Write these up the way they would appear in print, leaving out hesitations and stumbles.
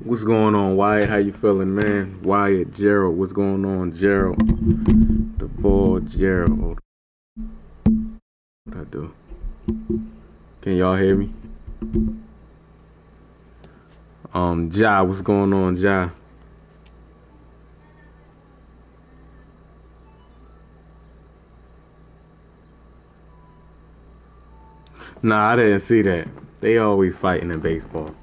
What's going on, Wyatt? How you feeling, man? Wyatt, Gerald, what's going on, Gerald? The ball, Gerald. What I do? Can y'all hear me? Ja, what's going on, Ja? Nah, I didn't see that. They always fighting in baseball.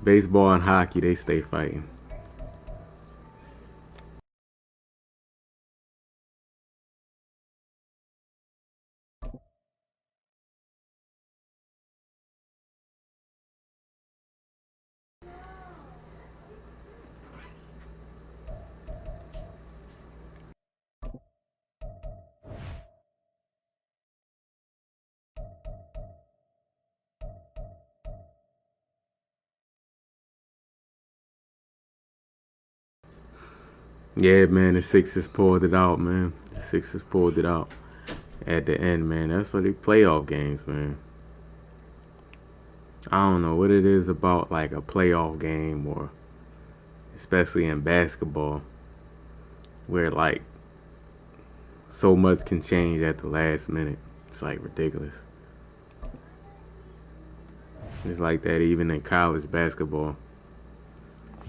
Baseball and hockey, they stay fighting. Yeah, man, the Sixers pulled it out, man. The Sixers pulled it out at the end, man. That's what they playoff games, man. I don't know what it is about like a playoff game, or especially in basketball, where like so much can change at the last minute. It's like ridiculous. It's like that even in college basketball.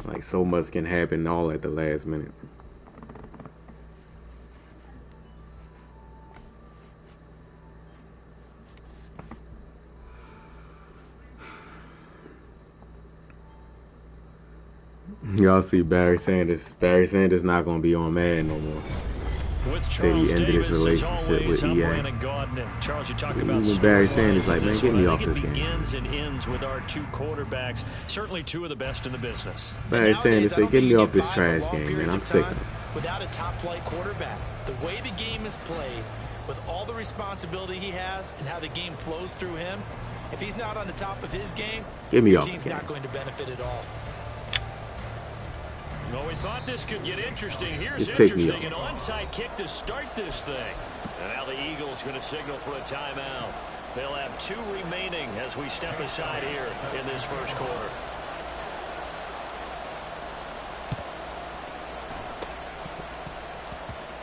Like so much can happen all at the last minute. Y'all see Barry Sanders. Barry Sanders not gonna be on Madden no more. Said he ended his relationship with EA. Charles, you talk about even Barry Sanders like, man, get me off this game. Begins and ends with our two quarterbacks, certainly two of the best in the business. Barry Sanders said, get me off this trash game, man. I'm sick of it. Without a top-flight quarterback, the way the game is played, with all the responsibility he has and how the game flows through him, if he's not on the top of his game, get me the off team's not going to benefit at all. Well, we thought this could get interesting. Here's just interesting, an onside kick to start this thing. And now the Eagles going to signal for a timeout. They'll have 2 remaining as we step aside here in this first quarter.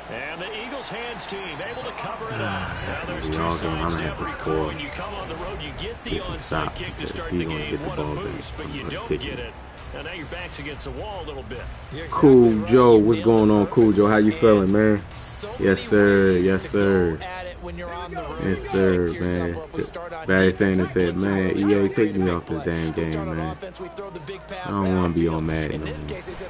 And the Eagles hands team able to cover it up. Now there's 2 sides to every score. When you come on the road, you get the onside kick to start the game. What a boost, but you don't get it. Now your back's against the wall a little bit. Cool Joe, what's going on, Cool Joe? How you feeling, man? Yes, sir. Yes, sir. Yes, sir, man. Barry Sanders said, man, EA, take me off this damn game, man. I don't want to be on Madden no more. Crazy.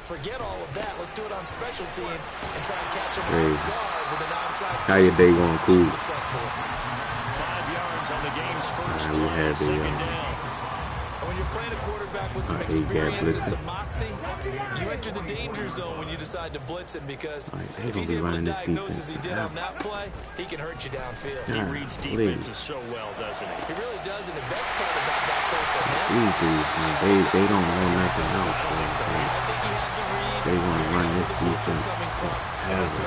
How your day going, Cool? 5 yards on the game's first we had second down. When you're playing a quarterback with some experience and some moxie, you enter the danger zone when you decide to blitz him, because if he's able to diagnose as he did on that play, he can hurt you downfield. He reads defenses so well, doesn't he? He really does, and the best part about that play for him, these dudes, man, they don't know nothing else, man. They want to run this defense forever.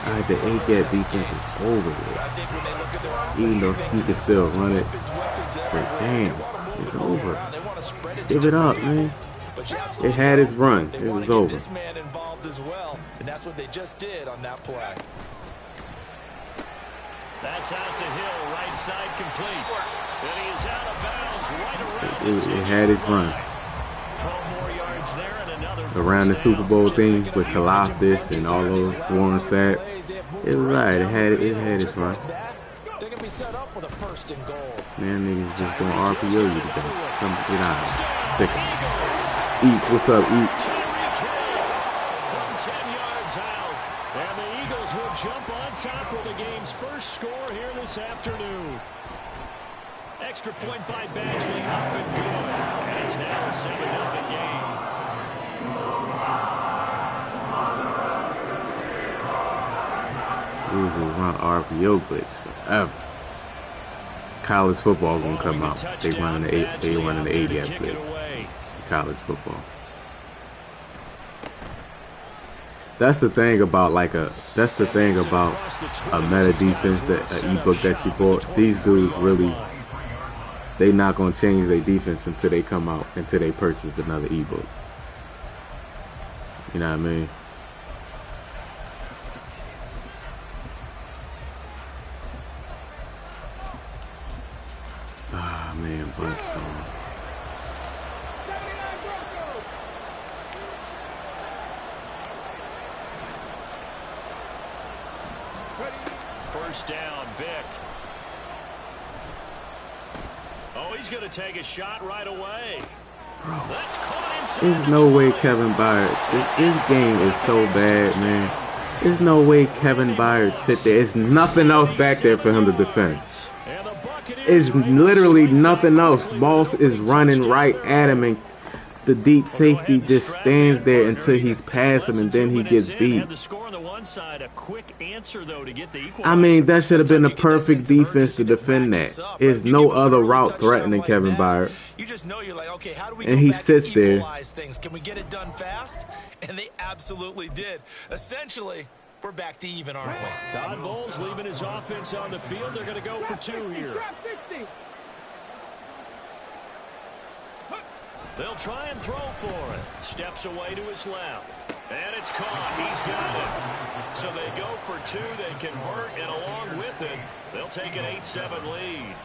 Alright, the A-gap defense is over with. Even though you can still run it, but damn, it's over. Give it up, man. It had its run. It was over. This man involved as well, and that's what they just did on that play. That's out to Hill, right side complete. And he is out of bounds right around it had its run. 12 more yards there and another around the Super Bowl thing with Kalafdis and all those Warren Sapp. It was right. It had its run. They're gonna be set up with a 1st and goal. Man, niggas just gonna RPO you today. Come get out. Sick of it. Each, what's up, Each? From 10 yards out. And the Eagles will jump on top with the game's first score here this afternoon. Extra point by Badgley, up and good. And it's now a 7-0 game. Usually run RPO blitz forever. College football gonna come out. They running the 8-gap blitz. College football. That's the thing about a meta defense, that an ebook that you bought. These dudes really, they not gonna change their defense until they come out, until they purchase another ebook. You know what I mean? Ah, man, Bloodstone. First down, Vic. Oh, he's going to take a shot right away. Bro, That's caught inside. there's no way Kevin Byard. This game is so bad, man. There's no way Kevin Byard sit there. There's nothing else back there for him to defend. It's literally nothing else. Moss is running right at him, and the deep safety just stands there until he's past him, and then he gets beat. I mean, that should have been the perfect defense to defend that. There's no other route threatening Kevin Byard. You just know you're like, okay, how do we And go he back sits and there. equalize things? Can we get it done fast? And they absolutely did. Essentially, we're back to even, aren't we? Todd Bowles leaving his offense on the field. They're going to go for 2 here. They'll try and throw for it. Steps away to his left. And it's caught. He's got it. So they go for 2. They convert, and along with it, they'll take an 8-7 lead.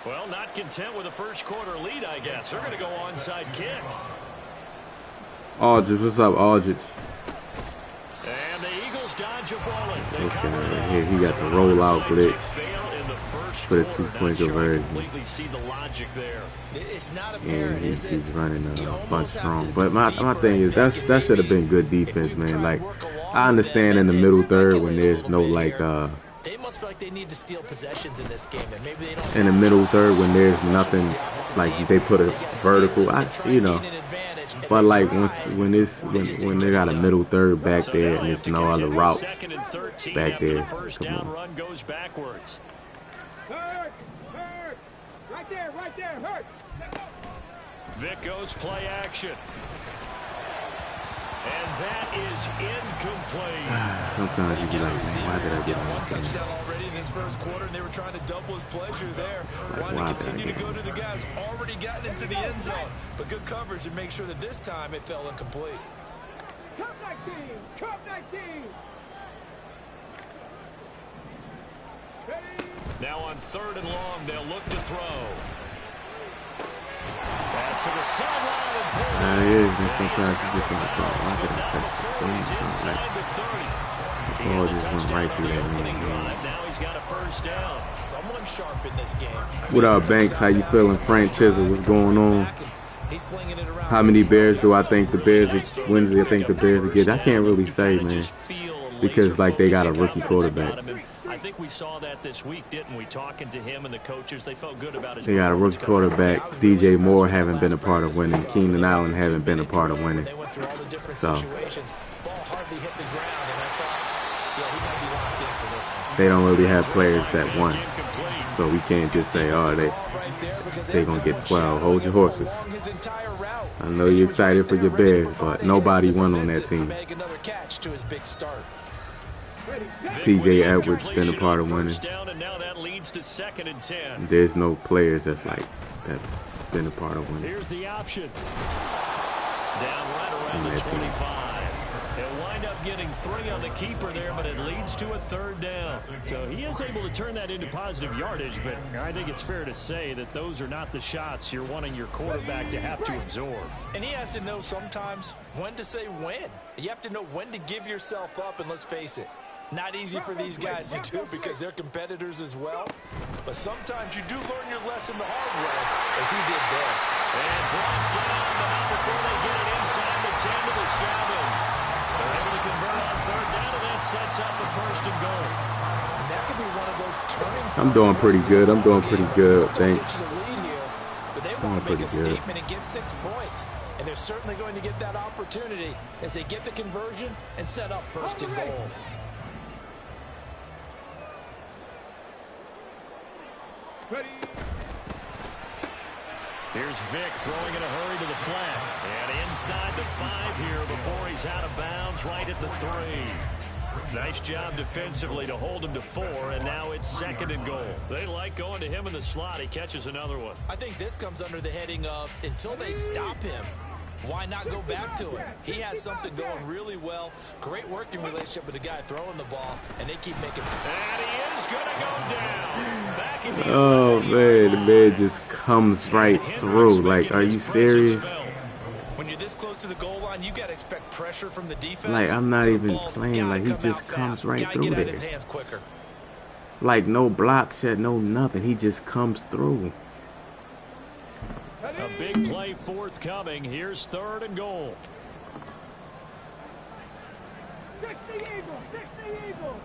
Well, not content with a first quarter lead, I guess. They're going to go onside kick. Aldridge, what's up, Aldridge? And the Eagles dodge a bullet. This guy right here, he got the rollout blitz for the 2-point conversion. And he's running a bunch strong. But my thing is, that should have been good defense, man. Like, I understand in the middle third when there's no, like, They must feel like they need to steal possessions in this game, and maybe they don't. in the middle third when there's nothing, like they put a vertical, you know. But like when they got a middle third back there and there's no other routes back there, come on. Right there, hurt. Vic goes play action. And that is incomplete. Sometimes you be like, man, why did I get on this game? Touchdown already in this first quarter, and they were trying to double his pleasure there. Wanting to continue to go to the guys already gotten into the end zone. But good coverage and make sure that this time it fell incomplete. Come 19! Come 19! Now on 3rd and long, they'll look to throw. Pass to the sideline. That's how it is, man. Sometimes you just want to throw. Why did I touch the thing? The ball just went right through that man. Now he's got a first down. Someone sharp in this game. What up, Banks? How you feeling? Frank Chisel, what's going on? How many Bears do I think the Bears wins? I think the Bears will get. I can't really say, man, because like they got a rookie quarterback. I think we saw that this week, didn't we? Talking to him and the coaches, they felt good about his. They got a rookie quarterback. DJ Moore haven't been a part of winning. Keenan Allen haven't been a part of winning. So they don't really have players that won. So we can't just say, oh, they gonna get 12. Hold your horses. I know you're excited for your Bears, but nobody won on that team. TJ Edwards been a part of winning. There's no players that's been a part of winning. Here's the option. Down right around the 25. They'll wind up getting 3 on the keeper there, but it leads to a 3rd down. So he is able to turn that into positive yardage, but I think it's fair to say that those are not the shots you're wanting your quarterback to have to absorb. And he has to know sometimes when to say when. You have to know when to give yourself up, and let's face it, not easy for these guys to do because they're competitors as well. But sometimes you do learn your lesson the hard way, as he did there. And brought down, but not before they get it inside the 10 to the 7. They're able to convert on 3rd down, and that sets up the 1st and goal. And that could be one of those turning points. I'm doing pretty good. I'm doing pretty good. Thanks. But they want to make a statement and get 6 points. And they're certainly going to get that opportunity as they get the conversion and set up 1st and goal. Here's Vic throwing in a hurry to the flat. And inside the 5 here before he's out of bounds right at the 3. Nice job defensively to hold him to 4, and now it's 2nd and goal. They like going to him in the slot. He catches another one. I think this comes under the heading of until they stop him, why not go back to it? He has something going really well. Great working relationship with the guy throwing the ball, and they keep making. And he is going to go down. Back in the Oh, man, the man just comes right through. Like, are you serious? When you're this close to the goal line, you got to expect pressure from the defense. Like, I'm not even playing. Like, he just comes right through there. Like, no block shot, no nothing. He just comes through. A big play forthcoming. Here's 3rd and goal. Fix the Eagle! Fix the Eagle!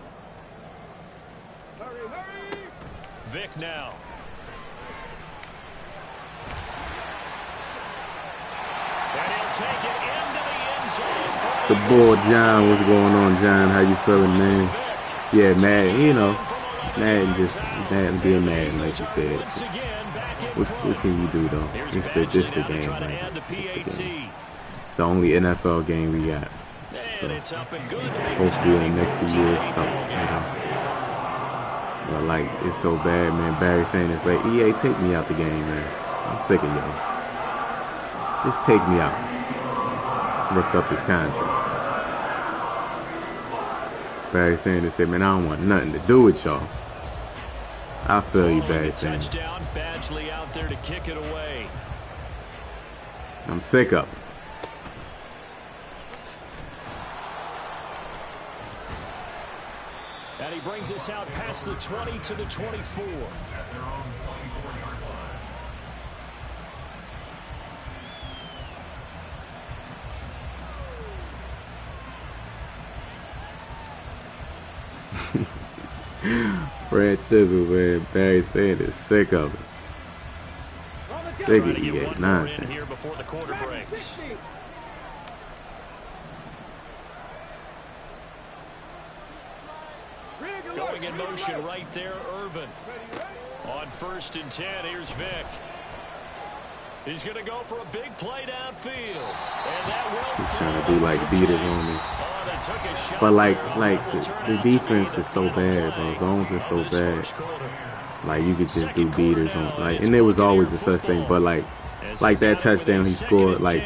Hurry, hurry! Vic now. And he'll take it into the end zone. The boy John, what's going on, John? How you feeling, man? Yeah, Madden, you know, Madden being Madden, like you said. What can you do though? It's the game, man. It's the game. It's the only NFL game we got. So hopefully in the next few years, you know. But like, it's so bad, man. Barry saying it's like, EA, take me out the game, man. I'm sick of y'all. Just take me out. Ripped up his contract. Barry Sanders said, man, I don't want nothing to do with y'all. I feel you, Barry Sanders. Touchdown, Badgley out there to kick it away. I'm sick of it. And he brings us out past the 20 to the 24. Fred Chisel, man. Barry Sanders, sick of it. Sick of EA nonsense. Here before the quarter breaks. Going in motion right there, Irvin. On 1st and 10, here's Vic. He's going to go for a big play downfield. And that will. He's trying to do like beaters on me. But like the defense is so bad, bro. Zones are so bad. Like you could just do beaters on like, and there was always a such thing. But like that touchdown he scored, like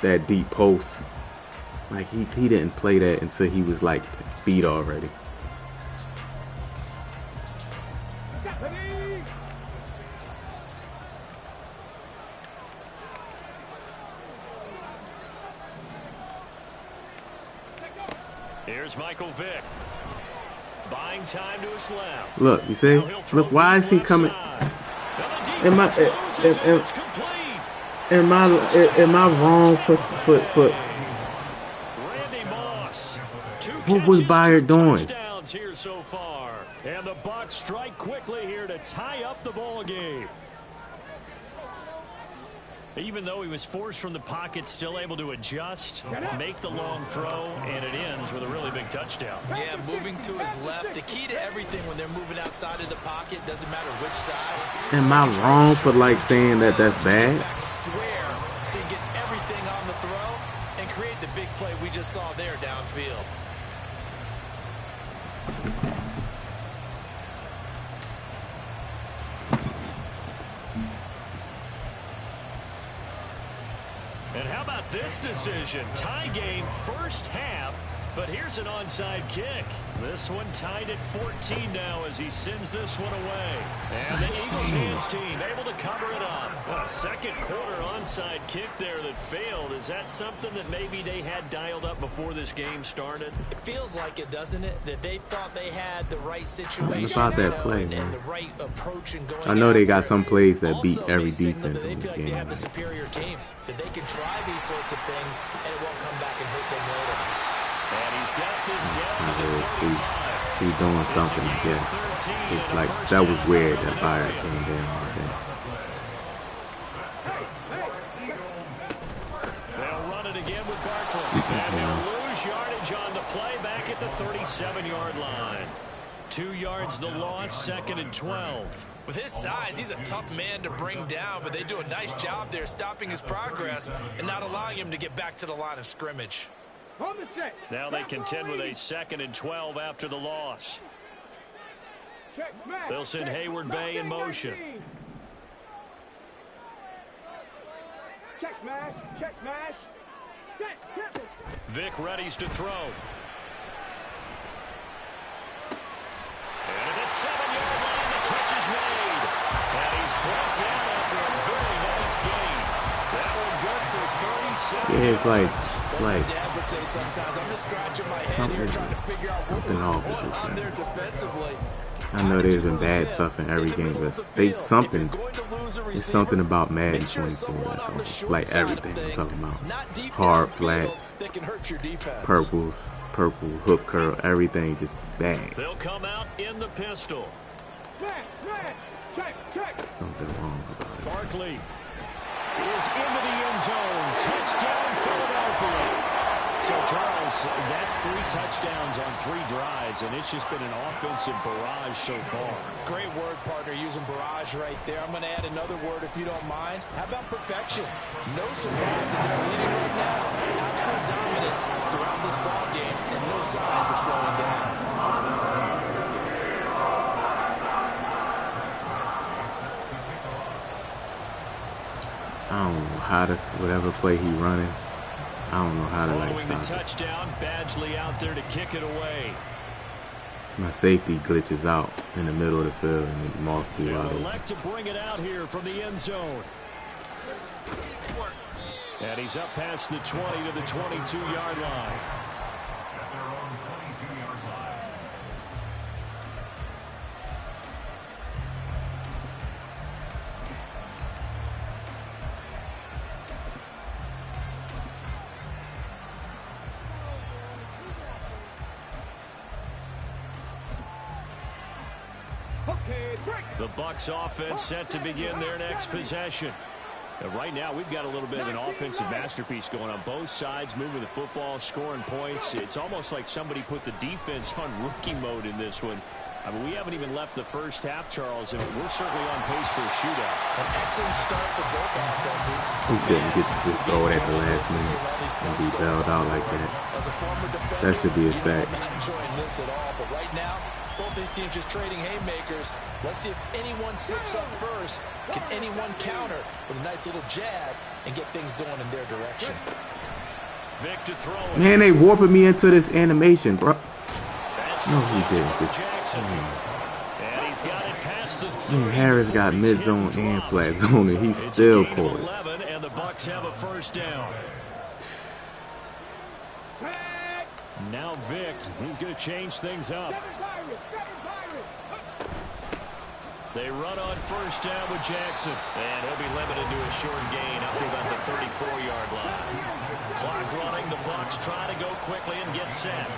that deep post. Like he didn't play that until he was like beat already. Here's Michael Vick. Buying time to his left. Look, you see? Look, why is he coming? Am I wrong for Randy Moss. What was Bayer doing? Here so far. And the Bucs strike quickly here to tie up the ball game. Even though he was forced from the pocket, still able to adjust, make the long throw, and it ends with a really big touchdown. Yeah, moving to his left. The key to everything when they're moving outside of the pocket, doesn't matter which side. Am I wrong for like saying that that's bad? Back square, so you get everything on the throw and create the big play we just saw there downfield. And how about this decision? Tie game first half, but here's an onside kick. This one tied at 14 now as he sends this one away. And the Eagles hands team able to cover it up. Well, a second quarter onside kick there that failed. Is that something that maybe they had dialed up before this game started? It feels like it, doesn't it? That they thought they had the right situation. Something about that play, man. And the right approach and going I know they got some plays that also, beat every they defense in feel this like game. they have the superior team. That they can try these sorts of things and it won't come back and hurt them later. And he's got this down to the 35. He's doing something, I guess. It's like, that was weird that Bayer came down like that. They'll run it again with Barkley. And they'll lose yardage on the play back at the 37-yard line. 2 yards the loss, 2nd and 12. With his size, he's a tough man to bring down, but they do a nice job there stopping his progress and not allowing him to get back to the line of scrimmage. On the set. Now they contend with a 2nd and 12 after the loss. Check, smash. They'll send Hayward Bay in motion. Check, smash. Check, smash. Set. Vic readies to throw. And at the 7-yard line, the catch is made. And he's brought down after a very nice gain. That one good for 37. Yeah, it's like Dad would say sometimes, I'm just scratching my head something, here trying to figure out something what off was with going this on there man. defensively. I know there's been bad stuff in every game, but it's something about Madden 24. That's all. Like everything I'm talking about. Hard flats, purples, purple hook curl, everything just bad. They'll come out in the pistol. Check. Something wrong about it. Barkley is into the end zone. Touchdown, Philadelphia. So, Charles, that's 3 touchdowns on 3 drives, and it's just been an offensive barrage so far. Great word, partner, using barrage right there. I'm going to add another word if you don't mind. How about perfection? No surprise that they're leading right now. Absolute dominance throughout this ball game, and no signs of slowing down. I don't know how to, whatever play he running, I don't know how to Following the stop touchdown, Badgley out there to kick it away. it. My safety glitches out in the middle of the field and Moss be They'll wide open. elect to bring it out here from the end zone. And he's up past the 20 to the 22-yard line. The Bucs offense set to begin their next possession. And right now, we've got a little bit of an offensive masterpiece going on both sides, moving the football, scoring points. It's almost like somebody put the defense on rookie mode in this one. I mean, we haven't even left the first half, Charles, and we're certainly on pace for a shootout. An excellent start for both offenses. He shouldn't get to just throw it at the last minute and be bailed out like that. As a former defender, That should be a sack. I'm not enjoying this at all, but right now, both these teams just trading haymakers. Let's see if anyone slips up first. Can anyone counter with a nice little jab and get things going in their direction? Vic to throw it. Man, they warping me into this animation, bro. No, he didn't. Just, And he's got it past the 30. man, Harris got mid-zone and flat zone, and he's still caught it. 11, and the Bucs have a first down. Now Vic, he's going to change things up. They run on first down with Jackson. And he'll be limited to a short gain up to about the 34-yard line. Clock running. The Bucs try to go quickly and get set.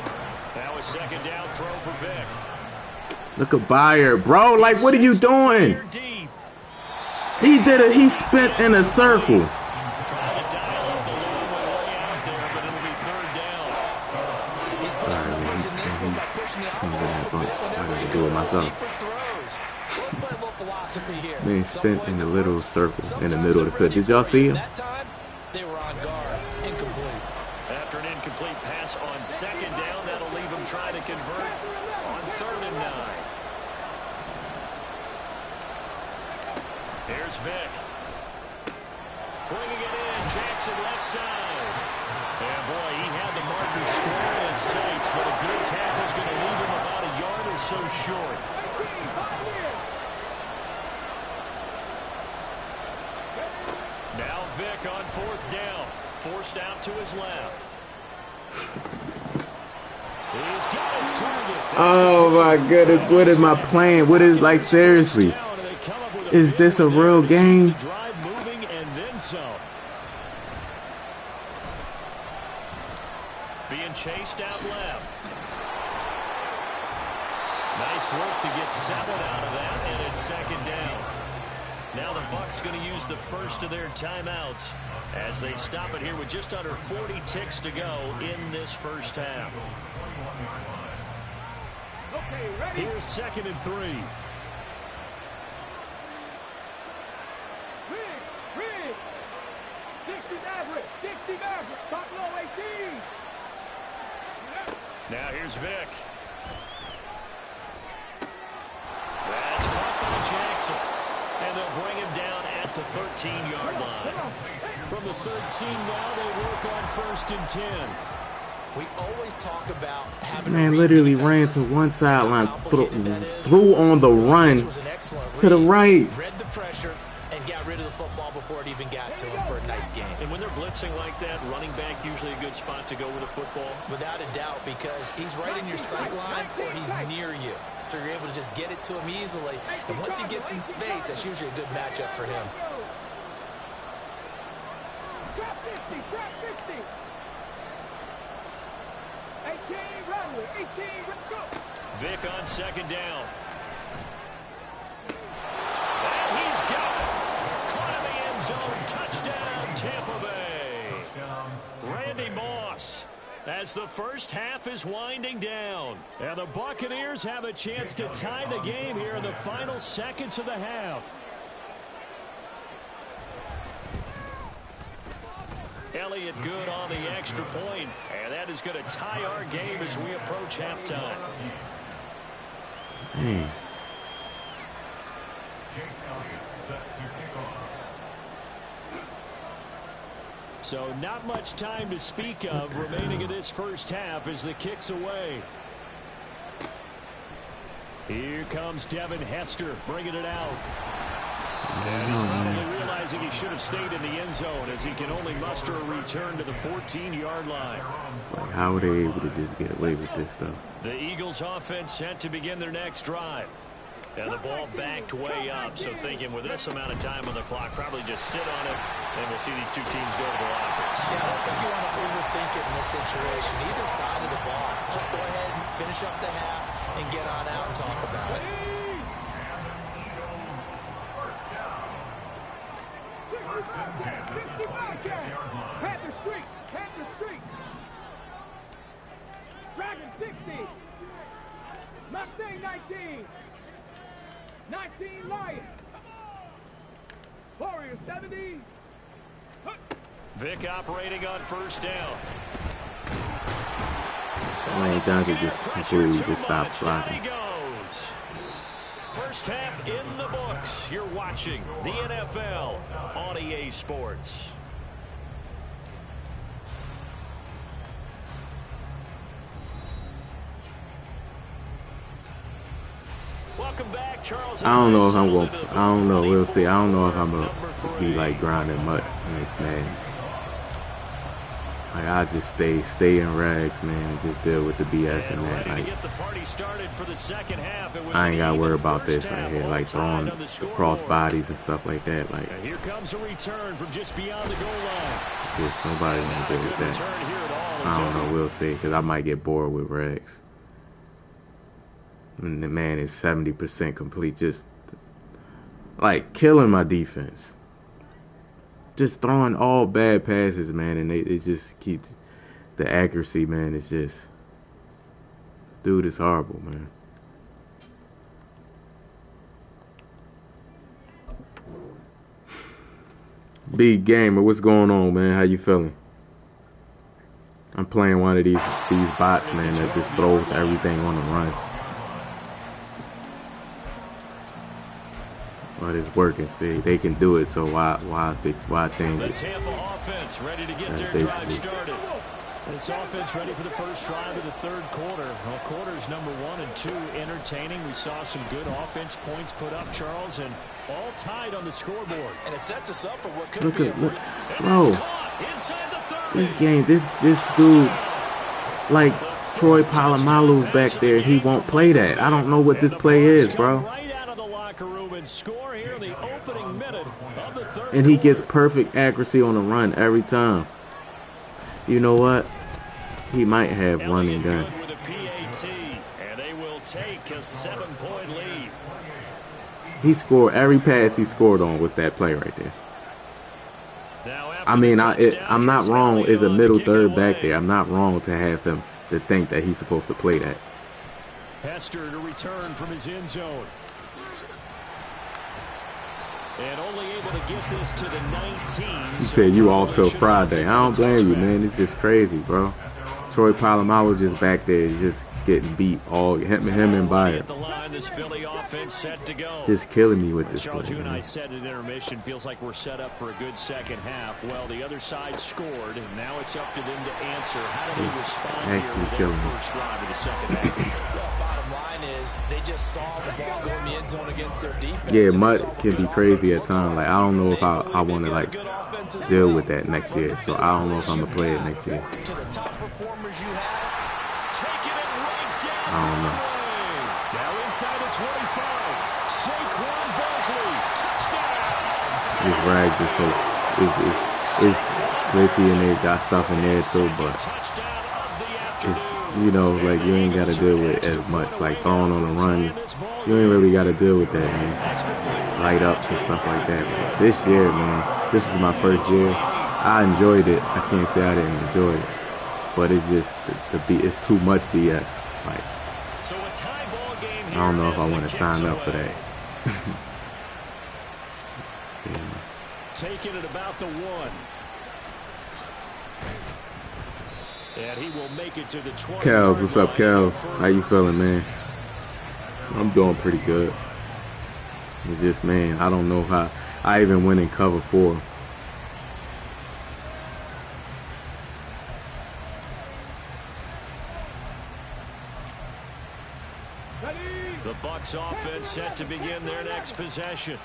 Now a second down throw for Vic. Look at Bayer, bro. Like, what are you doing? He spent in a circle. Trying to dial up the long way out there, but it'll be third down. He's putting numbers in this one by pushing the envelope. I gotta do it myself. Let's play a little philosophy here. Man spent in a little circle in the middle of the field. Did y'all see him? That time, they were on guard. Incomplete. After an incomplete pass on second down, that'll leave him trying to convert on 3rd and 9. Here's Vic. Bringing it in, Jackson left side. And boy, he had the marker square in his sights, but a good tackle's going to leave him about a yard or so short. Now Vic on 4th down, forced out to his left. He's got his target. Oh my goodness, what is my plan? What is, like, seriously? Is this a real game? Drive moving and then some. Being chased out left. Nice work to get 7 out of that, and it's second down. Now the Bucs going to use the first of their timeouts as they stop it here with just under 40 ticks to go in this first half. Okay, ready? Here's 2nd and 3. Rig. 60 Maverick. 60 Maverick. Top low 18. Now here's Vic. That's caught by Jackson. And they'll bring him down at the 13-yard line. From the 13 now, they work on 1st and 10. We always talk about having man literally ran to one sideline, threw on the run to the right. Read the pressure and got rid of the football before it even got to him for a nice game. And when they're blitzing like that, running back usually a good spot to go with a football. Without a doubt, because he's right in your sight line or he's near you. So you're able to just get it to him easily. And once he gets in space, that's usually a good matchup for him. Trap 50, trap 50. 18, run with 18, let's go. Vic on 2nd down. And he's got it. Caught in the end zone. Touchdown, Tampa Bay. Randy Moss, as the first half is winding down. And the Buccaneers have a chance to tie the game here in the final seconds of the half. Elliott good on the extra point, and that is going to tie our game as we approach halftime. Dang. So not much time to speak of remaining in this first half as the kick's away. Here comes Devin Hester bringing it out. And he's probably realizing he should have stayed in the end zone as he can only muster a return to the 14-yard line. It's like, how were they able to just get away with this stuff? The Eagles offense set to begin their next drive. And the ball backed way up, so thinking with this amount of time on the clock, probably just sit on it, and we'll see these two teams go to the lockers. Yeah, I don't think you want to overthink it in this situation. Either side of the ball, just go ahead and finish up the half and get on out and talk about it. Panther Street, Panther Street. Dragon 60. Mustang 19. 19 Lions. Warrior 70. Vic operating on 1st down. Lane Johnson just completely just stopped sliding. He goes. First half in the books. You're watching the NFL on EA Sports. Welcome back, Charles. I don't know if I'm going to, I don't know, we'll see. I don't know if I'm going to be like grinding much in this, man. Like, I just stay in rags, man, and just deal with the BS and that. Like, I ain't got to worry about this right here, like throwing the cross bodies and stuff like that. Like, here comes a return from just beyond the goal line. Just nobody want to deal with that. I don't know, we'll see, because I might get bored with rags. And the man is 70% complete, just like killing my defense. Just throwing all bad passes, man, and it just keeps the accuracy, man. It's just, this dude is horrible, man. Big Gamer, what's going on, man? How you feeling? I'm playing one of these bots, man, that just throws everything on the run. But it's working. See, they can do it, so why change it? The Tampa offense ready to get their drive started. This offense ready for the first drive of the third quarter. Well, quarters number 1 and 2 entertaining. We saw some good offense points put up, Charles, and all tied on the scoreboard. And it sets us up for what could Look be at, look, bro. This game, this dude, like Troy Polamalu's back there, he won't play that. I don't know what this play is, bro. And he gets perfect accuracy on the run every time. You know what? He might have one and done. And they will take a 7-point lead. He scored every pass he scored on was that play right there. I mean, I'm not wrong as a middle third back there. I'm not wrong to have him to think that he's supposed to play that. Hester to return from his end zone. And only able to get this to the 19. He said you all till Friday. I don't blame you, man. It's just crazy, bro. Troy Polamalu just back there, just getting beat all him and Byer. Just killing me with this play. You and I said at intermission, feels like we're set up for a good second half. Well, the other side scored, and now it's up to them to answer. How do they respond actually here with their first drive of the second half? Bottom line is they just saw the ball go in the end zone against their defense. Yeah, Mutt can be crazy at times. Like, I don't know if I want to like deal with that next year. So I don't know if I'm gonna play it next year. To the top performers you have, taking it right down. I don't know. Now inside the 25, Saquon Barkley, touchdown. His rags are so it's glitchy and they got stuff in there too, but it's, you know, like you ain't got to deal with as much. Like throwing on a run, you ain't really got to deal with that, man. Light ups and stuff like that. But this year, man, this is my first year. I enjoyed it. I can't say I didn't enjoy it, but it's just it's too much BS. Like I don't know if I want to sign up for that. Yeah. Taking it about the 1. And he will make it to the 20. Kels, what's up, Kels? How you feeling, man? I'm doing pretty good. It's just, man, I don't know how I even went in cover 4. The Bucs offense set to begin their next possession.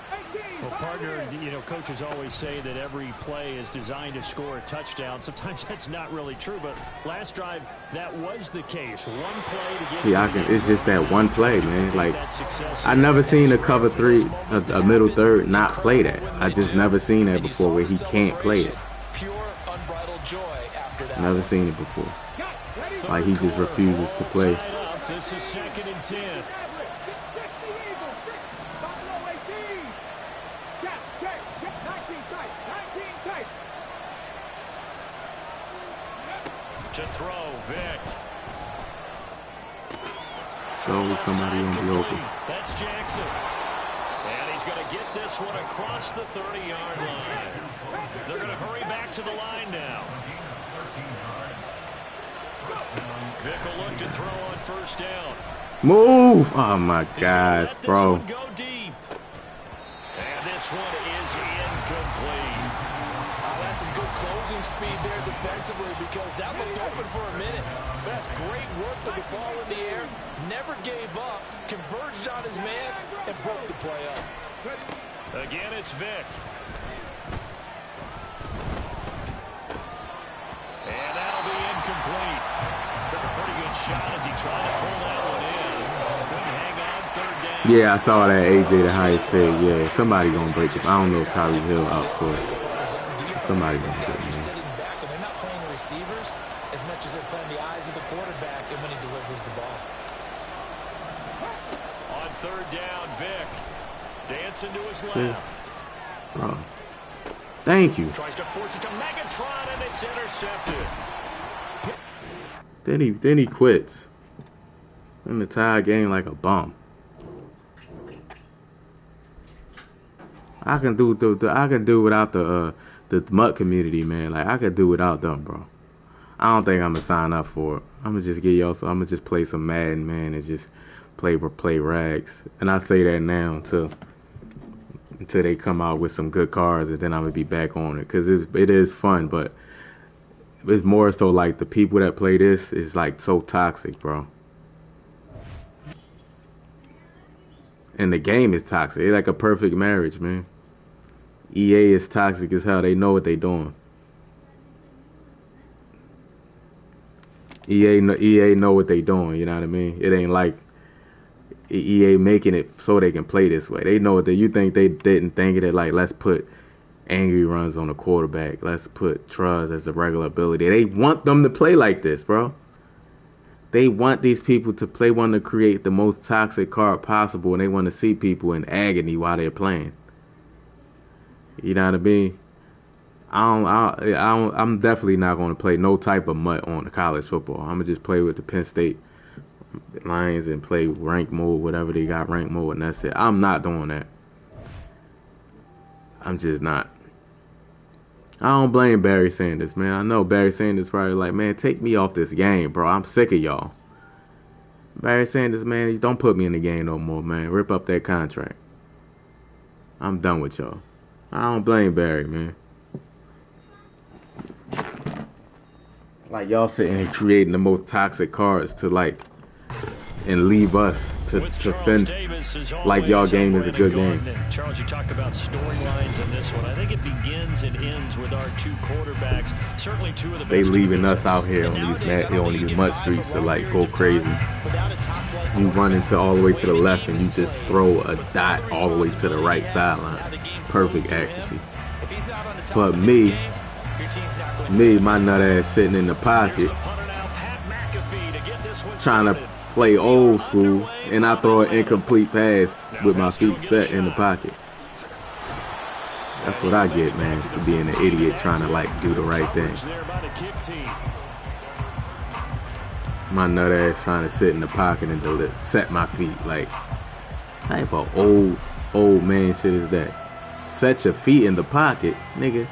Well, partner, you know, coaches always say that every play is designed to score a touchdown. Sometimes that's not really true, but last drive, that was the case. One play to get... it's just that one play, man. Like, I never seen a cover 3, a middle third, not play that. I just never seen that before where he can't play it. Never seen it before. Like, he just refuses to play. This is 2nd and 10. To throw, Vic. So somebody gonna be open. That's Jackson. And he's going to get this one across the 30-yard line. They're going to hurry back to the line now. Vic will look to throw on first down. Move! Oh my gosh, bro. Go deep. And this one is incomplete. That's some good closing speed there defensively because that looked open for a minute. That's great work with the ball in the air. Never gave up. Converged on his man and broke the play up. Again, it's Vic. And that'll be incomplete. Took a pretty good shot as he tried to pull that one in. Couldn't hang on 3rd down. Yeah, I saw that AJ the highest paid. Yeah, somebody gonna break it. I don't know if Tyreek Hill out for it. Somebody gonna get it, man. Sitting back and they're not playing the receivers as much as they're playing the eyes of the quarterback and when he delivers the ball. On 3rd down, Vic. Dancing to his left. Bro. Thank you. Tries to force it to Megatron and it's intercepted. Then he quits. In the tie game like a bum. I can do without the Mutt community, man. Like I could do without them, bro. I don't think I'm gonna sign up for it. I'm gonna just get y'all. So I'm gonna just play some Madden, man, and just play rags. And I say that now until they come out with some good cards, and then I'm gonna be back on it because it is fun, but it's more so like the people that play this is like so toxic, bro. And the game is toxic. It's like a perfect marriage, man. EA is toxic as hell. They know what they doing. EA know what they doing. You know what I mean? It ain't like EA making it so they can play this way. They know what you think they didn't think of it. Like, let's put angry runs on the quarterback. Let's put Truz as a regular ability. They want them to play like this, bro. They want these people to play, want to create the most toxic card possible, and they want to see people in agony while they're playing. You know what I mean? I'm definitely not going to play no type of Mutt on college football. I'm going to just play with the Penn State Lions and play rank mode, whatever they got rank mode, and that's it. I'm not doing that. I'm just not. I don't blame Barry Sanders, man. I know Barry Sanders probably like, man, take me off this game, bro. I'm sick of y'all. Barry Sanders, man, don't put me in the game no more, man. Rip up that contract. I'm done with y'all. I don't blame Barry, man. Like, y'all sitting here creating the most toxic cards to, like, and leave us to fend like y'all game is a good game. Charles, you talk about storylines in this one. I think it begins and ends with our two quarterbacks. Certainly two of the best. They leaving us out here on these mud streets to like go crazy. You run into all the way to the left and you just throw a dot all the way to the right sideline. Perfect accuracy. But me, my nut ass sitting in the pocket trying to play old school, and I throw an incomplete pass with my feet set in the pocket. That's what I get, man, for being an idiot trying to like do the right thing. My nut ass trying to sit in the pocket and set my feet. Like, type of old man shit is that? Set your feet in the pocket, nigga.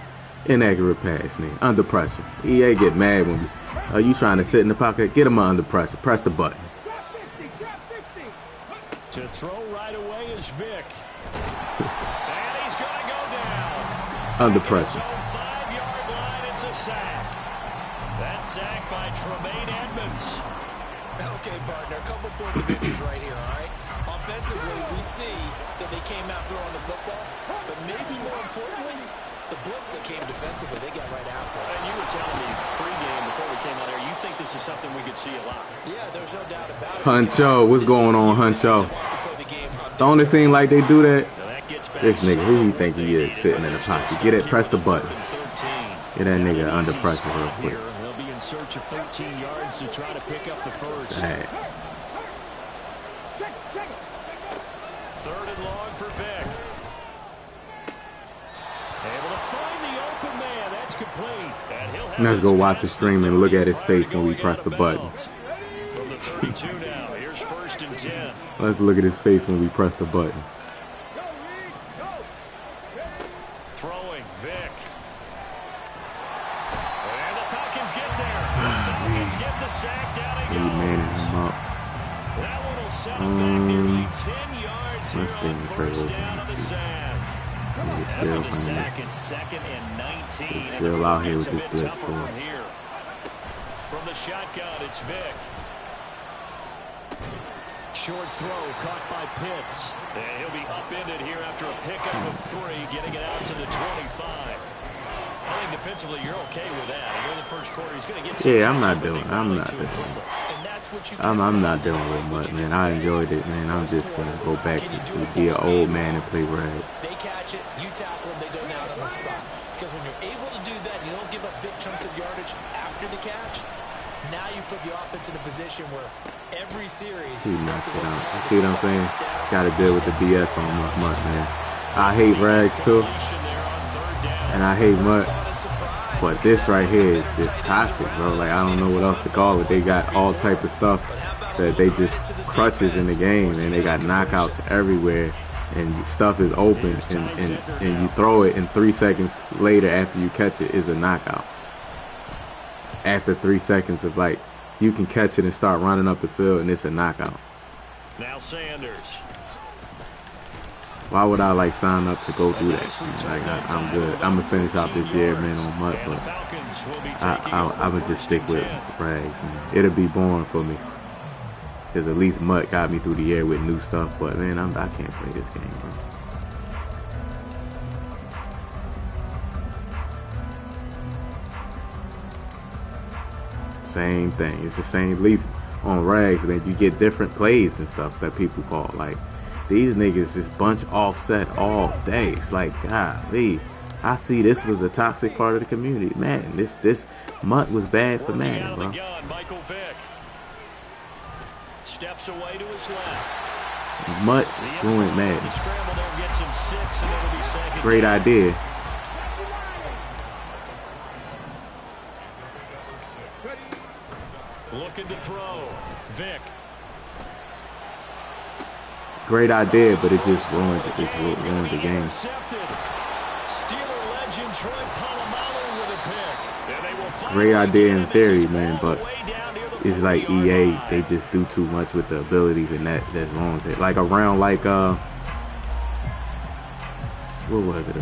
Inaccurate pass, nigga. Under pressure. EA get mad when are you trying to sit in the pocket? Get him under pressure. Press the button. To throw right away is Vic. And he's going to go down. Under pressure. 5-yard line, it's a sack. That sack by Tremaine Edmonds. Okay, partner, a couple points of interest right here, all right? Offensively, we see that they came out throwing the football, but maybe more importantly, the blitz that came defensively, they got right after it. And you were telling me pregame before we came out here, you think this is something we could see a lot. Yeah, there's no doubt about it. Huncho, what's going on, Huncho? Don't it seem like they do that? This nigga, who he think he is sitting in the pocket? Get it, press the button. Get that nigga under pressure real quick. They'll be in search of 13 yards to try to pick up the first. Sad. Third and long for Vic. Able to find the open man. That's complete. And he'll have Let's go watch the stream and look at his face when we press the button. From the 32 now, here's 1st and 10. Let's look at his face when we press the button. Throwing, Vic. And the Falcons get there. The Falcons get the sack down and Maybe manning him up. that one will settle back nearly 10 yards here let's stay on in first the down of the sack. He's After still the playing sack, this. it's 2nd and 19. He's and still the out here road with gets this a bit blitz, tougher boy. from here. From the shotgun, it's Vic. Short throw caught by Pitts. And he'll be upended here after a pickup of 3, getting it out to the 25. I think defensively you're okay with that. Here in the first quarter, he's going to get some Yeah, I'm not catches, but doing. they I'm really not too doing. quickly. I'm not dealing with much, man. I enjoyed it, man. I'm just gonna go back to be an old man and play rags. They catch it, you tackle them, they go down on the spot. Because when you're able to do that, you don't give up big chunks of yardage after the catch. Now you put the offense in a position where every series. He knocks it out. You see what I'm saying? Got to deal with the BS on mutt, man. I hate rags too, and I hate mutt. But this right here is just toxic, bro. Like, I don't know what else to call it. They got all type of stuff that they just crutches in the game, and they got knockouts everywhere, and stuff is open, and you throw it, and 3 seconds later after you catch it is a knockout. After 3 seconds of, like, you can catch it and start running up the field, and it's a knockout. Now Sanders. Why would I like sign up to go do that? Man? Like, I'm good. I'm gonna finish out this year, man, on mutt, but I would just stick with rags, man. It'll be boring for me, cause at least mutt got me through the year with new stuff. But man, I can't play this game, bro. Same thing. It's the same. At least on rags, man, you get different plays and stuff that people call like. These niggas just bunch offset all day. It's like, golly, I see this was the toxic part of the community. Man, this mutt was bad for man, bro. Michael Vick steps away to his left. Mutt ruined man. Great idea. Looking to throw. Vick. Great idea, but it just ruined the game. Steeler legend Troy Polamalu Great idea in theory, man, but it's like EA, they just do too much with the abilities, and that's wrong. Like around like what was it?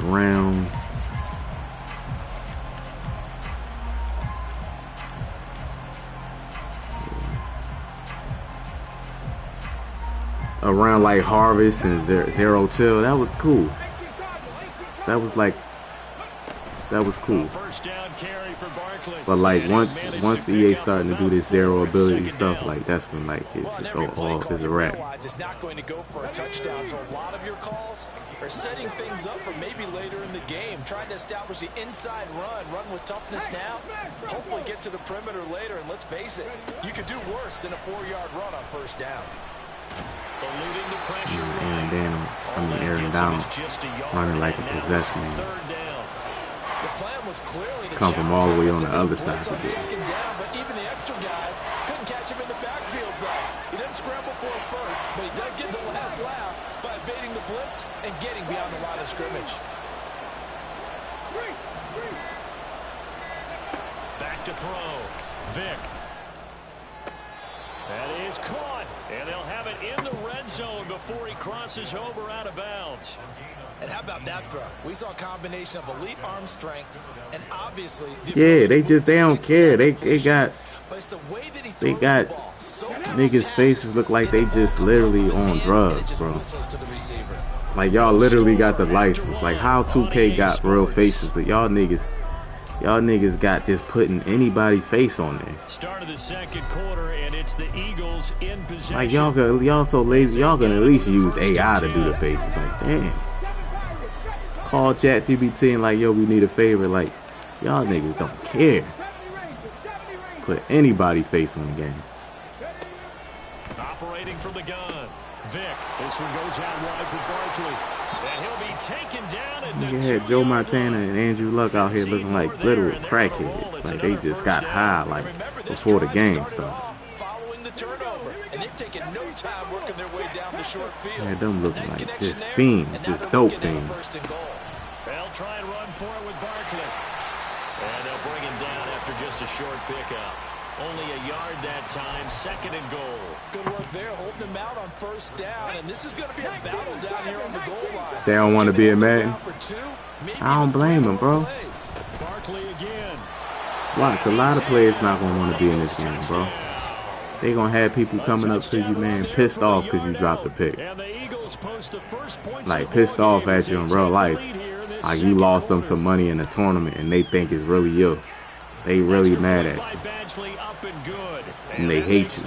Around like Harvest and Zero Chill, that was cool. That was cool. But like once EA starting to do this zero ability stuff, like that's when like it's just all is a wrap. It's not going to go for a touchdown, so a lot of your calls are setting things up for maybe later in the game, trying to establish the inside run with toughness now, hopefully get to the perimeter later, and let's face it, you could do worse than a 4-yard run on first down. Eluding the pressure. Aaron Donald running like a possessed man. The plan was clearly to come from all the way on the other side of the ball. But even the extra guys couldn't catch him in the backfield, though. He didn't scramble for it first, but he does get the last laugh by evading the blitz and getting beyond the line of scrimmage. Back to throw. Vick. That is caught, and they'll have it in the red zone before he crosses over out of bounds. And how about that throw? We saw a combination of elite arm strength and obviously they don't care. They got niggas' faces look like they just literally on drugs, bro. Like y'all literally got the license. Like how 2K got real faces, but y'all niggas got just putting anybody's face on there. Start of the second quarter, and it's the Eagles in possession. Like y'all so lazy, y'all gonna at least use AI to do the faces. Like damn. Call ChatGPT and like, yo, we need a favor. Like, y'all niggas don't care. Put anybody's face on the game. Operating from the gun. Vick. This one goes out wide for Barkley. And he'll be taken down at the 2-yard line. Joe Montana and Andrew Luck out here looking like little crackheads. Like they just got high like before the game started. Following the turnover, and they've taken no time working their way down the short field. Yeah, them looking like just fiends, just dope fiends. They'll try and run for it with Barkley. And they'll bring him down after just a short pickup. Only a yard that time, 2nd and goal. Good work there, holding them out on first down. And this is going to be a battle down here on the goal line. They don't want to be a Madden. I don't blame them, bro. Barkley again. Watch, a lot of players not going to want to be in this game, bro. They going to have people coming up to you, man, pissed off because you dropped the pick. Like, pissed off at you in real life. Like, you lost them some money in the tournament and they think it's really you. They really mad at you. And they hate you.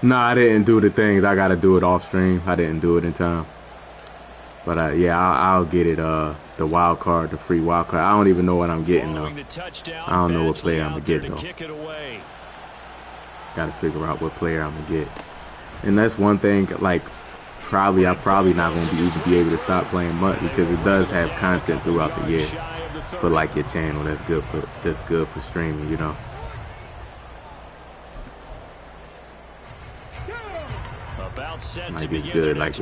Nah, I didn't do the things. I got to do it off stream. I didn't do it in time. But, yeah, I'll get it, the wild card, the free wild card. I don't even know what I'm getting, though. I don't know what player I'm going to get, though. Got to figure out what player I'm going to get. And that's one thing, like, I'm probably not going to even be able to stop playing MUT because it does have content throughout the year for, like, your channel. That's good for streaming, you know. Like it's good, like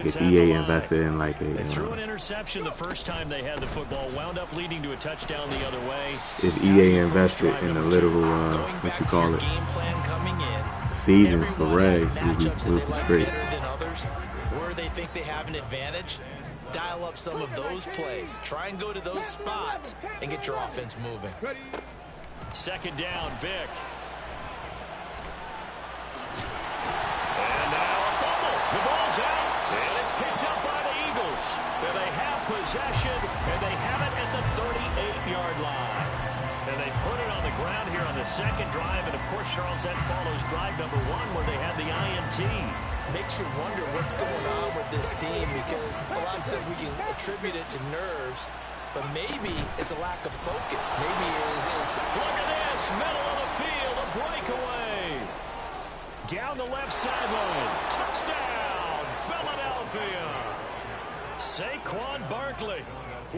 if EA invested in like a threw an interception the first time they had the football, wound up leading to a touchdown the other way. If EA invested in the literal what you call it, seasons for Rags, we'll be straight. Where they think they have an advantage, dial up some of those plays. Try and go to those spots and get your offense moving. 2nd down, Vick. And now a fumble. The ball's out. And it's picked up by the Eagles. And they have possession, and they have it at the 38-yard line. And they put it on the ground here on the 2nd drive. And, of course, Charles, that follows drive number 1 where they had the INT. Makes you wonder what's going on with this team because a lot of times we can attribute it to nerves, but maybe it's a lack of focus. Maybe it is look at this, middle of the field, a breakaway. Down the left sideline. Touchdown, Philadelphia. Saquon Barkley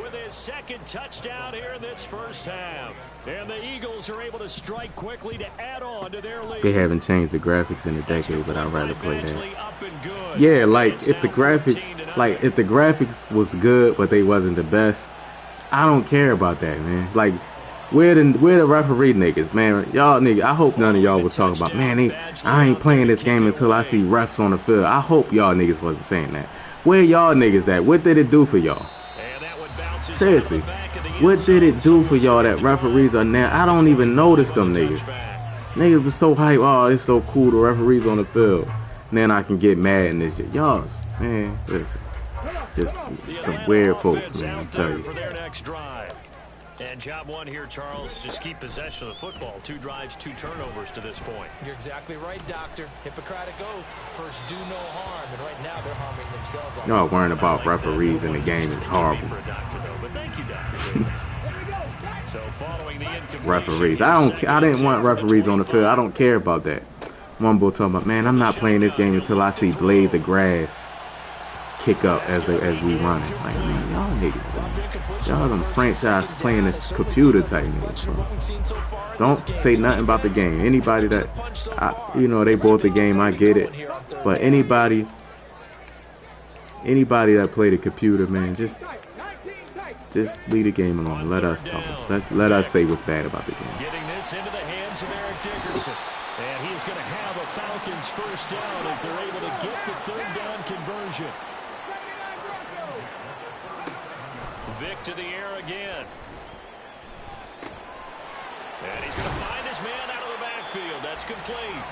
with his second touchdown here in this first half. And the Eagles are able to strike quickly to add on to their lead. They haven't changed the graphics in a decade, but I'd rather play that. Yeah, like if the graphics was good, but they wasn't the best, I don't care about that, man. Like, we're the referee niggas, man. Y'all niggas, I hope none of y'all was talking about, man, I ain't playing this game until I see refs on the field. I hope y'all niggas wasn't saying that. Where y'all niggas at? What did it do for y'all? Seriously, what did it do for y'all that referees are now? I don't even notice them niggas. Niggas was so hype. Oh, it's so cool. The referees on the field. Then I can get mad and this shit. Y'all, man, listen. Just some weird folks, man, I'm telling you. And job one here, Charles, just keep possession of the football. 2 drives, 2 turnovers to this point. You're exactly right, Doctor. Hippocratic oath. First, do no harm. And right now, they're harming themselves. Y'all worrying about referees in the game is horrible. So following the referees. I didn't want referees on the field. I don't care about that. One boy talking about, man, I'm not playing this game until I see blades of grass kick up as we run it. Like, man, y'all niggas, man. Y'all them franchise playing this computer type niggas, bro. Don't say nothing about the game. Anybody that, they bought the game, I get it. But anybody that play the computer, man, just leave the game alone. Let us talk. Let us say what's bad about the game. Getting this into the hands of Eric Dickerson. And he's going to have a Falcons first down as they're able to get the 3rd down conversion. Vic to the air again. And he's going to find his man out of the backfield. That's complete.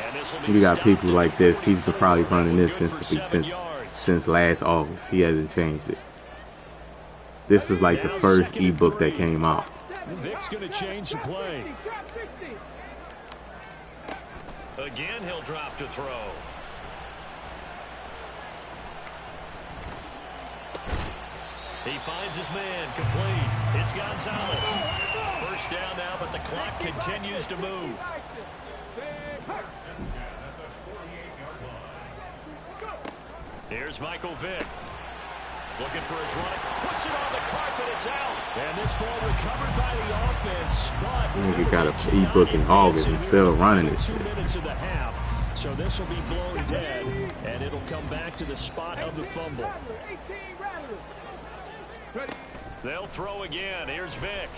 And this will be you got people like this. He's probably running this since last August. He hasn't changed it. This was like the first ebook that came out. Vic's going to change the play. Again, he'll drop to throw. He finds his man, complete. It's Gonzalez. First down now, but the clock continues to move. Here's Michael Vick. Looking for his running. Puts it on the carpet. It's out. And this ball recovered by the offense. Nigga got an ebook in August and still running this shit. 2 minutes of the half. So this will be blown dead. And it'll come back to the spot of the fumble. They'll throw again. Here's Vick.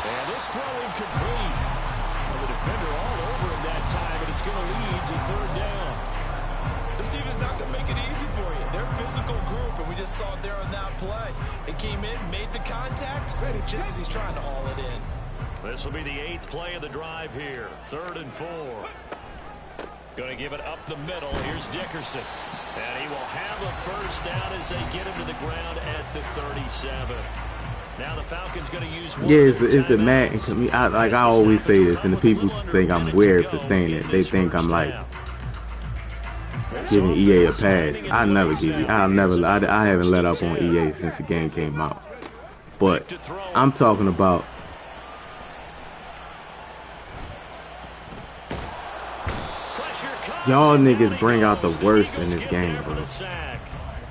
And this throw incomplete. Well, the defender all over him that time, and it's going to lead to 3rd down. This defense is not going to make it easy for you. They're a physical group, and we just saw it there on that play. It came in, made the contact, just as he's trying to haul it in. This will be the 8th play of the drive here. 3rd and 4. Going to give it up the middle. Here's Dickerson. And he will have a first down as they get him to the ground at the 37. Now the Falcons going to use one. Yeah, it's the Matt and I always say this, and the people think I'm weird for saying it. They think I'm like giving EA a pass. I never give you. I haven't let up on EA since the game came out. But I'm talking about y'all niggas bring out the worst in this game, bro.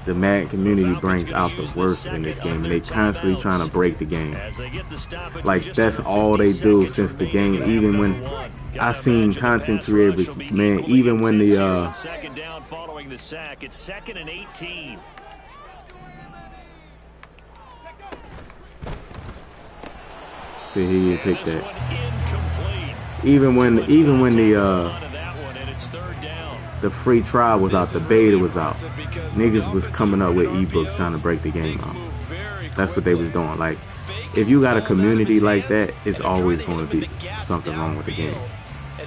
The Madden community brings out the worst in this game, and they constantly trying to break the game. Like, that's all they do since the game. Even when I seen content creators, man, even when the second down following the sack, it's 2nd and 18. See, he picked that. Even when the free trial was out, the beta was out, niggas was coming up with ebooks trying to break the game out. That's what they was doing. Like, if you got a community like that, it's always going to be something wrong with the game.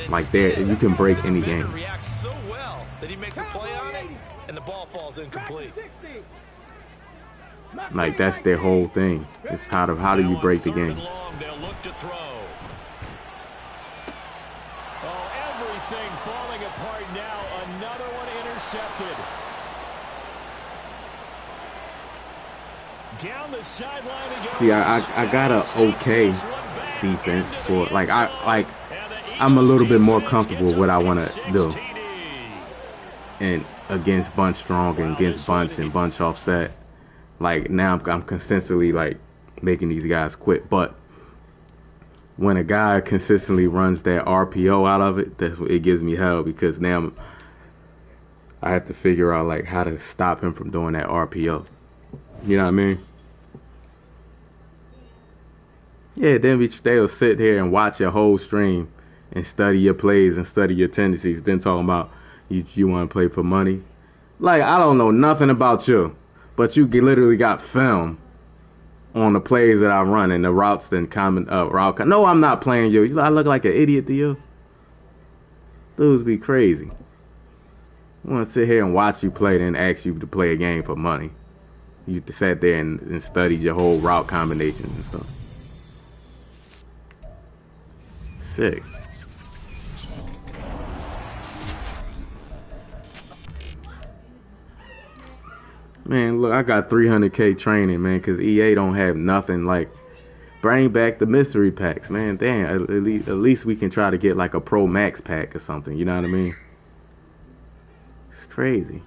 Like, there, you can break any game. Reacts so well that he makes a play on it, and the ball falls incomplete. Like, that's their whole thing. It's how do you break the game? They'll look to throw. Everything falling apart now. Another one intercepted. Down the sideline again. See, I got a okay defense for I'm a little bit more comfortable with what I want to do. And against bunch strong and against bunch and bunch offset, Like now I'm consistently like making these guys quit. But when a guy consistently runs that RPO out of it, that's what it gives me hell, because now I have to figure out like how to stop him from doing that RPO. You know what I mean? Yeah, then they'll sit here and watch your whole stream and study your plays and study your tendencies. Then talking about you want to play for money. Like, I don't know nothing about you, but you literally got film on the plays that I run and the routes and common route. No, I'm not playing you. I look like an idiot to you. Dudes be crazy. I want to sit here and watch you play, then ask you to play a game for money. You sat there and studied your whole route combinations and stuff. Sick. Man, look, I got 300K training, man, because EA don't have nothing. Like, bring back the mystery packs, man. Damn, at least we can try to get like a Pro Max pack or something. You know what I mean? It's crazy.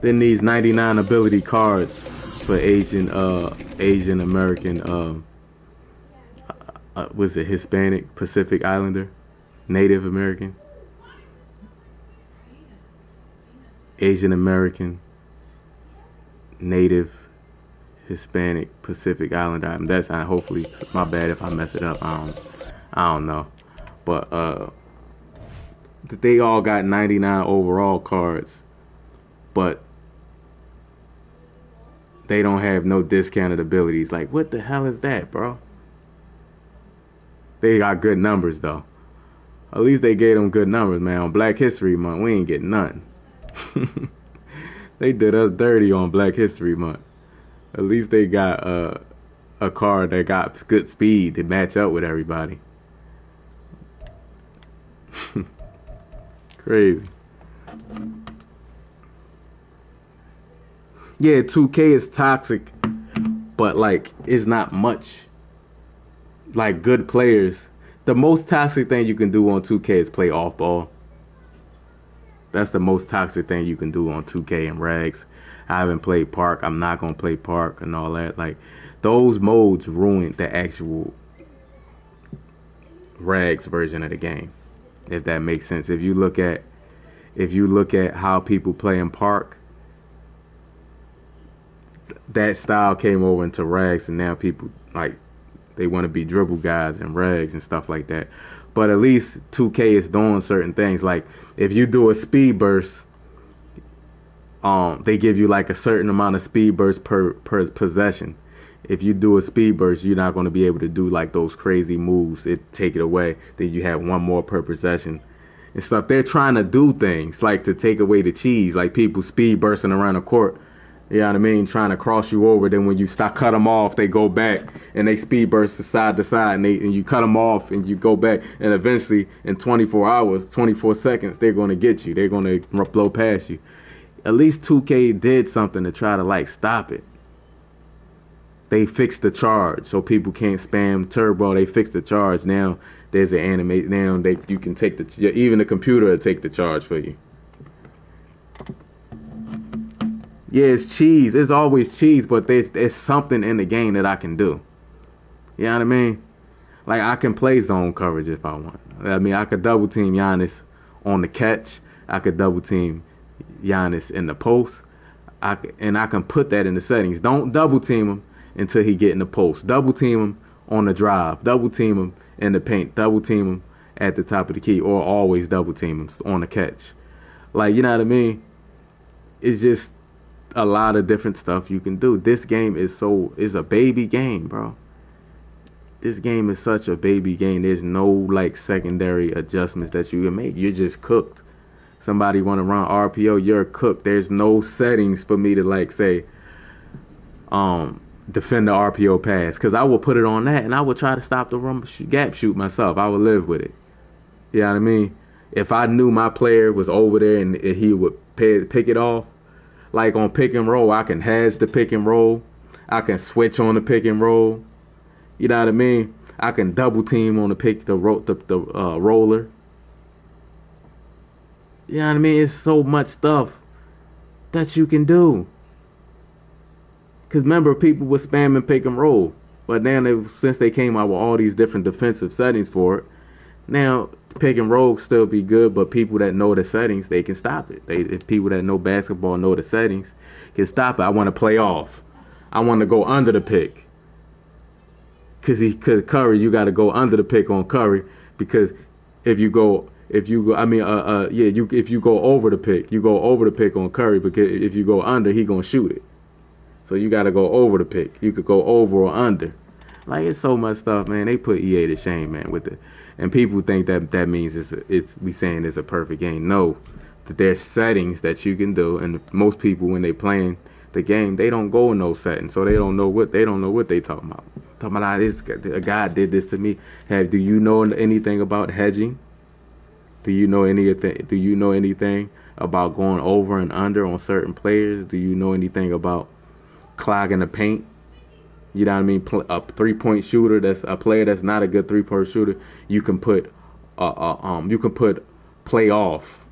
Then these 99 ability cards for Asian American, was it Hispanic, Pacific Islander, Native American, Asian American, Native, Hispanic, Pacific Islander. That's not, hopefully, my bad if I mess it up. I don't know, but they all got 99 overall cards, but they don't have no discounted abilities. Like, what the hell is that, bro? They got good numbers though. At least they gave them good numbers, man. On Black History Month, we ain't getting nothing. They did us dirty on Black History Month. At least they got a card that got good speed to match up with everybody. Crazy. Yeah, 2K is toxic, but like it's not much. Like good players. The most toxic thing you can do on 2K is play off ball. That's the most toxic thing you can do on 2K and Rags. I haven't played Park. I'm not going to play Park and all that. Like, those modes ruined the actual Rags version of the game, if that makes sense. If you look at how people play in Park, that style came over into Rags, and now people, like, they want to be dribble guys and Rags and stuff like that. But at least 2K is doing certain things. Like, if you do a speed burst, they give you like a certain amount of speed burst per possession. If you do a speed burst, you're not going to be able to do like those crazy moves. It take it away. Then you have one more per possession and stuff. They're trying to do things like to take away the cheese, like people speed bursting around the court. You know what I mean? Trying to cross you over. Then when you cut them off, they go back and they speed burst side to side, and you cut them off and you go back. And eventually, in 24 hours, 24 seconds, they're going to get you. They're going to blow past you. At least 2K did something to try to like stop it. They fixed the charge so people can't spam turbo. They fixed the charge. Now there's an animate. Now you can take even the computer will take the charge for you. Yeah, it's cheese. It's always cheese, but there's something in the game that I can do. You know what I mean? Like, I can play zone coverage if I want. I mean, I could double team Giannis on the catch. I could double team Giannis in the post. I can put that in the settings. Don't double team him until he get in the post. Double team him on the drive. Double team him in the paint. Double team him at the top of the key, or always double team him on the catch. Like, you know what I mean? It's just a lot of different stuff you can do. This game is a baby game, bro. This game is such a baby game. There's no like secondary adjustments that you can make. You're just cooked. Somebody want to run RPO, you're cooked. There's no settings for me to like say defend the RPO pass, because I will put it on that and I will try to stop the gap shoot myself. I would live with it. You know what I mean? If I knew my player was over there and he would pick it off, like on pick and roll, I can hedge the pick and roll. I can switch on the pick and roll. You know what I mean? I can double team on the roller. You know what I mean? It's so much stuff that you can do. Because remember, people were spamming pick and roll. But now, since they came out with all these different defensive settings for it, now pick and roll still be good, but people that know the settings, they can stop it. If people that know basketball know the settings, can stop it. I want to play off. I want to go under the pick. Because Curry, you got to go under the pick on Curry, because if you go over the pick, you go over the pick on Curry, because if you go under, he gonna shoot it. So you got to go over the pick. You could go over or under. Like, it's so much stuff, man. They put EA to shame, man, with it. And people think that means it's we saying it's a perfect game. No, that there's settings that you can do, and most people, when they playing the game, they don't go in those settings, so they don't know what they talking about. Talking about, a guy did this to me. Do you know anything about hedging? Do you know anything about going over and under on certain players? Do you know anything about clogging the paint? You know what I mean? A 3-point shooter, that's a player that's not a good 3-point shooter, you can put play off.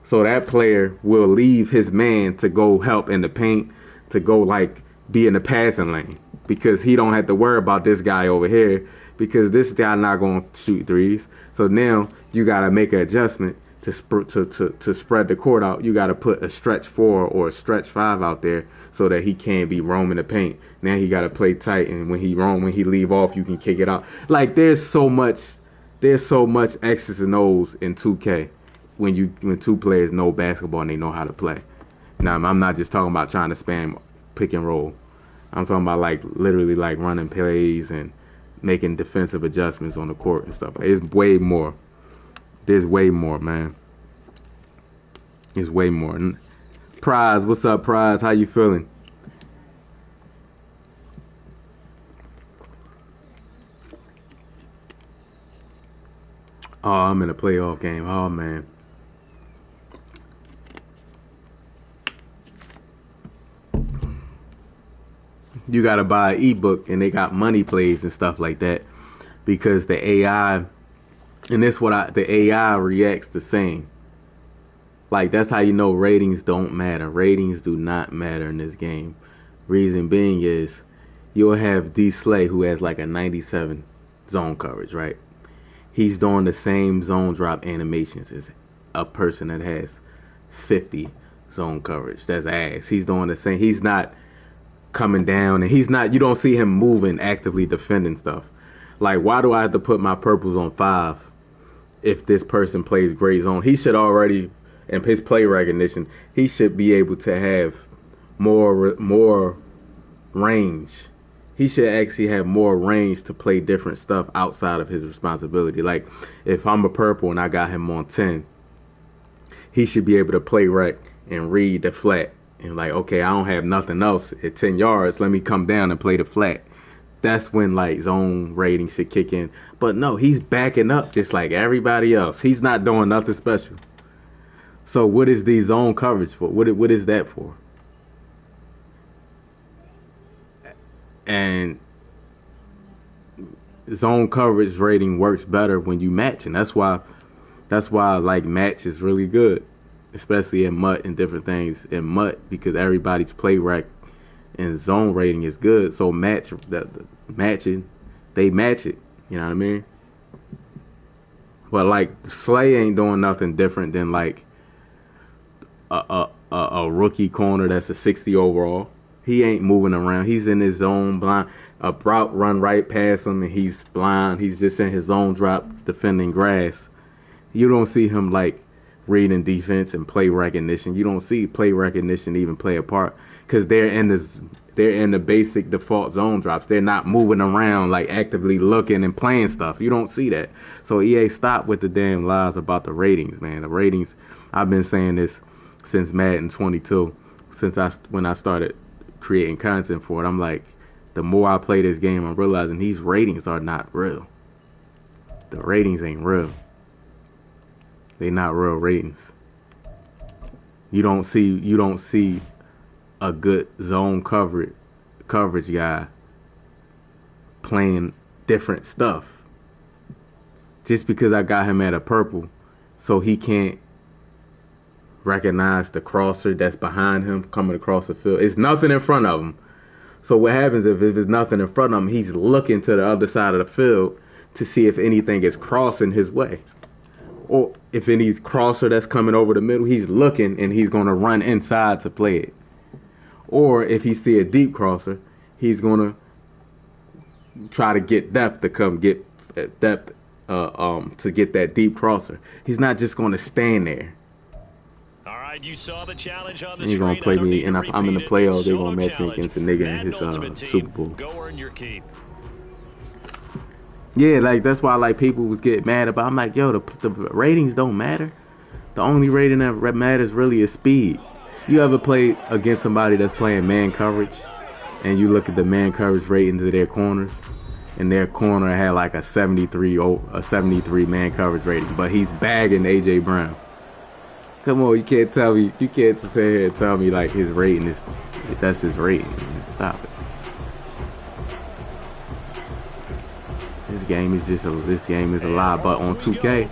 So that player will leave his man to go help in the paint, to go like be in the passing lane, because he don't have to worry about this guy over here, because this guy not going to shoot threes. So now you got to make an adjustment to spread the court out. You got to put a stretch 4 or a stretch 5 out there so that he can't be roaming the paint. Now he got to play tight, and when he leave off, you can kick it out. Like, there's so much X's and O's in 2K when two players know basketball and they know how to play. Now, I'm not just talking about trying to spam pick and roll. I'm talking about like literally like running plays and making defensive adjustments on the court and stuff. It's way more. There's way more, man. It's way more. Prize, what's up, Prize? How you feeling? Oh, I'm in a playoff game. Oh, man. You got to buy an ebook, and they got money plays and stuff like that, because the AI, and this the AI reacts the same. Like, that's how you know ratings don't matter. Ratings do not matter in this game. Reason being is, you'll have D Slay, who has like a 97 zone coverage, right? He's doing the same zone drop animations as a person that has 50 zone coverage. That's ass. He's doing the same. He's not coming down, and you don't see him moving, actively defending stuff. Like, why do I have to put my purples on 5 if this person plays gray zone? He should already, in his play recognition, he should be able to have more range. He should actually have more range to play different stuff outside of his responsibility. Like, if I'm a purple and I got him on 10, he should be able to play rec and read the flat. And like, okay, I don't have nothing else at 10 yards. Let me come down and play the flat. That's when like zone rating should kick in. But no, he's backing up just like everybody else. He's not doing nothing special. So what is the zone coverage for? What is that for? And zone coverage rating works better when you match, and that's why like match is really good, especially in MUT and different things in MUT, because everybody's play rec and zone rating is good. So they match it. You know what I mean? But like Slay ain't doing nothing different than like a rookie corner that's a 60 overall. He ain't moving around. He's in his zone blind. A route run right past him and he's blind. He's just in his zone drop defending grass. You don't see him like reading defense and play recognition. You don't see play recognition even play a part, because they're in the basic default zone drops. They're not moving around like actively looking and playing stuff. You don't see that. So EA, stop with the damn lies about the ratings, man. The ratings, I've been saying this since Madden 22, when I started creating content for it. I'm like, the more I play this game, I'm realizing these ratings are not real. The ratings ain't real. They not real ratings. You don't see a good zone coverage guy playing different stuff. Just because I got him at a purple, so he can't recognize the crosser that's behind him coming across the field. It's nothing in front of him. So what happens if there's nothing in front of him, he's looking to the other side of the field to see if anything is crossing his way. Or if any crosser that's coming over the middle, he's looking and he's going to run inside to play it. Or if he see a deep crosser, he's going to try to get depth to come get depth to get that deep crosser. He's not just going to stand there. All right, you saw the challenge on the He's going to play me, and I'm in the playoffs. They're going to match me challenge. against a nigga in his Super Bowl. Go earn your keep. Yeah, like that's why like people was getting mad about. I'm like, yo, the ratings don't matter. The only rating that matters really is speed. You ever play against somebody that's playing man coverage, and you look at the man coverage ratings of their corners, and their corner had like a 73 man coverage rating, but he's bagging AJ Brown. Come on, you can't sit here and tell me like his rating that's his rating. Man. Stop it. This game is a lie. But on 2K,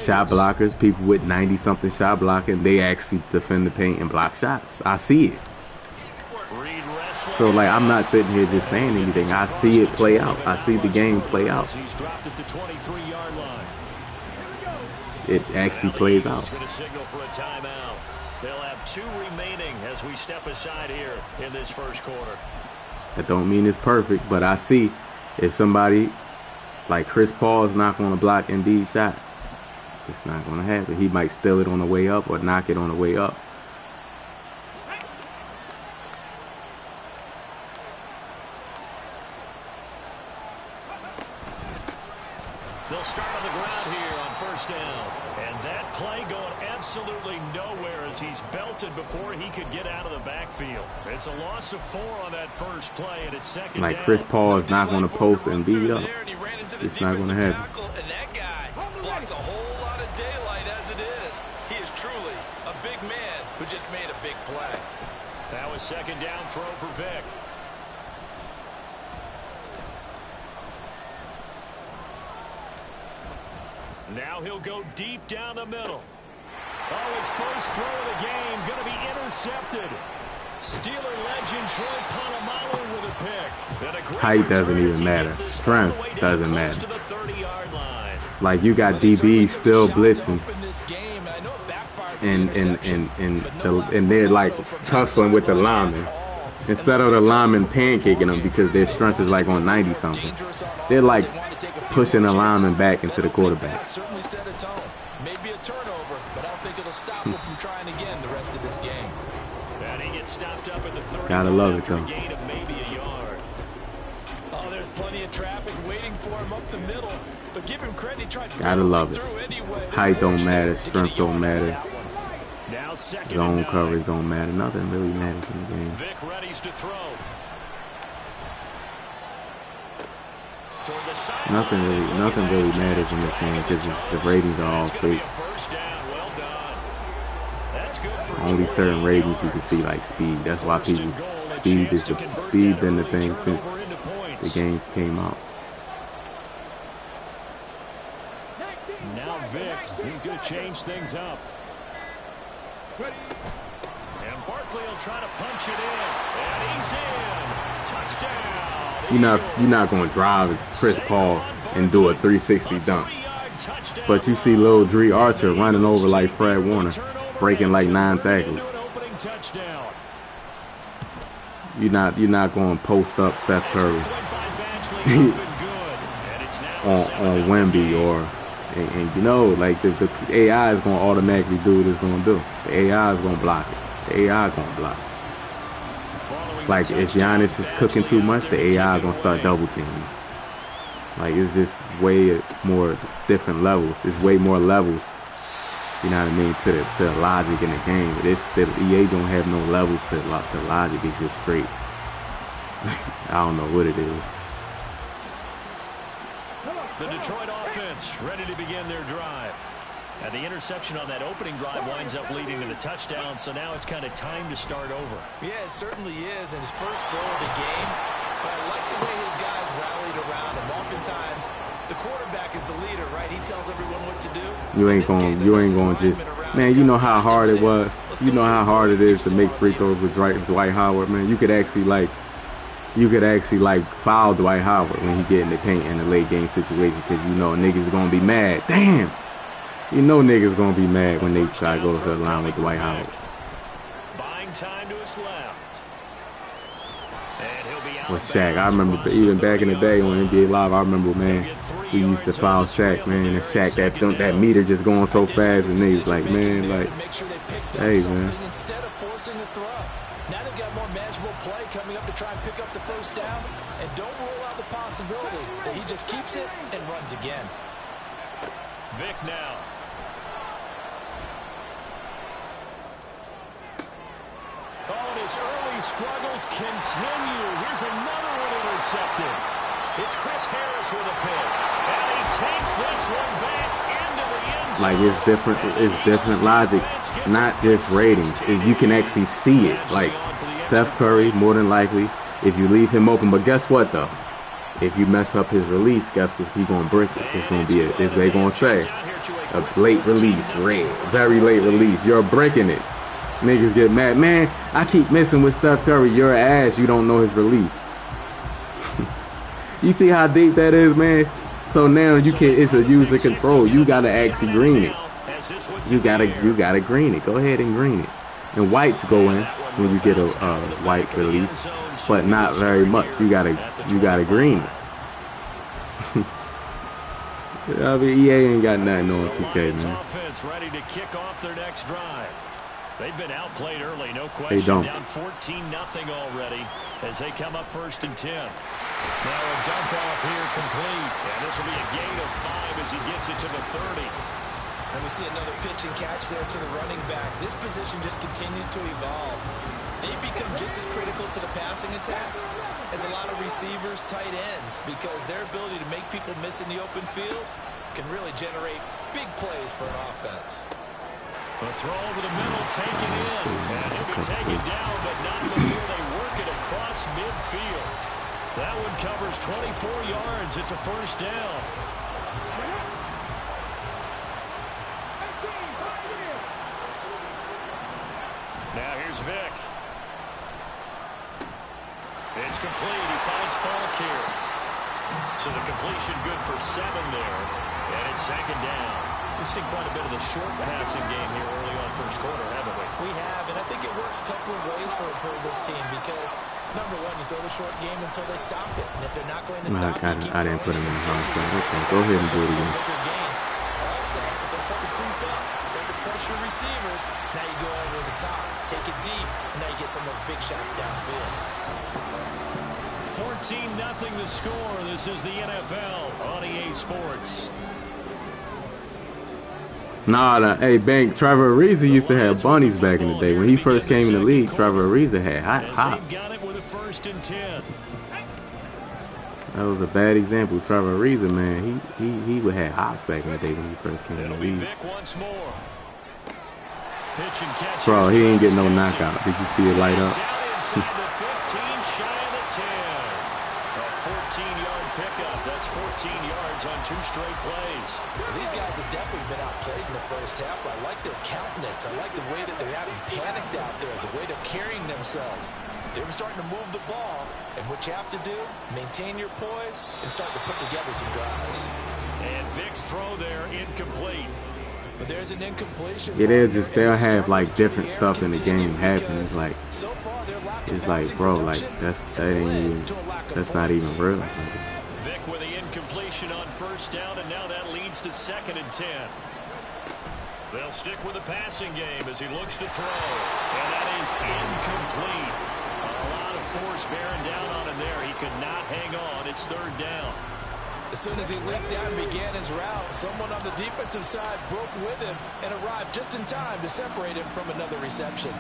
shot blockers, people with 90-something shot blocking, they actually defend the paint and block shots. I see it. So like I'm not sitting here just saying anything. I see it play out. I see the game play out. It actually plays out. They'll have 2 remaining as we step aside here in this first quarter. That don't mean it's perfect, but I see if somebody like Chris Paul is not going to block Embiid's shot. It's just not going to happen. He might steal it on the way up or knock it on the way up. They'll start on the ground here on first down. And that play going absolutely nowhere as he's belted before he could get out of the backfield. It's a loss of 4 on that first play, and it's second down. Like Chris Paul is not going to post and beat up. It's not going to happen. And that guy blocks a whole lot of daylight as it is. He is truly a big man who just made a big play. That was second down throw for Vic. Now he'll go deep down the middle. Oh, his first throw of the game going to be intercepted. Steeler legend Troy Polamalu with a pick. Height doesn't even matter. Strength doesn't matter. Like you got DBs still blitzing, and they're like tussling with the linemen. Instead of the linemen pancaking them because their strength is like on 90-something, they're like pushing the lineman back into the quarterback. Certainly set a tone. Maybe a turnover, but I don't think it'll stop him from trying again the rest of this game. And he gets stopped up at the 30. Gotta love it though. Gain of maybe a yard. Oh, there's plenty of traffic waiting for him up the middle, but give him credit. He tried to Gotta love it. Anyway. Height don't matter. Strength don't matter. Now second Zone coverage don't matter. Nothing really matters in the game. Vic readies to throw. Nothing really matters in this game because the ratings are all fake. Only certain ratings you can see like speed. That's why people speed been the thing since the game came out. Now Vic, he's going to change things up. And Barkley will try to punch it in. And he's in. Touchdown. You're not going to drive Chris Paul and do a 360 dunk. But you see Lil Dre Archer running over like Fred Warner, breaking like 9 tackles. You're not going to post up Steph Curry on Wemby or and you know like the AI is going to automatically do what it's going to do. The AI is going to block it. The AI is going to block it. Like if Giannis is cooking too much, the AI is going to start double teaming. Like it's just way more different levels. It's way more levels. You know what I mean, to the logic in the game. But the EA don't have no levels to the logic. It's just straight. I don't know what it is. The Detroit offense ready to begin their drive. And the interception on that opening drive winds up leading to the touchdown. So now it's kind of time to start over. Yeah, it certainly is. And his first throw of the game. But I like the way his guys rallied around him. Oftentimes, The quarterback is the leader, right? He tells everyone what to do. You ain't gonna just, man, you know how hard it was. You know how hard it is to make free throws with Dwight Howard, man. You could actually foul Dwight Howard when he get in the paint in a late game situation, because you know niggas gonna be mad. Damn, you know niggas gonna be mad when they try to go to the line with Dwight Howard. Buying time to his left. And he'll be out. With Shaq, I remember even back in the day on NBA Live, I remember, man, we used to foul Shaq, man, and Shaq, that meter just going so fast, and they was like, man, like, hey, man. Instead of forcing the throw. Now they've got more manageable play coming up to try and pick up the first down, and don't rule out the possibility that he just keeps it and runs again. Vic now. Oh, and his early struggles continue. Here's another one intercepted. It's Chris Harris with a pick. And he takes this one back into the end zone. Like, it's different logic, not just ratings. You can actually see it. Like, Steph Curry, more than likely, if you leave him open. But guess what, though? If you mess up his release, guess what? He's going to brick it. It's going to be this they going to say. A late release, very late release. You're breaking it. Niggas get mad. Man, I keep missing with Steph Curry. You're an ass. You don't know his release. You see how deep that is, man? So now it's a user control. You gotta actually green it. You gotta green it. Go ahead and green it. And whites go in when you get a white release, but not very much. You gotta green it. I mean, EA ain't got nothing on 2K, man. Offense ready to kick off their next drive. They've been outplayed early, no question. They don't. Down 14-0 already as they come up 1st and 10. Now a dump off here complete. And this will be a gain of 5 as he gets it to the 30. And we see another pitch and catch there to the running back. This position just continues to evolve. They become just as critical to the passing attack as a lot of receivers, tight ends, because their ability to make people miss in the open field can really generate big plays for an offense. The throw over the middle, taken in. And he'll be taken down, but not before they work it across midfield. That one covers 24 yards. It's a 1st down. Now here's Vic. It's complete. He finds Falk here. So the completion good for 7 there. And it's 2nd down. We've seen quite a bit of the short passing game here early on 1st quarter, haven't we? We have, and I think it works a couple of ways for this team because, number one, you throw the short game until they stop it. And if they're not going to stop it, I didn't put him in the hard spot. Okay, go ahead and do it again. Also, if they start to creep up, start to pressure receivers, now you go over the top, take it deep, and now you get some of those big shots downfield. 14-0 the score. This is the NFL on EA Sports. Nah, hey, Bank, Trevor Ariza used to have bunnies back in the day. When he first came in the league, Trevor Ariza had hops. That was a bad example. Trevor Ariza, man, he would have hops back in the day when he first came in the league. Bro, he ain't get no knockout. Did you see it light up? 14-yard pickup. That's 14 yards on 2 straight plays. Well, these guys have definitely been outplayed in the first half. I like their countenance. I like the way that they're having panicked out there, the way they're carrying themselves. They're starting to move the ball, and what you have to do, maintain your poise and start to put together some drives. And Vic's throw there, incomplete. But there's an incompletion. It is just they'll have like different stuff in the game happen. It's like, bro, like that's not even real. Vic with the incompletion on 1st down, and now that leads to 2nd and 10. They'll stick with the passing game as he looks to throw, and that is incomplete. A lot of force bearing down on him there. He could not hang on. It's 3rd down. As soon as he leaped out and began his route, someone on the defensive side broke with him and arrived just in time to separate him from another reception.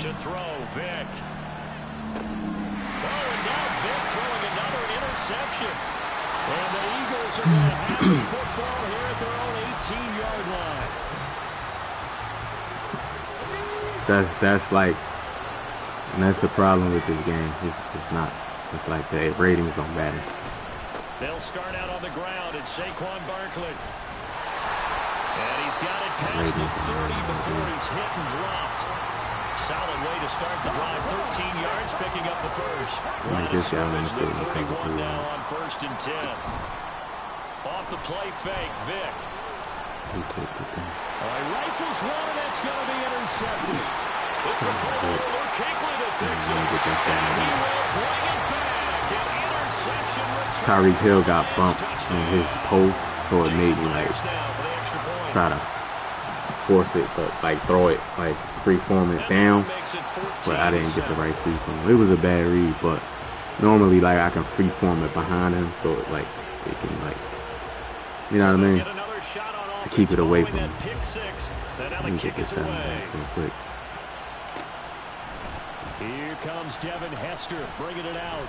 To throw, Vic. Oh, and now Vic throwing another interception. And the Eagles are going to have the football here at their own 18-yard line. That's like, and that's the problem with this game. It's not. It's like the ratings don't matter. They'll start out on the ground. It's Saquon Barkley. And he's got it past the 30 before he's hit and dropped. Solid way to start the drive. 13 yards, picking up the first. Like this guy on the 31 now on 1st and 10. Off the play fake, Vic. He took the thing. Rifles one, and that's going to be intercepted. It's the Pro Bowler Kinkley that picks it. And he will bring it back. An interception return. Tyreek Hill got bumped in his post, so it made me like try to force it, but like throw it, like free form it down. But I didn't get the right free form. It was a bad read, but normally like I can free form it behind him, so it, like they can like, you know what I mean, to keep it away from him. Let me get this 7 back real quick. Here comes Devin Hester bringing it out.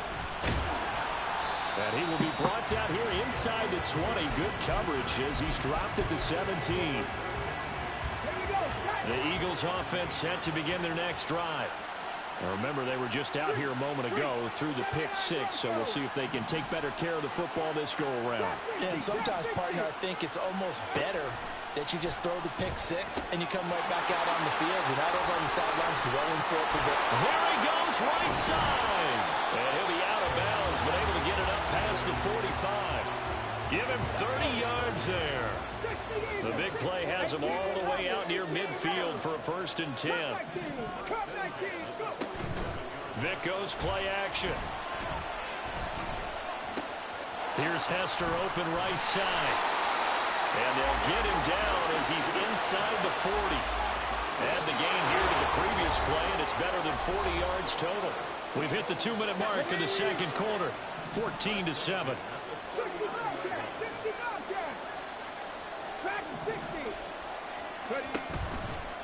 And he will be brought down here inside the 20. Good coverage as he's dropped at the 17. The Eagles offense set to begin their next drive. Now remember, they were just out here a moment ago through the pick 6, so we'll see if they can take better care of the football this go around. And sometimes, partner, I think it's almost better that you just throw the pick 6 and you come right back out on the field. You're not over on the sidelines dwelling for it for the... There he goes, right side. And he'll be out of bounds, but able to get it up past the 45. Give him 30 yards there. The big play has him all the way out near midfield for a 1st and 10. Vic goes play action. Here's Hester open right side. And they'll get him down as he's inside the 40. Add the gain here to the previous play, and it's better than 40 yards total. We've hit the 2-minute mark in the second quarter. 14-7.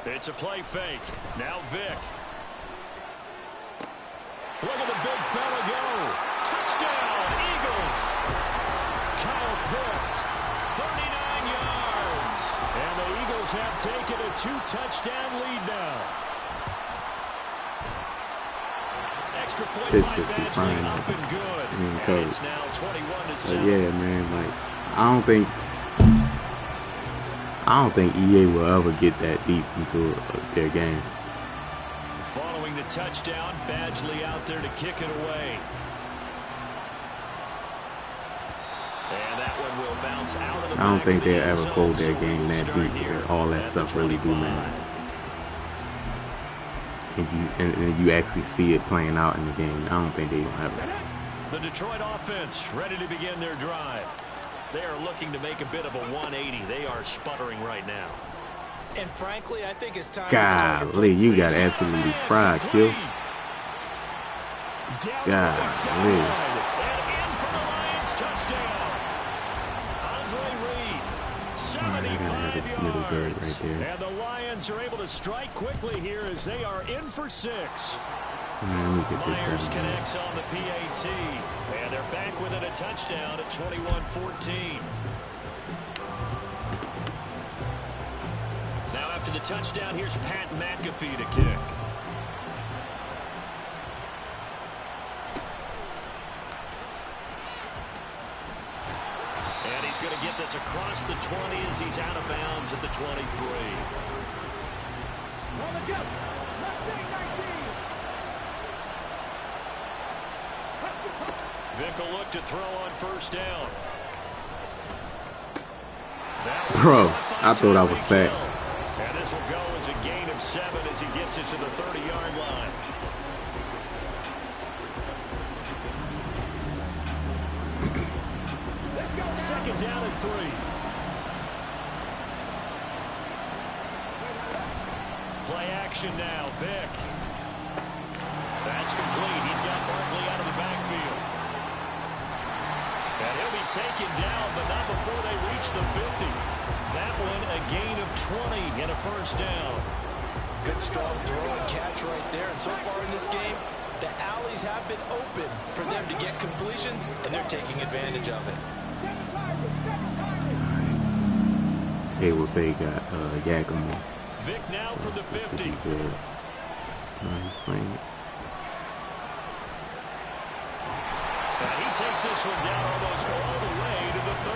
It's a play fake. Now Vic. Look at the big fella go. Touchdown, Eagles. Kyle Pitts, 39 yards. And the Eagles have taken a 2-touchdown lead now. Extra point Pitts by just be Badgley, fine. up and good. I mean, And it's now 21-7. But yeah, man, like I don't think EA will ever get that deep into their game. Following the touchdown, Badgley out there to kick it away. And that one will bounce out of the I don't back think of the they'll end ever zone, hold their so game we'll that start deep. here All that at stuff the really do 25. matter. And you actually see it playing out in the game. I don't think they don't ever. The Detroit offense ready to begin their drive. They are looking to make a bit of a 180. They are sputtering right now. And frankly, I think it's time. Golly, you got absolutely fried, Kill. Golly. And in for the Lions touchdown. Andre Reed, 75 yards. And the Lions are able to strike quickly here as they are in for 6. Man, let me get Myers this connects on the PAT. And they're back within a touchdown at 21-14. Now after the touchdown, here's Pat McAfee to kick. And he's going to get this across the 20 as he's out of bounds at the 23. Vic will look to throw on 1st down. Bro, I thought I was sacked. And this will go as a gain of 7 as he gets it to the 30-yard line. Second down and 3. Play action now, Vic. That's complete. He's got Barkley out of the backfield. And he'll be taken down, but not before they reach the 50. That one a gain of 20 and a 1st down. Good strong throw and catch right there. And so far in this game, the alleys have been open for them to get completions, and they're taking advantage of it. Hayward Bay got Yakima. Vic now for the 50. He's playing it. And he takes this one down almost all the way to the 30.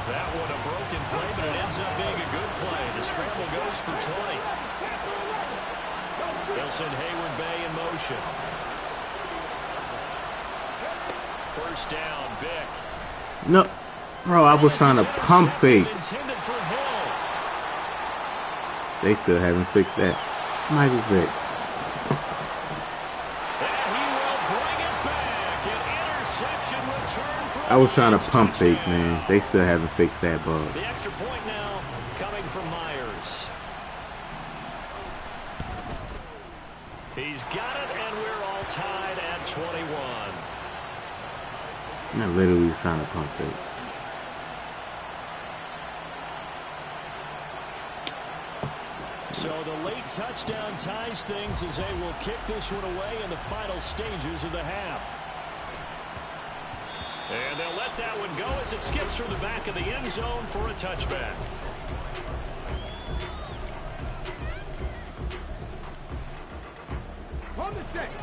That one a broken play, but it ends up being a good play. The scramble goes for 20. They'll send Hayward Bay in motion. First down, Vic. No, bro, I was trying to pump fake. They still haven't fixed that. Michael Vick. I was trying to pump fake, man. They still haven't fixed that bug. The extra point now coming from Myers. He's got it, and we're all tied at 21. I literally was trying to pump fake. So the late touchdown ties things as they will kick this one away in the final stages of the half. And they'll let that one go as it skips through the back of the end zone for a touchback.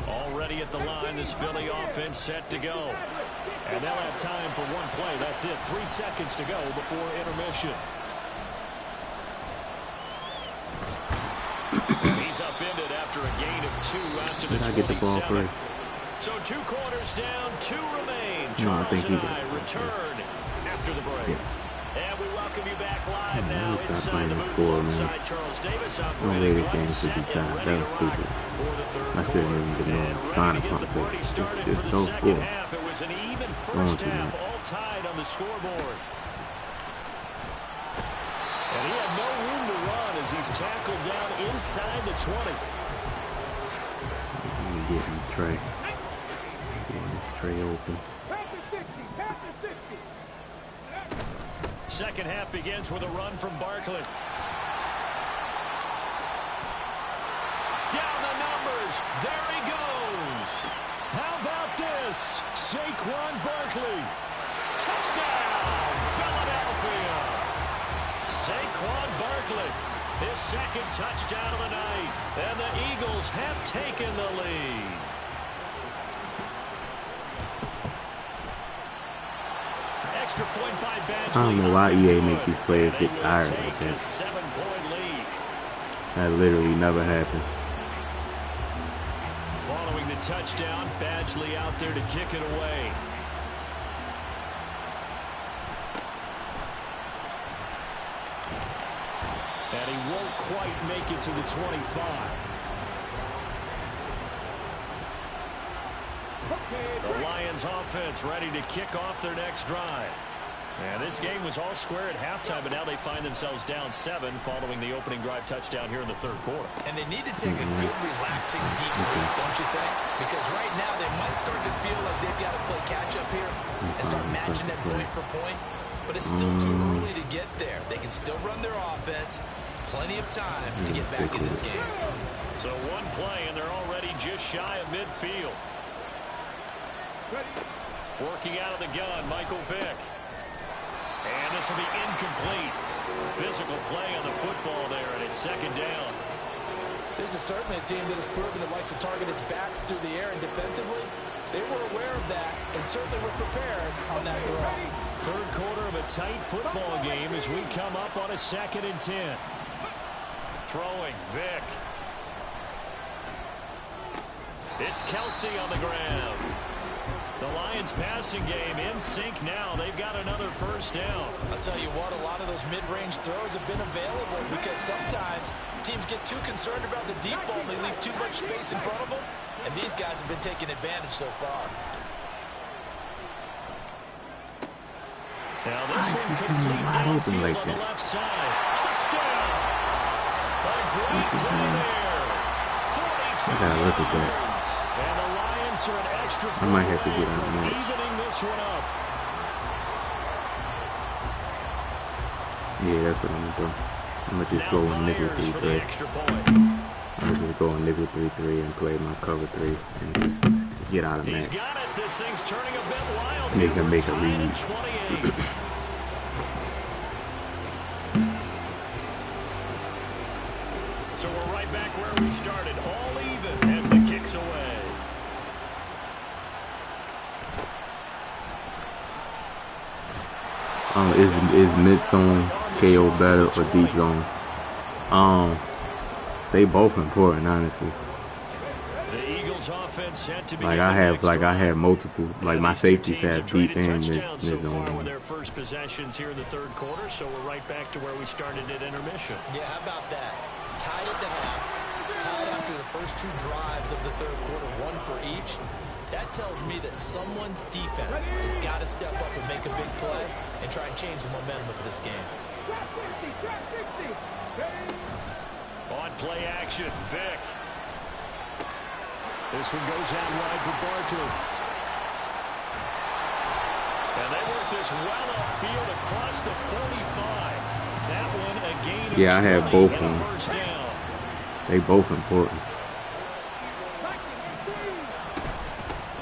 Already at the line, this Philly offense set to go. And they'll have time for one play. That's it. 3 seconds to go before intermission. He's upended after a gain of 2 out to the 27. Did I get the ball first? So 2 quarters down, 2 remain. No, I think Charles and I return after the break. Yeah. And we welcome you back live now Stop inside playing the the booth score, alongside man. Charles Davis. No way this game should be tied. That was stupid. I shouldn't even been on. Trying to pump fake. Just no score. It was an even Going first too half, much. all tied on the scoreboard. And he had no room to run as he's tackled down inside the 20. Let me get in Trey. Getting this Trey open. Second half begins with a run from Barkley. Down the numbers. There he goes. How about this? Saquon Barkley. Touchdown, Philadelphia. Saquon Barkley. His second touchdown of the night. And the Eagles have taken the lead. Extra point by Badgley. I don't know why EA make these players get tired like that. 7-point lead. That literally never happens. Following the touchdown, Badgley out there to kick it away. And he won't quite make it to the 25. The Lions offense ready to kick off their next drive. And this game was all square at halftime, but now they find themselves down 7 following the opening drive touchdown here in the third quarter. And they need to take a good, relaxing, deep breath, don't you think? Because right now they might start to feel like they've got to play catch-up here and start matching them point for point. But it's still too early to get there. They can still run their offense. Plenty of time to get back in this game. So one play, and they're already just shy of midfield. Working out of the gun, Michael Vick. And this will be incomplete. Physical play on the football there, and it's second down. This is certainly a team that has proven it likes to target its backs through the air, and defensively, they were aware of that and certainly were prepared on that throw. Third quarter of a tight football game as we come up on a 2nd and 10. Throwing, Vick. It's Kelsey on the ground. The Lions passing game in sync now. They've got another first down. I'll tell you what, a lot of those mid-range throws have been available because sometimes teams get too concerned about the deep ball and they leave too much space in front of them. And these guys have been taking advantage so far. Now this one complete downfield like on the that. left side. Touchdown! A great play there. 42 I gotta look at that. yards. And the Lions are an extra I might have to point get on from the match. evening this one up. Yeah, that's what I'm gonna do. I'm gonna just Now go in nickel Myers for the 3-3. extra point. I'm gonna just go in nickel 3-3 and play my cover 3 and just get out of He's match. got it. This thing's turning a bit wild. Make here. him make a We're tied lead. at 28. So we're right back where we started, all even as the kick's away. Is mid zone KO better or deep zone? They both important, honestly. Like I have multiple. Like my safeties have deep and mid zone. Their first possessions here in the third quarter, so we're right back to where we started at intermission. Yeah, how about that? Tied at the half, tied after the first two drives of the third quarter, one for each. That tells me that someone's defense has got to step up and make a big play and try and change the momentum of this game. On play action, Vic. This one goes out wide for Barkley. And they work this well upfield across the 45. That one a gain of I have both of them. First down. They both important.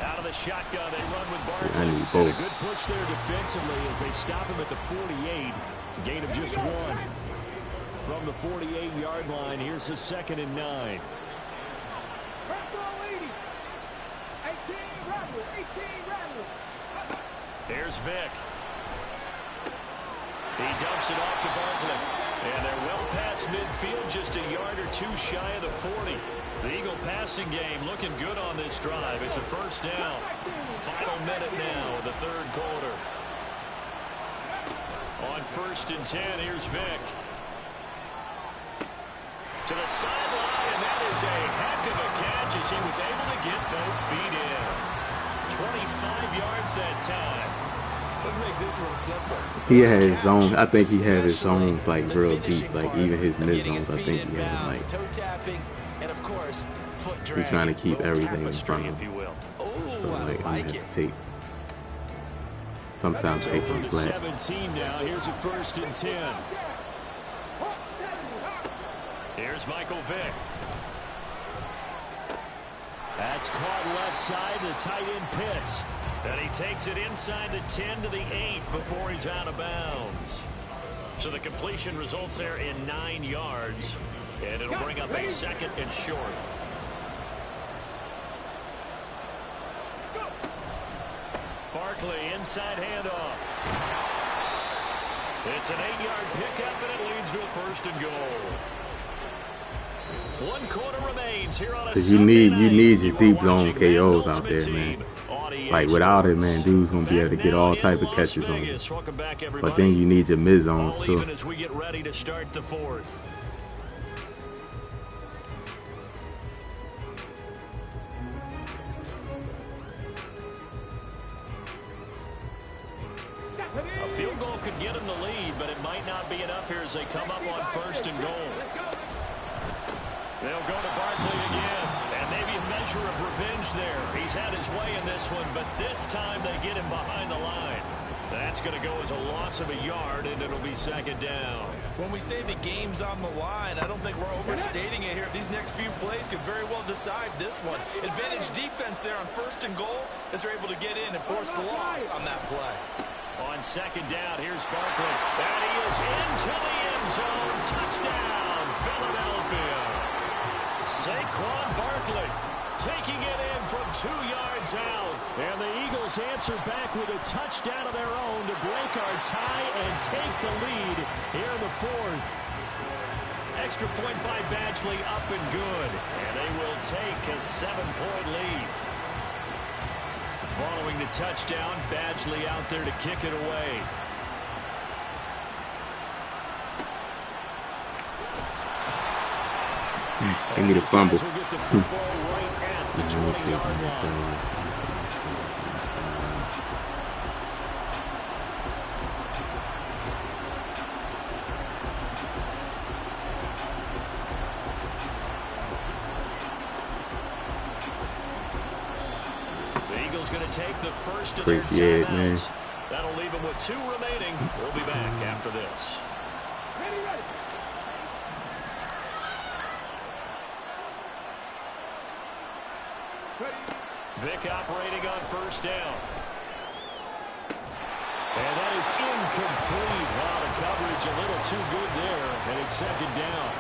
Out of the shotgun, they run with Barkley. I need both. And a good push there defensively as they stop him at the 48. Gain of just one. From the 48-yard line, here's the 2nd and 9. Here's Vic. He dumps it off to Barkley. And they're well past midfield, just a yard or two shy of the 40. The Eagle passing game looking good on this drive. It's a first down. Final minute now of the third quarter. On 1st and 10, here's Vic. To the sideline, and that is a heck of a catch as he was able to get both feet in. 25 yards that time. Let's make this one simple. He had his zones. I think he had his zones like real deep, like even his mid zones. I think he had them like. Toe tapping, and of course, foot He's dragging. trying to keep everything in front of if you him. will. So like I'm gonna have to take. Sometimes take From some the flats. 17 now. Here's a 1st and 10. Here's Michael Vick. That's caught left side to tight end Pitts. And he takes it inside the 10 to the 8 before he's out of bounds. So the completion results there in 9 yards. And it'll bring up a 2nd and short. Barkley inside handoff. It's an 8-yard pickup and it leads to a 1st and goal. 1 quarter remains here on a Cause you need your deep zone KOs out there, man. Like without it, man, dude's gonna be able to get all type of catches on you. But then you need your mid zones too. As we get ready to start the 4th. A field goal could get them the lead, but it might not be enough here as they come up on 1st and goal. They'll go to Barkley again, and maybe a measure of revenge there. He's had his way in this one, but this time they get him behind the line. That's going to go as a loss of a yard, and it'll be 2nd down. When we say the game's on the line, I don't think we're overstating it here. These next few plays could very well decide this one. Advantage defense there on 1st and goal as they're able to get in and force the loss on that play. On 2nd down, here's Barkley. And he is into the end zone. Touchdown, Philadelphia. Saquon Barkley taking it in from 2 yards out. And the Eagles answer back with a touchdown of their own to break our tie and take the lead here in the 4th. Extra point by Badgley up and good. And they will take a 7-point lead. Following the touchdown, Badgley out there to kick it away. They need a fumble. Will get the football right at the 20-yard line. Going to take the first of their timeouts. That'll leave them with 2 remaining. We'll be back after this. Ready. Vic operating on 1st down. And that is incomplete. Wow, the coverage a little too good there. And it's 2nd down.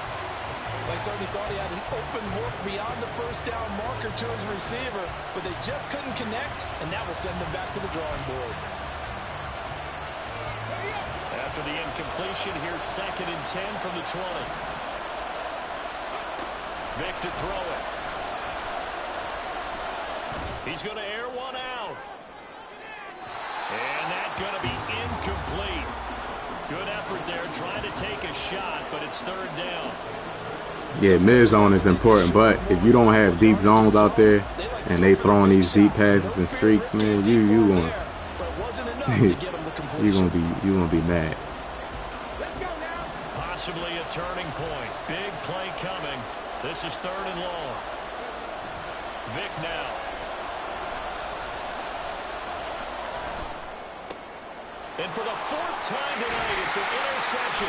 They certainly thought he had an open look beyond the 1st down marker to his receiver, but they just couldn't connect, and that will send them back to the drawing board. after the incompletion. Here's 2nd and 10 from the 20. Vic to throw it. He's going to air one out. And that's going to be incomplete. Good effort there, trying to take a shot, but it's 3rd down. Yeah, mid-zone is important, but if you don't have deep zones out there and they throwing these deep passes and streaks, man, you gonna be mad. Possibly a turning point. Big play coming. This is 3rd and long. Vic now. And for the 4th time tonight, it's an interception.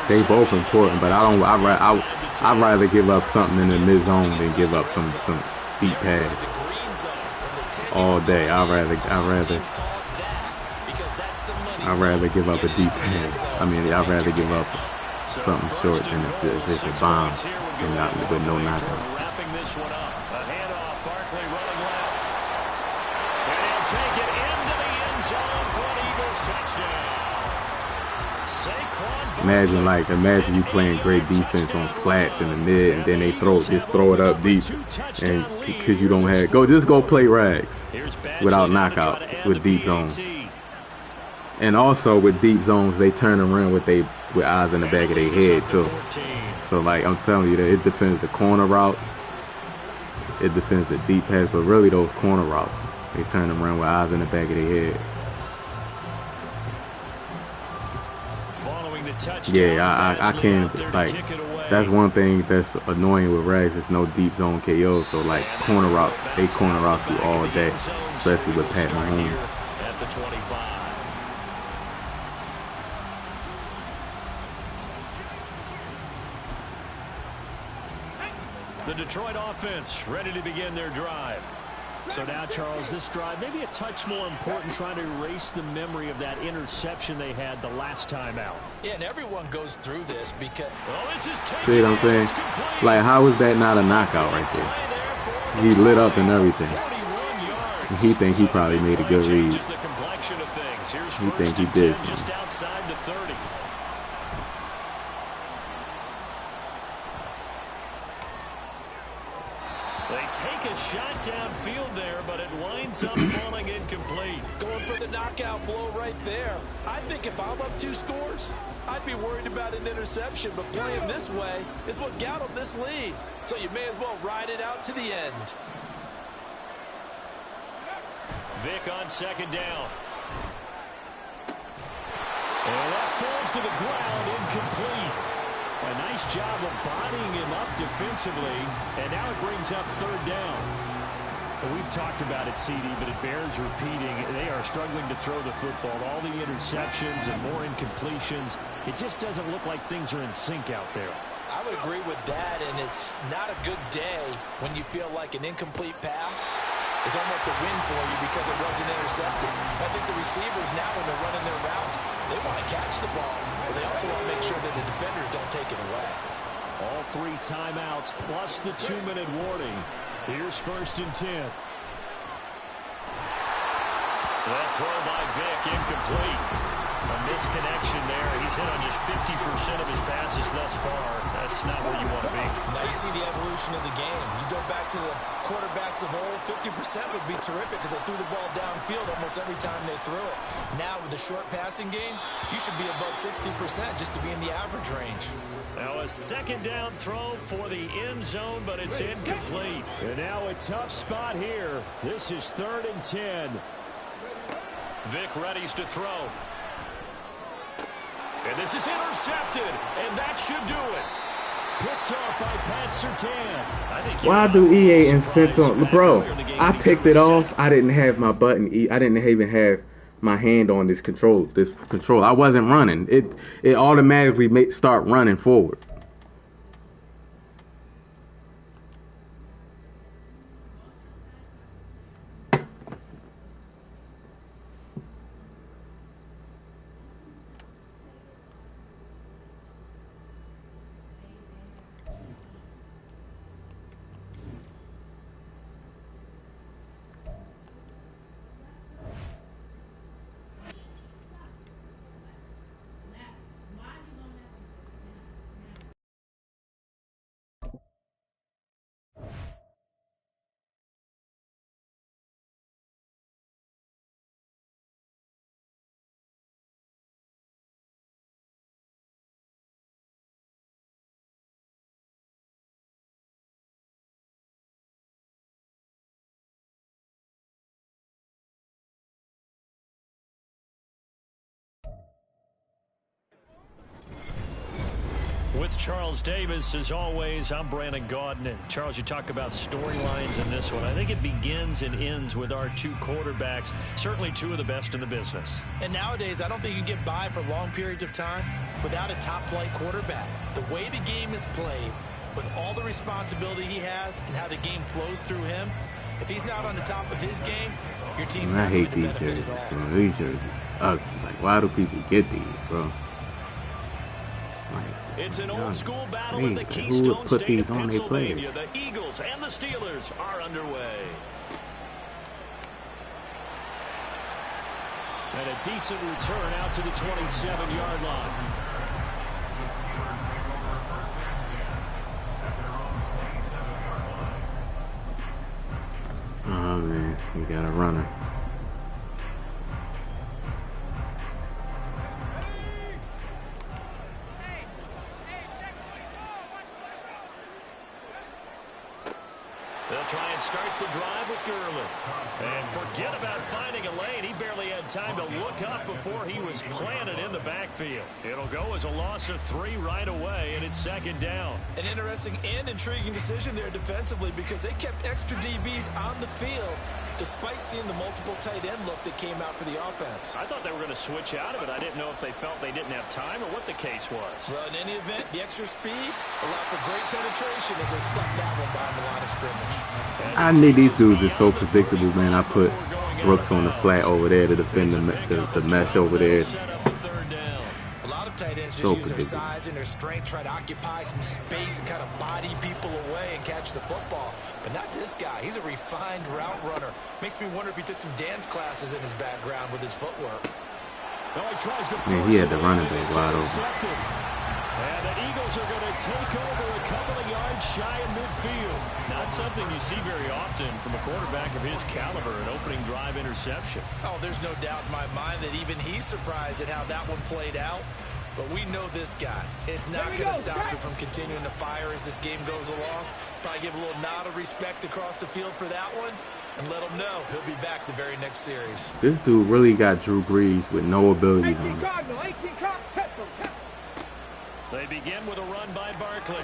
They both important, but I'd rather give up something in the mid zone than give up some deep pass all day. I'd rather give up a deep pass. I'd rather give up something short than just a bomb and not with no knockouts. Wrapping this one up. A handoff. Barkley running left. And he'll take it into the end zone for an Eagles touchdown. Imagine you playing great defense on flats in the mid, and then they just throw it up deep, and because you don't have go play rags without knockouts with deep zones, and also with deep zones they turn around with eyes in the back of their head too. So like I'm telling you, that it defends the corner routes, it defends the deep pass, but really those corner routes they turn them around with eyes in the back of their head. Yeah, I can't, like, that's one thing that's annoying with rags, is no deep zone KO. So like corner routes, they corner routes you all day, especially with Pat Mahomes. At the 25. The Detroit offense ready to begin their drive. So now, Charles, this drive maybe a touch more important, trying to erase the memory of that interception they had the last time out. Yeah, and everyone goes through this because... See what I'm saying? Like, how is that not a knockout right there? He lit up and everything. He think he probably made a good read. He think he did something. Just outside the 30. They take a shot downfield there, but it winds up falling incomplete. Going for the knockout blow right there. I think if I'm up 2 scores, I'd be worried about an interception, but playing this way is what got them this lead. So you may as well ride it out to the end. Vic on 2nd down. And that falls to the ground, incomplete. A nice job of bodying him up defensively, and now it brings up 3rd down. And we've talked about it, CD, but it bears repeating. They are struggling to throw the football. All the interceptions and more incompletions. It just doesn't look like things are in sync out there. I would agree with that, and it's not a good day when you feel like an incomplete pass is almost a win for you because it wasn't intercepted. I think the receivers now, when they're running their routes, they want to catch the ball, but they also want to make sure that the defenders don't take it away. All 3 timeouts plus the 2-minute warning. Here's 1st and 10. That throw by Vic, incomplete. A misconnection there. He's hit on just 50% of his passes thus far. That's not where you want to be. Now you see the evolution of the game. You go back to the quarterbacks of old, 50% would be terrific because they threw the ball downfield almost every time they threw it. Now with the short passing game, you should be above 60% just to be in the average range. Now a 2nd down throw for the end zone, but it's incomplete. And now a tough spot here. This is 3rd and 10. Vic readies to throw. And this is intercepted, and that should do it. Picked off by Pat Surtain. Why do EA insist on, bro? I picked it off. I didn't have my button. I didn't even have my hand on this control. I wasn't running. It automatically start running forward. with Charles Davis. As always, I'm Brandon Gaudin. Charles, you talk about storylines in this one. I think it begins and ends with our two quarterbacks, certainly two of the best in the business. And nowadays, I don't think you can get by for long periods of time without a top-flight quarterback. The way the game is played, with all the responsibility he has and how the game flows through him, if he's not on the top of his game, your team's not going to benefit at all. I hate these jerseys, bro. These jerseys suck. Like, why do people get these, bro? Like, it's an old school battle in the who Keystone would put State these of on their Pennsylvania. players? The Eagles and the Steelers are underway. And a decent return out to the 27-yard line. Oh man, we got a runner. They'll try and start the drive with Gurley. And forget about finding a lane. He barely had time to look up before he was planted in the backfield. It'll go as a loss of 3 right away, and it's second down. An interesting and intriguing decision there defensively because they kept extra DBs on the field despite seeing the multiple tight end look that came out for the offense. I thought they were going to switch out of it. I didn't know if they felt they didn't have time or what the case was. Well, in any event, the extra speed allowed for great penetration as they stuck that one behind the line of scrimmage. I need these dudes are so predictable, man. I put Brooks on the flat over there to defend the mesh over there. A lot of tight ends just use their size and their strength, try to occupy some space and kind of body people away and catch the football. But not this guy. He's a refined route runner. Makes me wonder if he took some dance classes in his background with his footwork. Man, he had the running back wide open. And the Eagles are going to take over a couple of yards shy of midfield. Not something you see very often from a quarterback of his caliber, an opening drive interception. Oh, there's no doubt in my mind that even he's surprised at how that one played out. But we know this guy is not going to stop him from continuing to fire as this game goes along. Probably give a little nod of respect across the field for that one and let him know he'll be back the very next series. This dude really got Drew Brees with no abilities on him. They begin with a run by Barkley.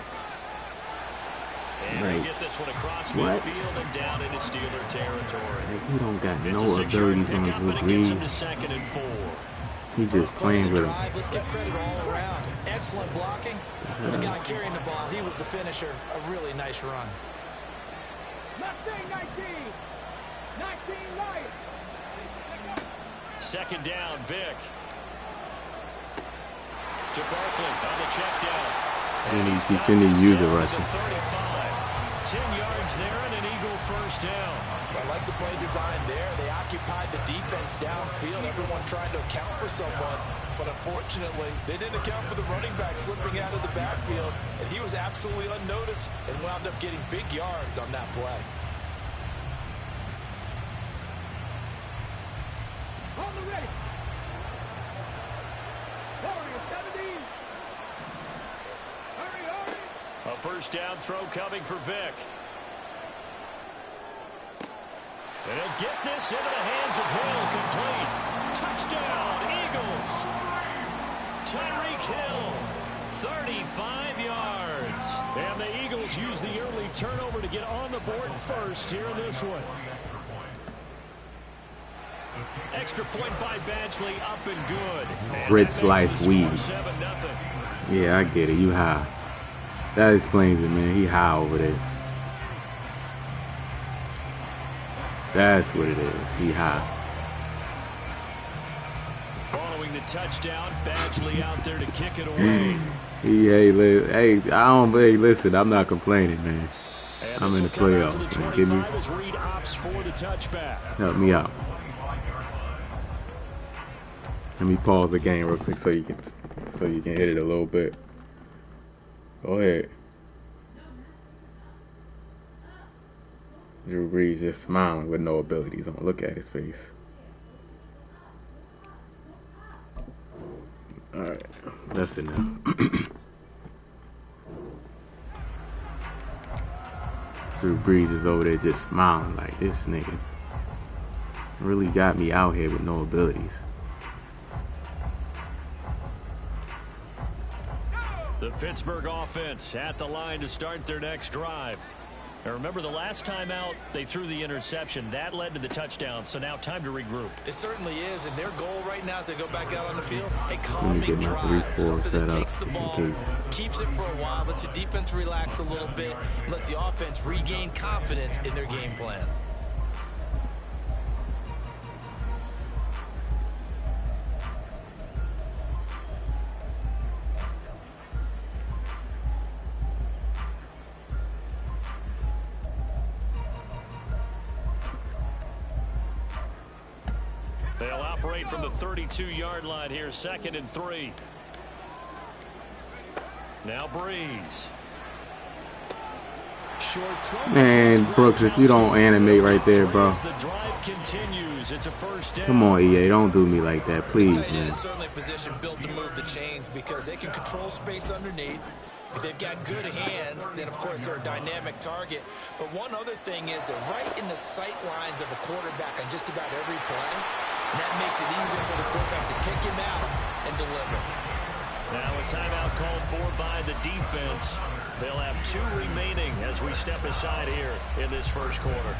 And Right. they get this one across What? midfield and down into Steeler territory. Like, he don't got It's a no 6-yard abilities on pickup, Drew and it gets him to Brees. 2nd and 4. He's just playing with him. Let's give credit all around. Excellent blocking. But the guy carrying the ball, he was the finisher. A really nice run. Mustang 19. 19 Lions. Second down, Vic. To Barkley on the check down. And he's continuing to use it rushing. 10 yards there and an Eagle first down. I like the play design there. They occupied the defense downfield. Everyone trying to account for someone. But unfortunately, they didn't account for the running back slipping out of the backfield. And he was absolutely unnoticed and wound up getting big yards on that play. On the ready. 70. Hurry. A first down throw coming for Vic. And he'll get this into the hands of Hill, complete. Touchdown, Eagles. Tyreek Hill, 35 yards. And the Eagles use the early turnover to get on the board first here in this one. Extra point by Badgley, up and good. And Rich life weed. 7-0. Yeah, I get it. You high. That explains it, man. He high over there. That's what it is. He high. Following the touchdown, Badgley out there to kick it away. Hey, listen, I'm not complaining, man. And I'm in the playoffs, man. Give me, help me out. Let me pause the game real quick so you can hit it a little bit. Go ahead. Drew Brees just smiling with no abilities on. Look at his face. Alright, that's enough. Drew Brees is over there just smiling like, this nigga really got me out here with no abilities. The Pittsburgh offense at the line to start their next drive. Now remember, the last time out, they threw the interception. That led to the touchdown, so now time to regroup. It certainly is, and their goal right now as they go back out on the field, a calming drive, something that takes the ball, keeps it for a while, lets the defense relax a little bit, and lets the offense regain confidence in their game plan. They'll operate from the 32-yard line here, 2nd and 3. Now Breeze. Man, Brooks, if you don't animate right there, bro. Come on, EA, don't do me like that, please, man. It's certainly a position built to move the chains because they can control space underneath. If they've got good hands, then of course they're a dynamic target. But one other thing is they're right in the sight lines of a quarterback on just about every play. And that makes it easier for the quarterback to pick him out and deliver. Now a timeout called for by the defense. They'll have 2 remaining as we step aside here in this first quarter.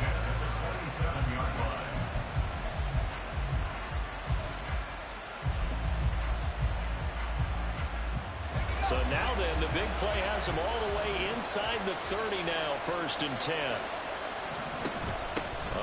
So now then, the big play has them all the way inside the 30 now, 1st and 10.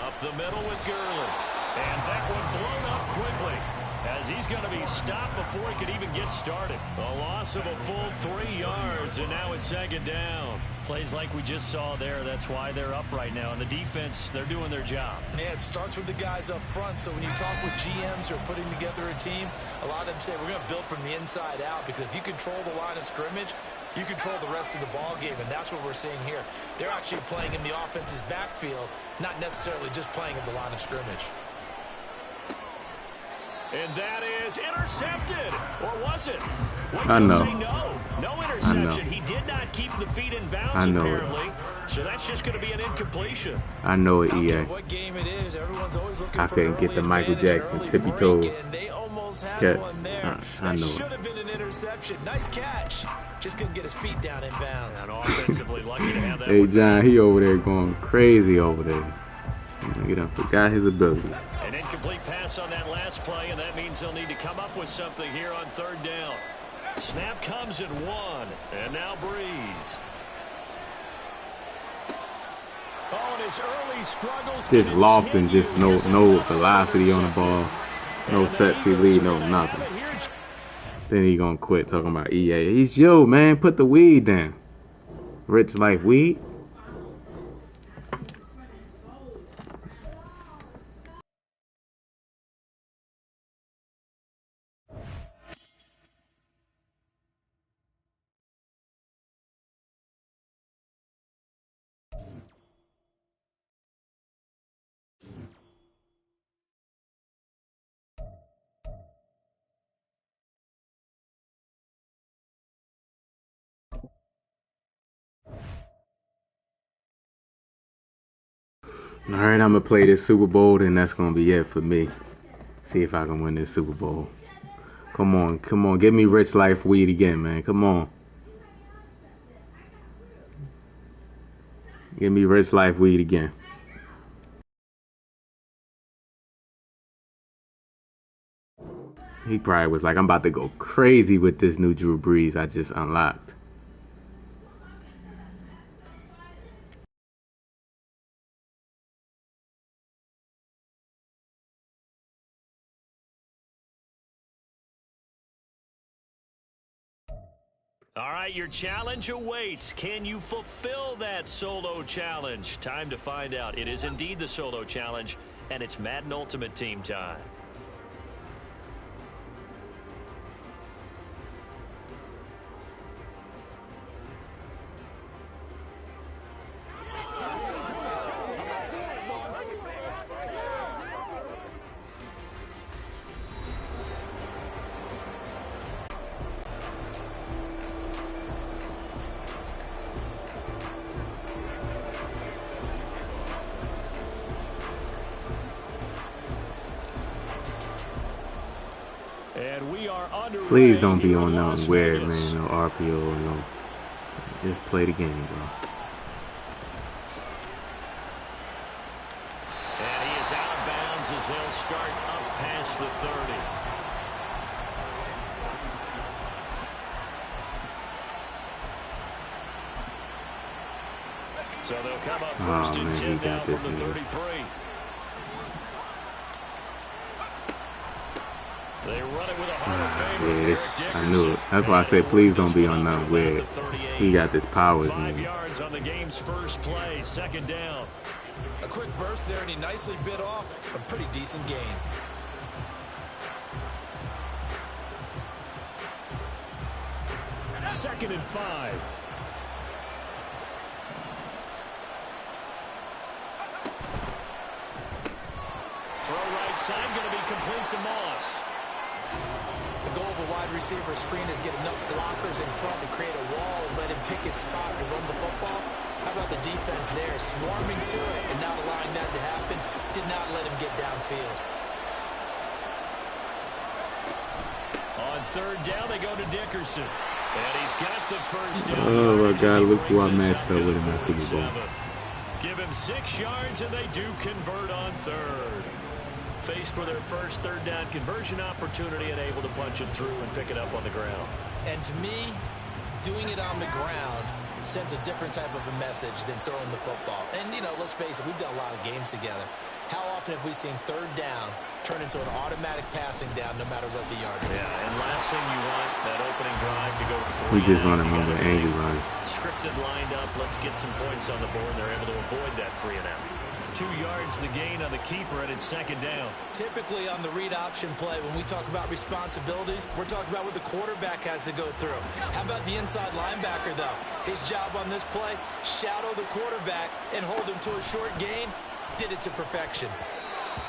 Up the middle with Gurley. And that one blown up quickly as he's going to be stopped before he could even get started. A loss of a full 3 yards, and now it's 2nd down. Plays like we just saw there. That's why they're up right now. And the defense, they're doing their job. Yeah, it starts with the guys up front. So when you talk with GMs who are putting together a team, a lot of them say we're going to build from the inside out, because if you control the line of scrimmage, you control the rest of the ball game, and that's what we're seeing here. They're actually playing in the offense's backfield, not necessarily just playing at the line of scrimmage. And that is intercepted. Or was it? I know. Say no. No interception. He did not keep the feet in bounds, apparently. So that's just going to be an incompletion. I know it, EA. What game it is, everyone's always looking I couldn't get the Michael Jackson tippy toes catch. I know Should have been an interception. Nice catch. Just couldn't get his feet down in bounds. And offensively lucky to have that. Hey, John, he over there going crazy over there. He done forgot his abilities. An incomplete pass on that last play, and that means they'll need to come up with something here on 3rd down. Snap comes at 1, and now Breeze. Oh, and his early struggles. Just lofting, just no velocity on the ball, no set free lead, no nothing. Then he gonna quit talking about EA. He's yo, man, put the weed down. Rich like weed. All right, I'm going to play this Super Bowl, and that's going to be it for me. See if I can win this Super Bowl. Come on, come on. Give me Rich Life weed again, man. Come on. Give me Rich Life weed again. He probably was like, I'm about to go crazy with this new Drew Brees I just unlocked. All right, your challenge awaits. Can you fulfill that solo challenge? Time to find out. It is indeed the solo challenge, and it's Madden Ultimate Team time. are underway. Please don't be on nothing weird, man. No RPO or no. Just play the game, bro. And he is out of bounds as they'll start up past the 30. So they'll come up first and 10 now from the 33. They run it with a Hall of Famer. I knew it. That's why I said please don't be on nothing weird. He got this power. 5 yards on the game's first play, second down. A quick burst there, and he nicely bit off a pretty decent gain. Second and 5. Throw right side, going to be complete to Moss. The goal of a wide receiver screen is get enough blockers in front to create a wall and let him pick his spot to run the football. How about the defense there, swarming to it and not allowing that to happen? Did not let him get downfield. On third down, they go to Dickerson. And he's got the first down. Oh, my God, look who I matched up with in my Super Bowl. Give him 6 yards, and they do convert on third. Faced with their first third down conversion opportunity and able to punch it through and pick it up on the ground. And to me, doing it on the ground sends a different type of a message than throwing the football. And, you know, let's face it, we've done a lot of games together. How often have we seen third down turn into an automatic passing down no matter what the yard is? Yeah, and last thing you want, that opening drive to go 3. We just want to remember angry runs. Scripted, lined up, let's get some points on the board. They're able to avoid that 3 and out. 2 yards the gain on the keeper, and it's second down. Typically on the read option play, when we talk about responsibilities, we're talking about what the quarterback has to go through. How about the inside linebacker, though? His job on this play, shadow the quarterback and hold him to a short gain. Did it to perfection.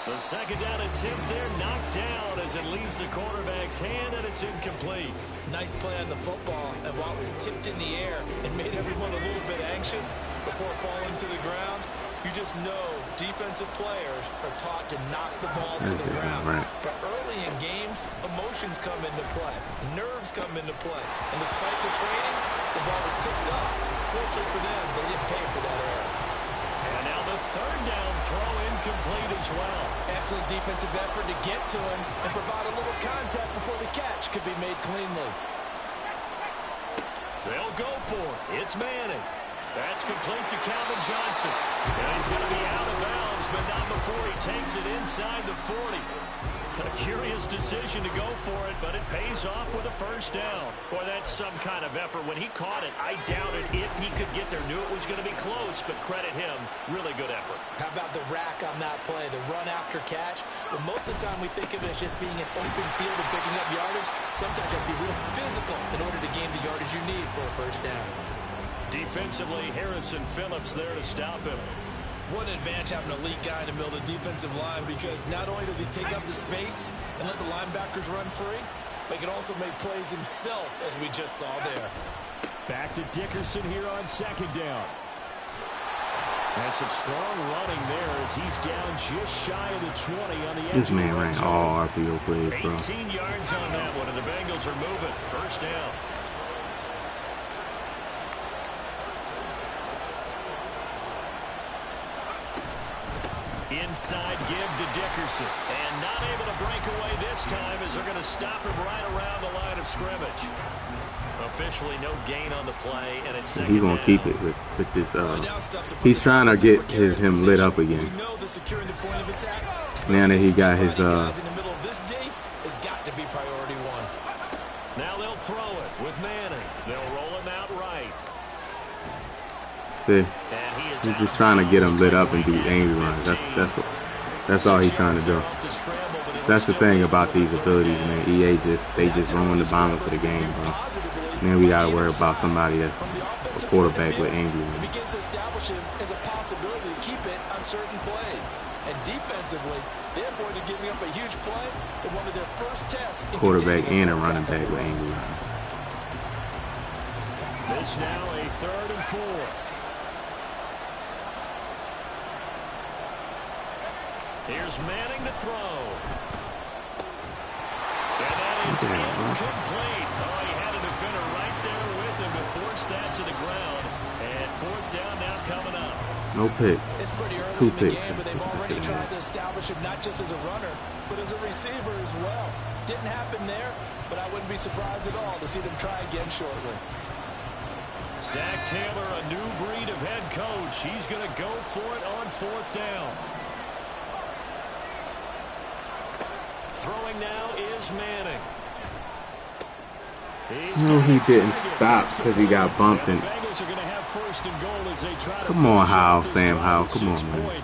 The second down attempt there knocked down as it leaves the quarterback's hand, and it's incomplete. Nice play on the football, and while it was tipped in the air and made everyone a little bit anxious before falling to the ground, you just know defensive players are taught to knock the ball to the ground. Right. But early in games, emotions come into play. Nerves come into play. And despite the training, the ball was tipped up. Fortunately for them, they didn't pay for that error. And now the third down throw incomplete as well. Excellent defensive effort to get to him and provide a little contact before the catch could be made cleanly. They'll go for it. It's Manning. That's complete to Calvin Johnson. And he's going to be out of bounds, but not before he takes it inside the 40. A curious decision to go for it, but it pays off with a first down. Boy, that's some kind of effort. When he caught it, I doubted if he could get there. Knew it was going to be close, but credit him. Really good effort. How about the rack on that play, the run after catch? But most of the time we think of it as just being an open field and picking up yardage. Sometimes you have to be real physical in order to gain the yardage you need for a first down. Defensively, Harrison Phillips there to stop him. What an advantage having an elite guy in the middle of the defensive line, because not only does he take up the space and let the linebackers run free, but he can also make plays himself, as we just saw there. Back to Dickerson here on second down. And some strong running there as he's down just shy of the 20 on the edge. This man ran all RPO plays, bro. 18 yards on that one, and the Bengals are moving. First down. Inside give to Dickerson. And not able to break away this time as they're going to stop him right around the line of scrimmage. Officially no gain on the play, and it's second He's going to keep it with this. He's trying to get him lit up again. Now that he got his in the middle of this D has got to be priority one. Now they'll throw it with Manning. They'll roll him out right. See, he's just trying to get him lit up and do angry runs. That's all he's trying to do. That's the thing about these abilities, man. EA they just ruin the balance of the game, bro. Then we gotta worry about somebody that's a quarterback with angry runs. It begins to establish him as a possibility to keep it on certain plays. And defensively, they're going to give me up a huge play in one of their first tests. Quarterback and a running back with angry runs. This now a 3rd and 4. Here's Manning to throw. And that incomplete. Oh, he had a defender right there with him to force that to the ground. And fourth down now coming up. No pick. It's pretty early Two in the picks. game, but they've already tried to establish him not just as a runner, but as a receiver as well. Didn't happen there, but I wouldn't be surprised at all to see them try again shortly. Zach Taylor, a new breed of head coach. He's going to go for it on fourth down. Throwing now is Manning. No, he didn't stop because he got bumped. And come on, Howell, Sam Howell. Come on, man.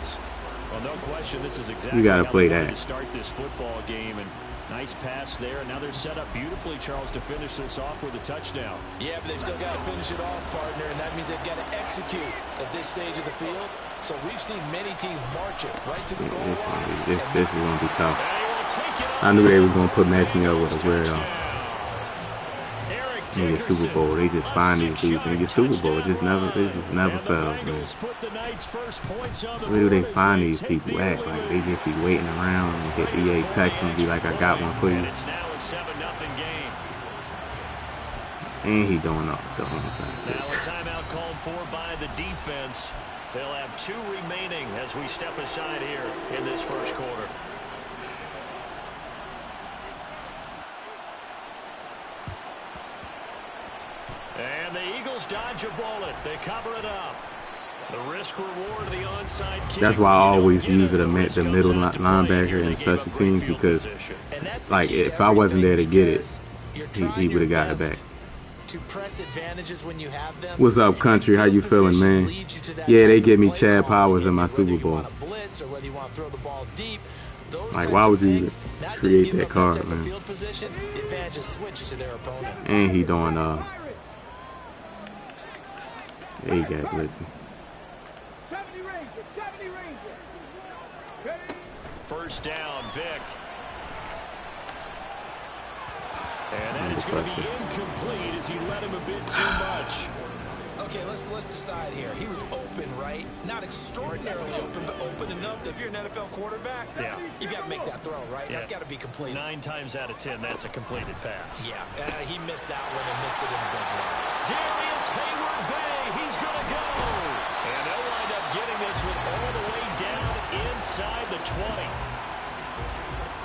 Well, no question, this is exactly You got to how play they wanted that. to start this football game. And nice pass there. Now they're set up beautifully, Charles, to finish this off with a touchdown. Yeah, but they've still got to finish it off, partner, and that means they've got to execute at this stage of the field. So we've seen many teams march it right to the goal line. This is going to be tough. I knew they were going to match me up with a weirdo. In the Super Bowl, they just find these dudes in the Super Bowl. It just never fails, man. Where do they find these people at? Like, they just be waiting around and get EA text and be like, I got one for you. And he doing the onside kick. Now a timeout called for by the defense. They'll have 2 remaining as we step aside here in this first quarter. And the Eagles dodge a bullet. They cover it up. The risk reward of the onside kick. That's why I always use the middle linebacker in special teams, because, like, if I wasn't there to get it, he would have got it back. What's up, country? How you feeling, man? Yeah, they give me Chad Powers in my Super Bowl. Like, why would you even create that card, man? And he doing there you got blitzing. 70 Rangers, 70 Rangers. First down, Vic. And that is going to be incomplete as he led him a bit too much. Okay, let's decide here. He was open, right? Not extraordinarily open, but open enough that if you're an NFL quarterback, you got to make that throw, right? Yeah. That's got to be complete. 9 times out of 10, that's a completed pass. Yeah, he missed that one and missed it in a big way. Darius Hayward-Bay, he's going to go. And they'll wind up getting this one all the way down inside the 20.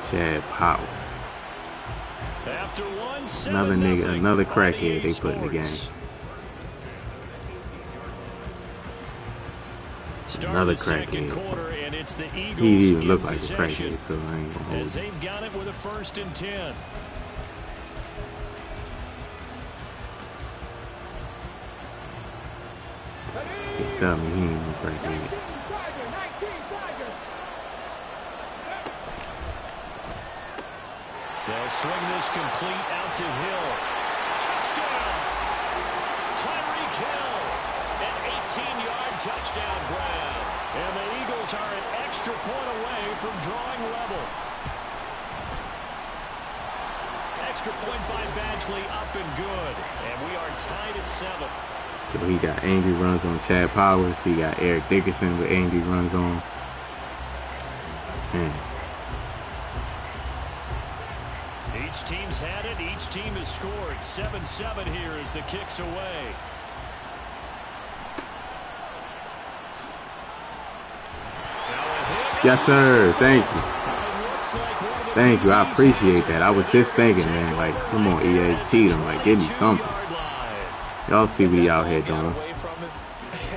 Chad Powers. After another crackhead they put in the game. Another crackhead. He even looked like a crackhead, so I ain't gonna hold it. They've got it with a 1st and 10. Can't tell me he ain't no crackhead. They'll swing this complete out to Hill. Touchdown! Tyreek Hill. An 18-yard touchdown grab. And the Eagles are an extra point away from drawing level. Extra point by Badgley, up and good. And we are tied at 7. So he got angry runs on Chad Powers. He got Eric Dickerson with angry runs on. Man. Each team's had it. Each team has scored. 7-7 here as the kick's away. Yes, sir. Thank you. Thank you. I appreciate that. I was just thinking, man, like, come on, EA, cheat him. Like, give me something. Y'all see what he out here doing. And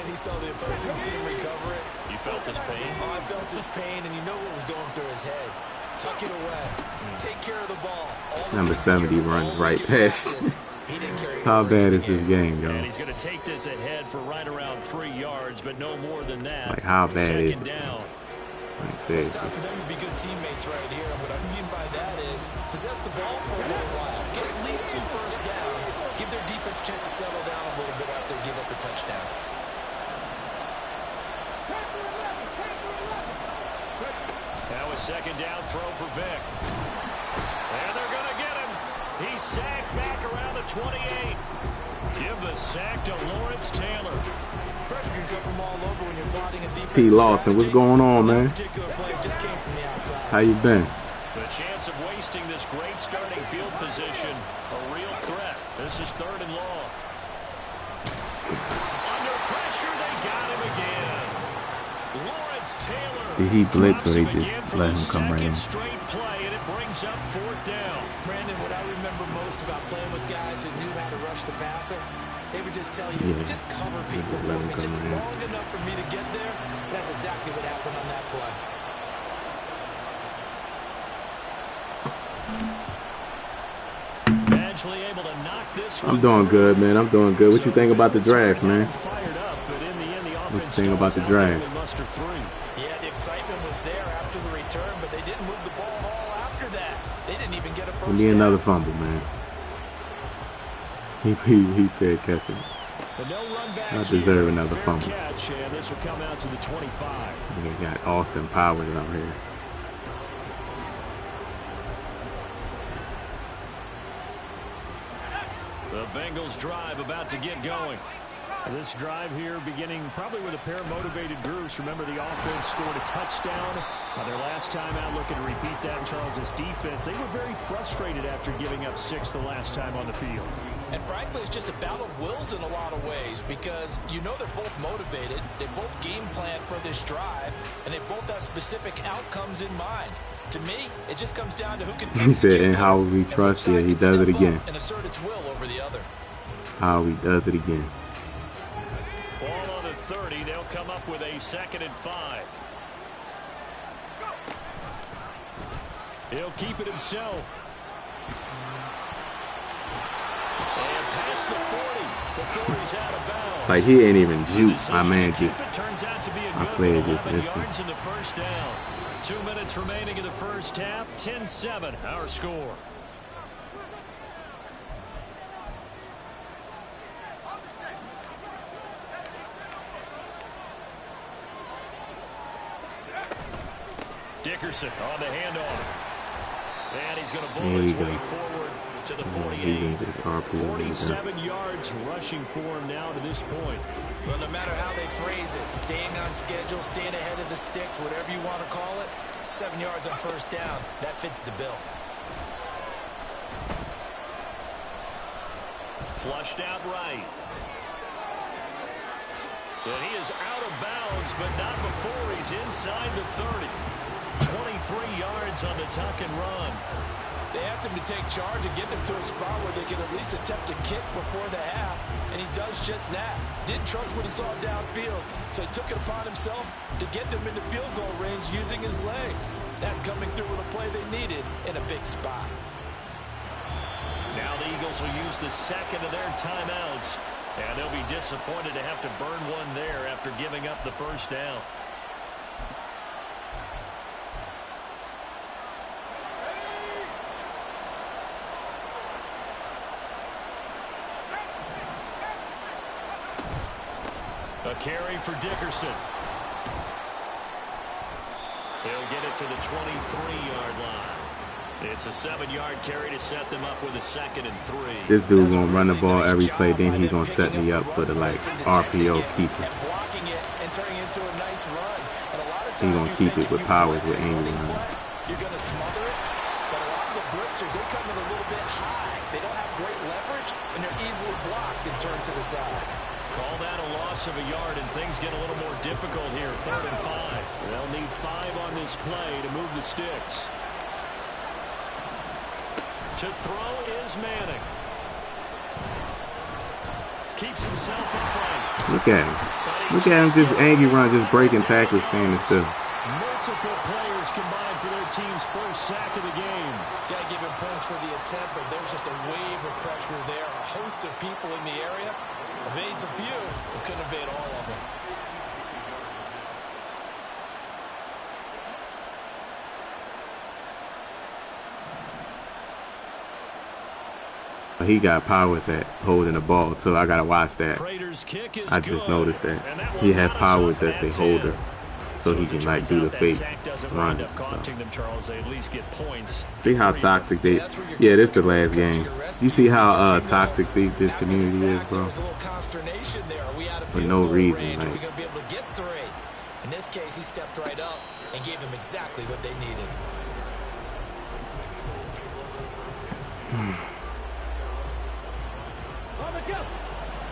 he saw the opposing team recover it. You felt his pain? Oh, I felt his pain, and you know what was going through his head. Tuck it away. Take care of the ball. Number 70 runs right past. How bad is this game, y'all? And he's going to take this ahead for right around 3 yards, but no more than that. Like, how bad is it? Down. Like, It's seriously. time for them to be good teammates right here. And what I mean by that is possess the ball for a little while. Get at least 2 first downs. Give their defense a chance to settle down a little bit after they give up a touchdown. Now a 2nd down throw for Vic. And they're going to get him. He's sacked back around the 28. Give the sack to Lawrence Taylor. Pressure can come from all over when you're plotting a defense. T. Lawson, what's going on, man? That particular play just came from the outside. How you been? The chance chance of wasting this great starting field position. A real threat. This is 3rd and long. Under pressure, they got him again. Lawrence Taylor. Did he blitz or they just let him come right in? Straight play, and it brings up 4th down. Brandon, what I remember most about playing with guys who knew how to rush the passer, they would just tell you, just cover people for me, just long enough for me to get there. That's exactly what happened on that play. Eventually able to knock this one. I'm doing good, man. I'm doing good. What you think about the draft, man? Fired up, but in the end, the What you offense think about the draft? Yeah, the excitement was there after the return, but they didn't move the ball at all after that. They didn't even get a first down. Give me another fumble, man. He paid catching. I deserve another fumble. Catch, and this will come out to the 25. We got Austin Powers out here. The Bengals drive about to get going. This drive here beginning probably with a pair of motivated groups. Remember, the offense scored a touchdown. Their last time out, looking to repeat that in Charles's defense. They were very frustrated after giving up 6 the last time on the field. And frankly, it's just a battle of wills in a lot of ways because you know they're both motivated. They both game plan for this drive, and they both have specific outcomes in mind. To me, it just comes down to who can. He said, and how we trust it. He does it again. And assert its will over the other. How he does it again. Ball on the 30. They'll come up with a 2nd and 5. He'll keep it himself. And past the 40 before he's out of bounds. Like, he ain't even juke. My man just, my player just missed him. In the first down. 2 minutes remaining in the first half. 10-7, our score. Dickerson on the handoff. And he's going to blow his way forward to the 48. 47 yards rushing for him now to this point. Well, no matter how they phrase it, staying on schedule, staying ahead of the sticks, whatever you want to call it, 7 yards on first down, that fits the bill. Flushed out right. And he is out of bounds, but not before he's inside the 30. 23 yards on the tuck and run. They asked him to take charge and get them to a spot where they can at least attempt a kick before the half, and he does just that. Didn't trust what he saw downfield, so he took it upon himself to get them into field goal range using his legs. That's coming through with a play they needed in a big spot. Now the Eagles will use the 2nd of their timeouts, and they'll be disappointed to have to burn one there after giving up the first down. A carry for Dickerson. He'll get it to the 23-yard line. It's a 7-yard carry to set them up with a 2nd and 3. This dude gonna run the ball every play, then he gonna set me up for the RPO keeper. He gonna keep it with Powers with angry runs. You're gonna smother it, but a lot of the blitzers, they come in a little bit high. They don't have great leverage, and they're easily blocked and turned to the side. Call that a loss of a yard, and things get a little more difficult here. 3rd and 5. They'll need 5 on this play to move the sticks. To throw is Manning. Keeps himself upright. Look at him. Look at him just angry run, just breaking tackles, standing still. Multiple players combined for their team's first sack of the game. Got to give him points for the attempt, but there's just a wave of pressure there. A host of people in the area. Evades a few, but couldn't evade all of them. He got Powers at holding the ball, so I gotta watch that. I just noticed that he had Powers as the holder, so he can like do the fake runs and stuff. See how toxic they? Yeah, this the last game. You see how toxic this community is, bro? For no reason, like. In this case, he stepped right up and gave them exactly what they needed.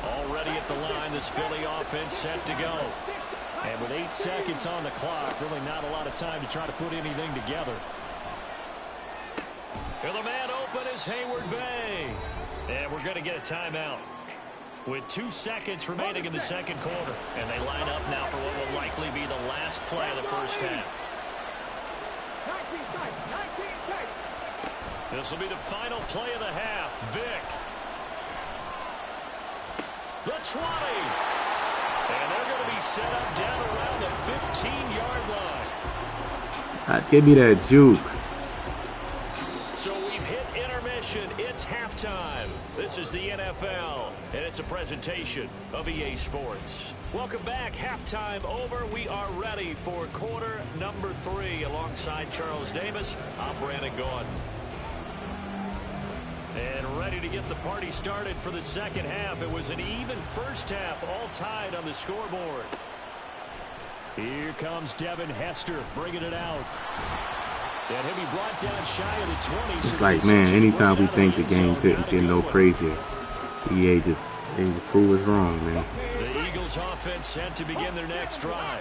Already at the line, this Philly offense set to go. And with 8 seconds on the clock, really not a lot of time to try to put anything together. And the man open is Hayward Bay. And we're going to get a timeout with 2 seconds remaining in the second quarter. And they line up now for what will likely be the last play of the first half. This will be the final play of the half. Vick. The 20. And they're going to be set up down around the 15-yard line. Give me that juke. So we've hit intermission. It's halftime. This is the NFL, and it's a presentation of EA Sports. Welcome back. Halftime over. We are ready for quarter number 3. Alongside Charles Davis, I'm Brandon Gordon. And ready to get the party started for the second half. It was an even first half, all tied on the scoreboard. Here comes Devin Hester bringing it out. And he'll be brought down shy of the 20. It's like, man, anytime we think the game couldn't get no crazier, EA just prove us wrong, man. The Eagles offense set to begin their next drive.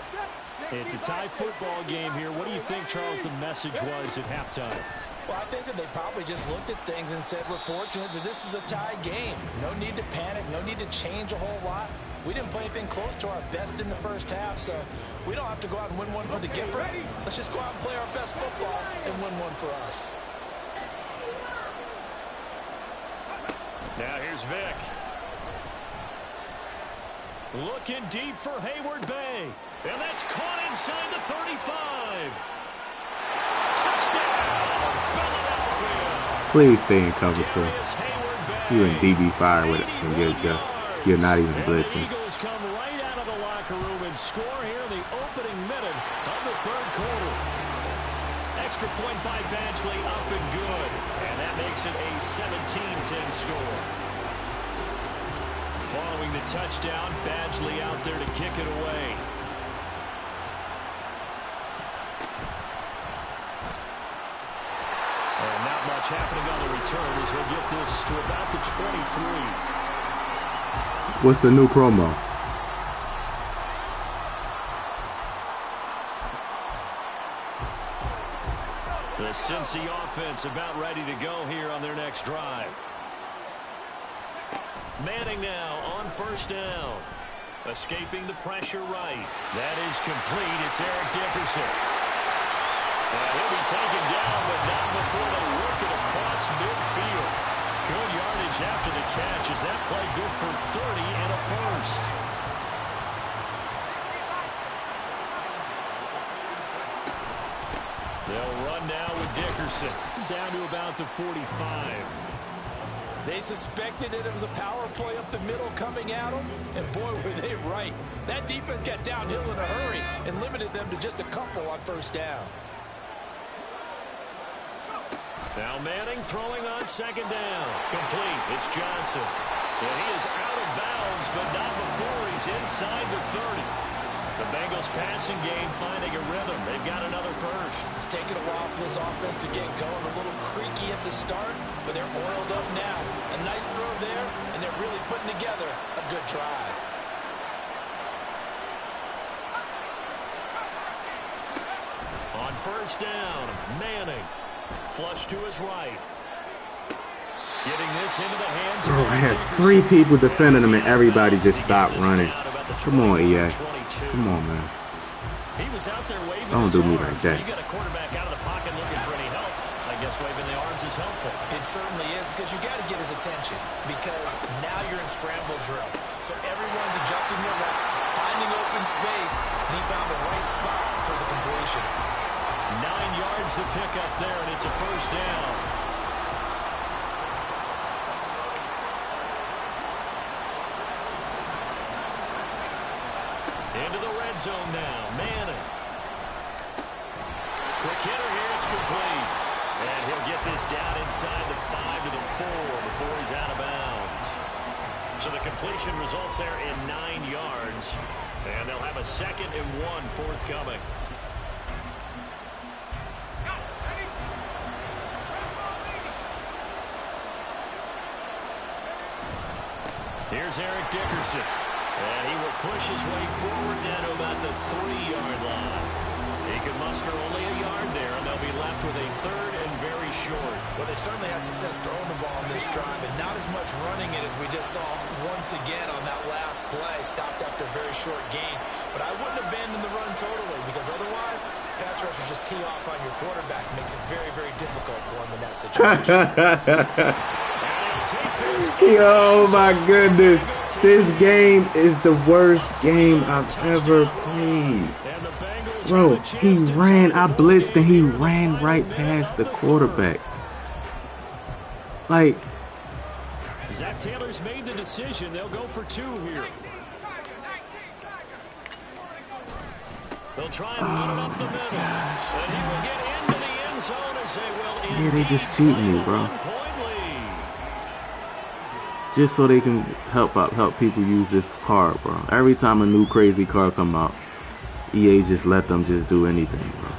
It's a tie football game here. What do you think, Charles, the message was at halftime? Well, I think that they probably just looked at things and said, we're fortunate that this is a tie game. No need to panic, no need to change a whole lot. We didn't play anything close to our best in the first half, so we don't have to go out and win one for the Gipper. Let's just go out and play our best football and win one for us. Now here's Vick. Looking deep for Hayward Bay. And that's caught inside the 35. Touchdown, Philadelphia. Please stay in cover 2. You in DB fire with it, and you're not even blitzing. The Eagles come right out of the locker room and score here in the opening minute of the third quarter. Extra point by Badgley, up and good. And that makes it a 17-10 score. Following the touchdown, Badgley out there to kick it away. And not much happening on the return as he'll get this to about the 23. What's the new promo? The Cincy offense about ready to go here on their next drive. Manning now on first down. Escaping the pressure right. That is complete. It's Eric Dickerson. And he'll be taken down, but not before they work it across midfield. Good yardage after the catch. Is that play good for 30 and a first? They'll run now with Dickerson. Down to about the 45. They suspected that it was a power play up the middle coming at them, and boy, were they right. That defense got downhill in a hurry and limited them to just a couple on first down. Now Manning throwing on second down. Complete. It's Johnson. And he is out of bounds, but not before he's inside the 30. The Bengals passing game finding a rhythm. They've got another first. It's taken a while for this offense to get going. A little creaky at the start, but they're oiled up now. A nice throw there, and they're really putting together a good drive. On first down, Manning. Flush to his right. Getting this into the hands of I had 3 people defending him, and everybody just stopped running. Come on, EA. Come on, man. He was out there waving Don't do me like that. You got a quarterback out of the pocket looking for any help. I guess waving the arms is helpful. It certainly is, because you got to get his attention, because now you're in scramble drill. So everyone's adjusting their routes, finding open space, and he found the right spot for the completion. 9 yards to pick up there, and it's a first down. Into the red zone now. Manning. Quick hitter here. It's complete. And he'll get this down inside the 5 to the 4 before he's out of bounds. So the completion results there in 9 yards. And they'll have a 2nd and 1 forthcoming. Here's Eric Dickerson. And he will push his way forward down to about the 3-yard line. He can muster only a yard there, and they'll be left with a 3rd and very short. Well, they certainly had success throwing the ball on this drive, and not as much running it as we just saw once again on that last play. Stopped after a very short gain. But I wouldn't abandon the run totally, because otherwise, pass rushers just tee off on your quarterback. Makes it very, very difficult for him in that situation. Yo, my goodness. This game is the worst game I've ever played. Bro, he ran. I blitzed and he ran right past the quarterback. Like, Zach Taylor's made the decision. They'll go for 2 here. They'll try and run it up the middle. And he will get into the end zone as they will. Yeah, they just cheating me, bro. Just so they can help people use this card, bro. Every time a new crazy card come out, EA just let them just do anything, bro.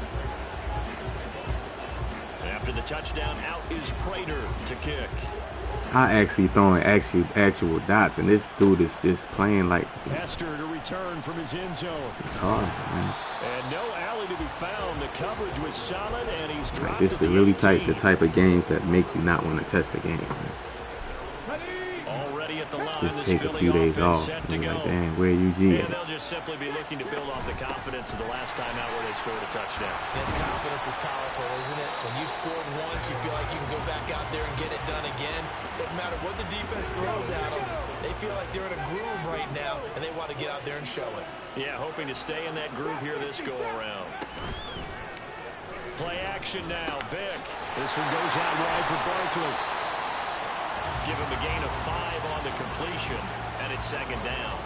After the touchdown, out is Prater to kick. I actually throwing actual dots, and this dude is just playing like. Pastor to return from his end zone. It's hard, man. And no alley to be found. The coverage was solid, and he's dropped. Like, this is really the type of games that make you not want to test the game, man. Already at the line, just take a few days off. And you're like, dang, where UG at? And they'll just simply be looking to build off the confidence of the last time out where they scored a touchdown. And confidence is powerful, isn't it? When you've scored once, you feel like you can go back out there and get it done again. Doesn't matter what the defense throws at them. They feel like they're in a groove right now, and they want to get out there and show it. Yeah, hoping to stay in that groove here this go-around. Play action now. Vick. This one goes out wide for Barkley. Give him a gain of 5 on the completion, and it's 2nd down.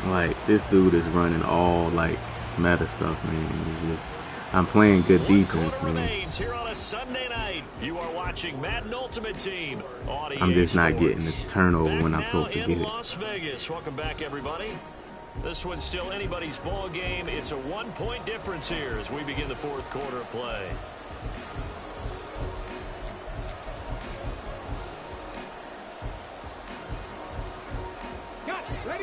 Like, this dude is running all, like, meta stuff, man. It's just, I'm playing good defense, man. Remains here on a Sunday night. You are watching Madden Ultimate Team on EA I'm just not Sports. getting the turnover Back when I'm supposed to now get in it. Las Vegas. Welcome back, everybody. This one's still anybody's ball game. It's a 1-point difference here as we begin the 4th quarter of play.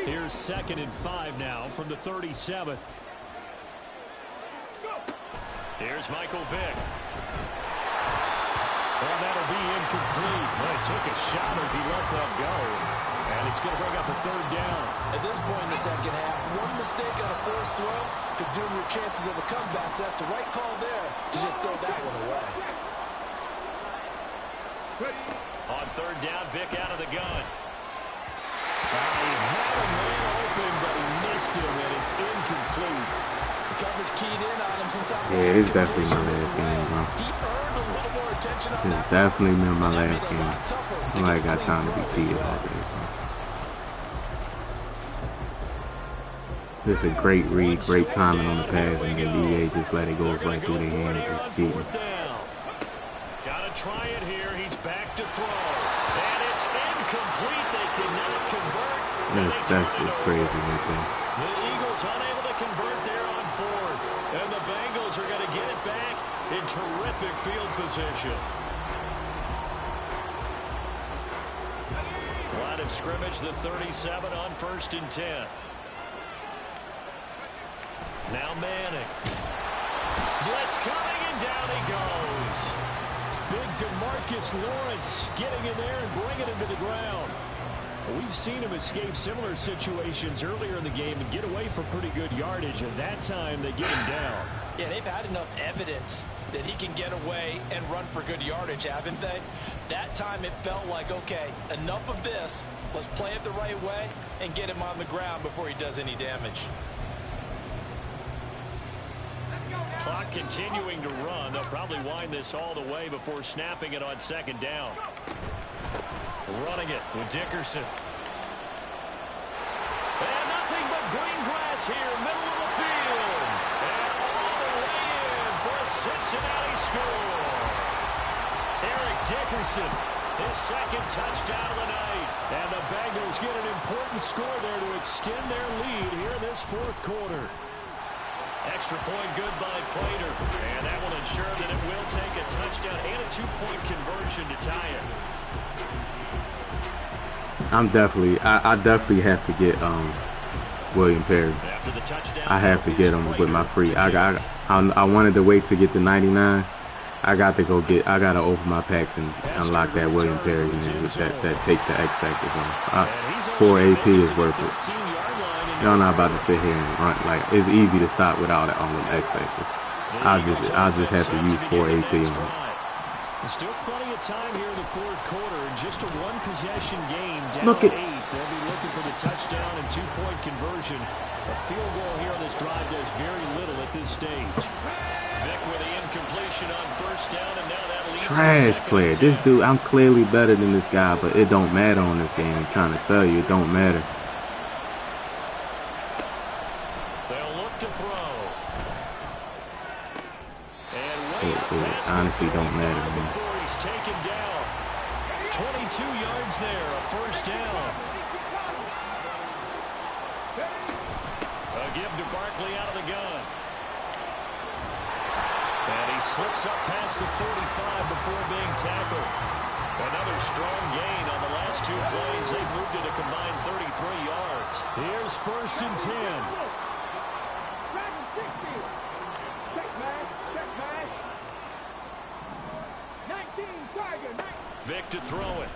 Here's 2nd and 5 now from the 37. Here's Michael Vick. Well, that'll be incomplete. Well, he took a shot as he let that go. And it's going to bring up a 3rd down. At this point in the second half, one mistake on a forced throw could doom your chances of a comeback. So that's the right call there to just throw that one away. On 3rd down, Vick out of the gun. He had a man open, but he missed him, and it's incomplete. The coverage keyed in on him since Yeah, this is definitely my last game, bro. He earned a little more attention on This that. is definitely been my last game. I ain't got time to be cheated all day, bro. This is a great read, great timing on the pass, and then EA just let it go right through their hands, just cheating. Gotta try it here. He's back to throw. And it's incomplete. They cannot convert. That's just crazy right there. The Eagles unable to convert there on 4th. And the Bengals are going to get it back in terrific field position. Line of scrimmage, the 37 on 1st and 10. Now Manning. Blitz coming, and down he goes. Big DeMarcus Lawrence getting in there and bringing him to the ground. We've seen him escape similar situations earlier in the game and get away for pretty good yardage, and that time they get him down. Yeah, they've had enough evidence that he can get away and run for good yardage, haven't they? That time it felt like, okay, enough of this. Let's play it the right way and get him on the ground before he does any damage. Clock continuing to run. They'll probably wind this all the way before snapping it on 2nd down. Running it with Dickerson. And nothing but green grass here, middle of the field. And all the way in for a Cincinnati score. Eric Dickerson, his 2nd touchdown of the night. And the Bengals get an important score there to extend their lead here in this 4th quarter. Extra point good by Prater. And that will ensure that it will take a touchdown and a 2-point conversion to tie it. I definitely have to get William Perry. I have to get him with my free. I wanted to wait to get the 99. I gotta open my packs and unlock that William Perry, and that takes the X Factors on. 4 AP is worth it. Y'all not about to sit here and run. Like, it's easy to stop without all them X Factors. I'll just have to use 4 AP on it. There's still plenty of time here in the fourth quarter, and just a one-possession game down 8. They'll be looking for the touchdown and 2-point conversion. A field goal here on this drive does very little at this stage. Vic with the incompletion on first down, and now that leads trash player. This dude, I'm clearly better than this guy, but it don't matter on this game. I'm trying to tell you, it don't matter. They'll look to throw. It honestly don't matter, man. Before he's taken down. 22 yards there, a first down. A give to Barkley out of the gun. And he slips up past the 45 before being tackled. Another strong gain on the last 2 plays. They moved it a combined 33 yards. Here's first and 10. Vic to throw it.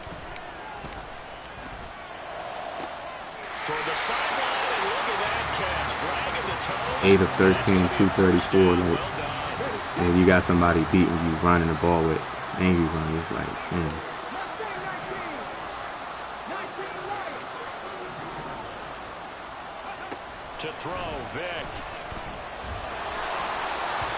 Toward the sideline, and look at that catch. Dragging the toes. 8 of 13, 234. Like, and you got somebody beating you, running the ball with angry run. It's like, man. To throw, Vic.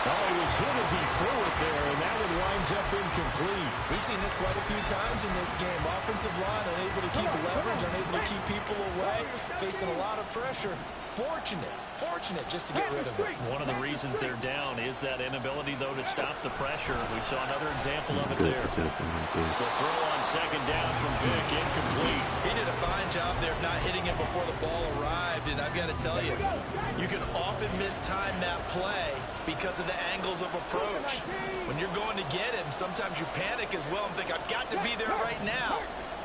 Oh, he was hit as he threw it there, and that one winds up incomplete. We've seen this quite a few times in this game. Offensive line unable to keep leverage, unable to keep people away, facing a lot of pressure. Fortunate just to get rid of it. One of the reasons they're down is that inability, though, to stop the pressure. We saw another example of it there. The throw on second down from Vic, incomplete. He did a fine job there of not hitting it before the ball arrived, and I've got to tell you, you can often mistime that play because of the angles of approach. When you're going to get him, sometimes you panic as well and think, I've got to be there right now.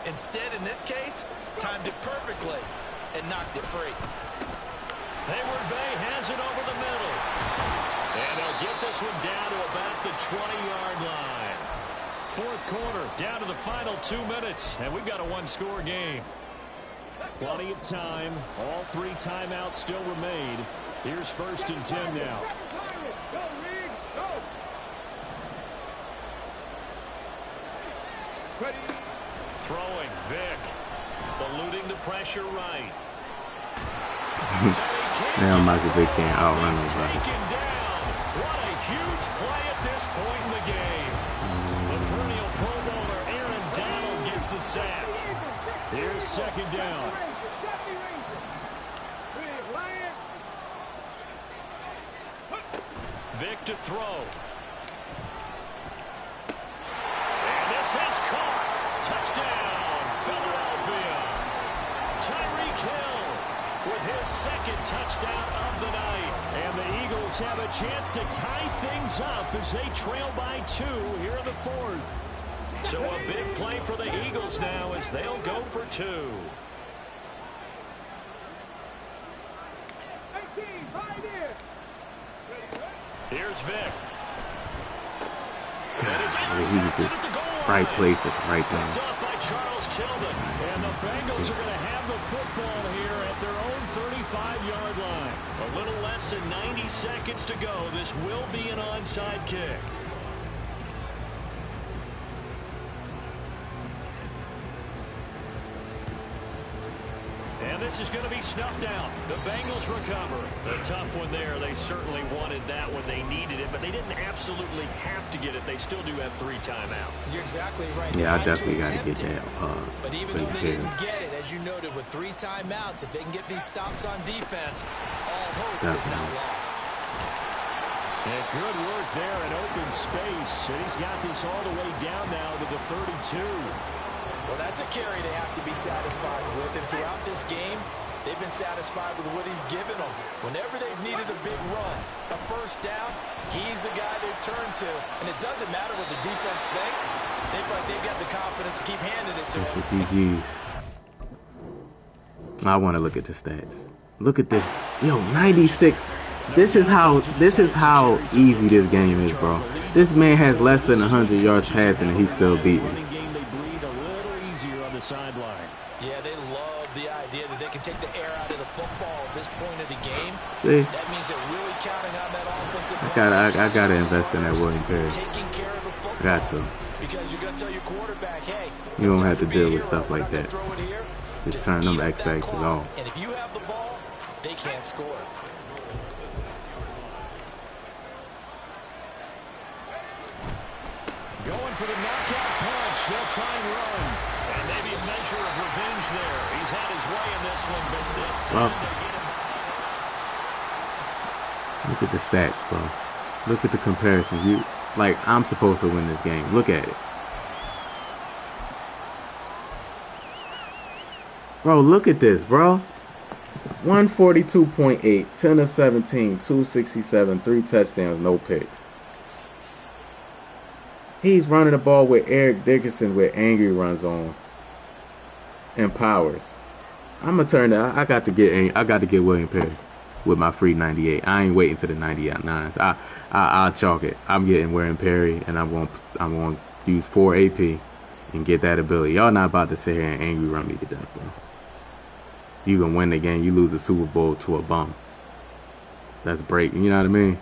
Instead, in this case, timed it perfectly and knocked it free. Hayward Bay has it over the middle. And they'll get this one down to about the 20-yard line. Fourth quarter, down to the final 2 minutes, and we've got a one-score game. Plenty of time. All 3 timeouts still remain. Here's first and 10 now. Throwing, Vic. Eluding the pressure right. Now Michael Vick can't outrun nobody. What a huge play at this point in the game. The perennial Pro Bowler Aaron Donald gets the sack. Here's second down. Vic to throw. And this is caught. Touchdown, Philadelphia. Tyreek Hill with his second touchdown of the night. And the Eagles have a chance to tie things up as they trail by 2 here in the fourth. So a big play for the Eagles now as they'll go for 2. Here's Vic. God, he was just right place at the right time. By Charles Tillman. And the Bengals are going to have the football here at their own 35-yard line. A little less than 90 seconds to go. This will be an onside kick. And this is going to be snuffed out. The Bengals recover. A tough one there. They certainly wanted that when they needed it, but they didn't absolutely have to get it. They still do have 3 timeouts. You're exactly right. Yeah, I definitely got to get that. But even though they didn't get it, as you noted, with 3 timeouts, if they can get these stops on defense, all hope is not lost. And good work there in open space. And he's got this all the way down now to the 32. Well, that's a carry they have to be satisfied with. And throughout this game, they've been satisfied with what he's given them. Whenever they've needed a big run, a first down, he's the guy they've turned to. And it doesn't matter what the defense thinks. They've got the confidence to keep handing it to him. GG's. I want to look at the stats. Look at this. Yo, 96. This is how easy this game is, bro. This man has less than 100 yards passing and he's still beating. Yeah, they love the idea that they can take the air out of the football at this point of the game. See? That means they're really counting on that offensive. I gotta invest in that William Perry. Taking care of the football. Got to. Because you're gonna tell your quarterback, hey, you don't have to deal with stuff like that. Just turn them X factors off. And if you have the ball, they can't score. Going for the knockout punch. They'll try and run. And maybe a measure of revenge there. He's had his way in this one, but this time they get him. Look at the stats, bro. Look at the comparison. I'm supposed to win this game. Look at it. Bro, look at this, bro. 142.8, 10 of 17, 267, 3 touchdowns, no picks. He's running the ball with Eric Dickerson with angry runs on and powers. I'm gonna turn that. I got to get William Perry with my free 98. I ain't waiting for the 99s. I'll chalk it. I'm getting William Perry, and I'm gonna use 4 AP and get that ability. Y'all not about to sit here and angry run me to death, bro. You gonna win the game. You lose the Super Bowl to a bum. That's breaking. You know what I mean?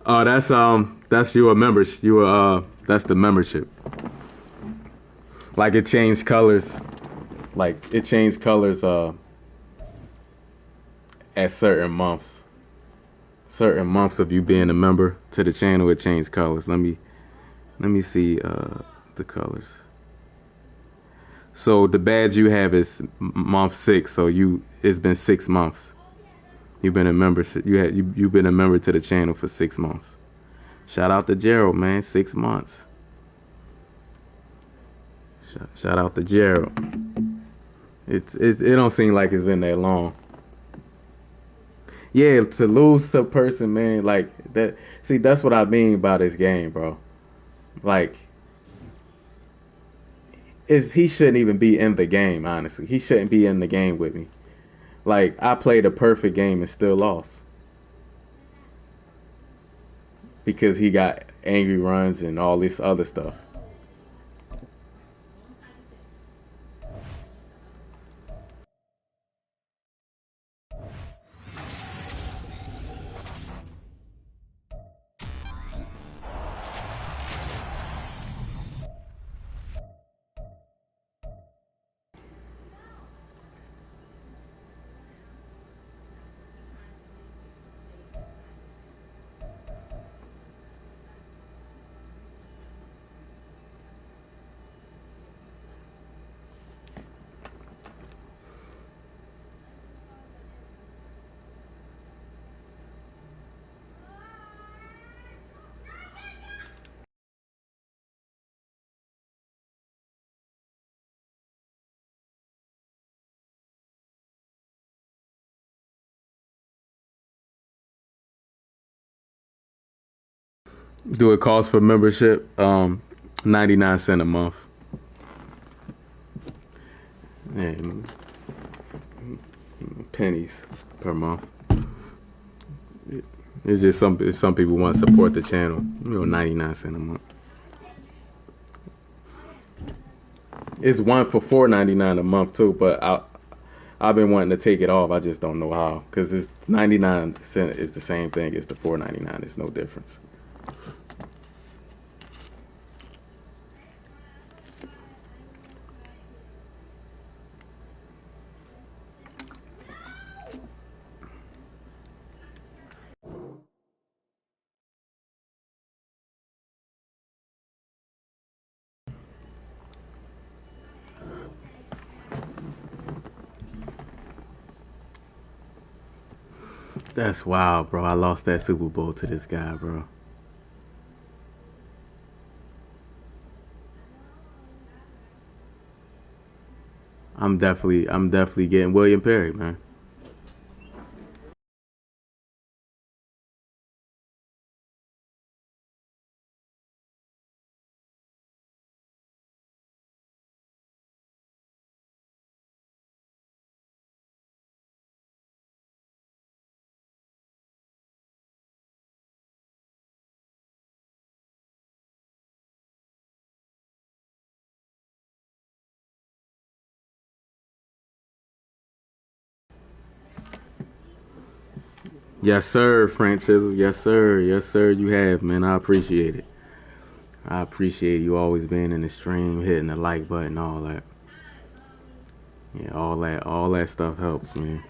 Oh, that's your members. That's the membership. Like it changed colors. At certain months. Certain months of you being a member to the channel, it changed colors. Let me see the colors. So the badge you have is month 6. So it's been 6 months. You've been a member. You've been a member to the channel for 6 months. Shout out to Gerald, man. 6 months. Shout out to Gerald. It don't seem like it's been that long. Yeah, to lose to a person, man, like that. See, that's what I mean by this game, bro. Like, he shouldn't even be in the game. Honestly, he shouldn't be in the game with me. Like, I played a perfect game and still lost. Because he got angry runs and all this other stuff. Do it cost for membership? 99 cents a month. Yeah, pennies per month. It's just some people want to support the channel. 99 cents a month. It's one for $4.99 a month too, but I've been wanting to take it off. I just don't know how, because it's 99 cents is the same thing as the $4.99. It's no difference. That's wild, bro. I lost that Super Bowl to this guy, bro. I'm definitely getting William Perry, man. Yes, sir, Frank Chisel. Yes, sir. Yes, sir. You have, man. I appreciate it. I appreciate you always being in the stream, hitting the like button, all that. Yeah, all that stuff helps, man.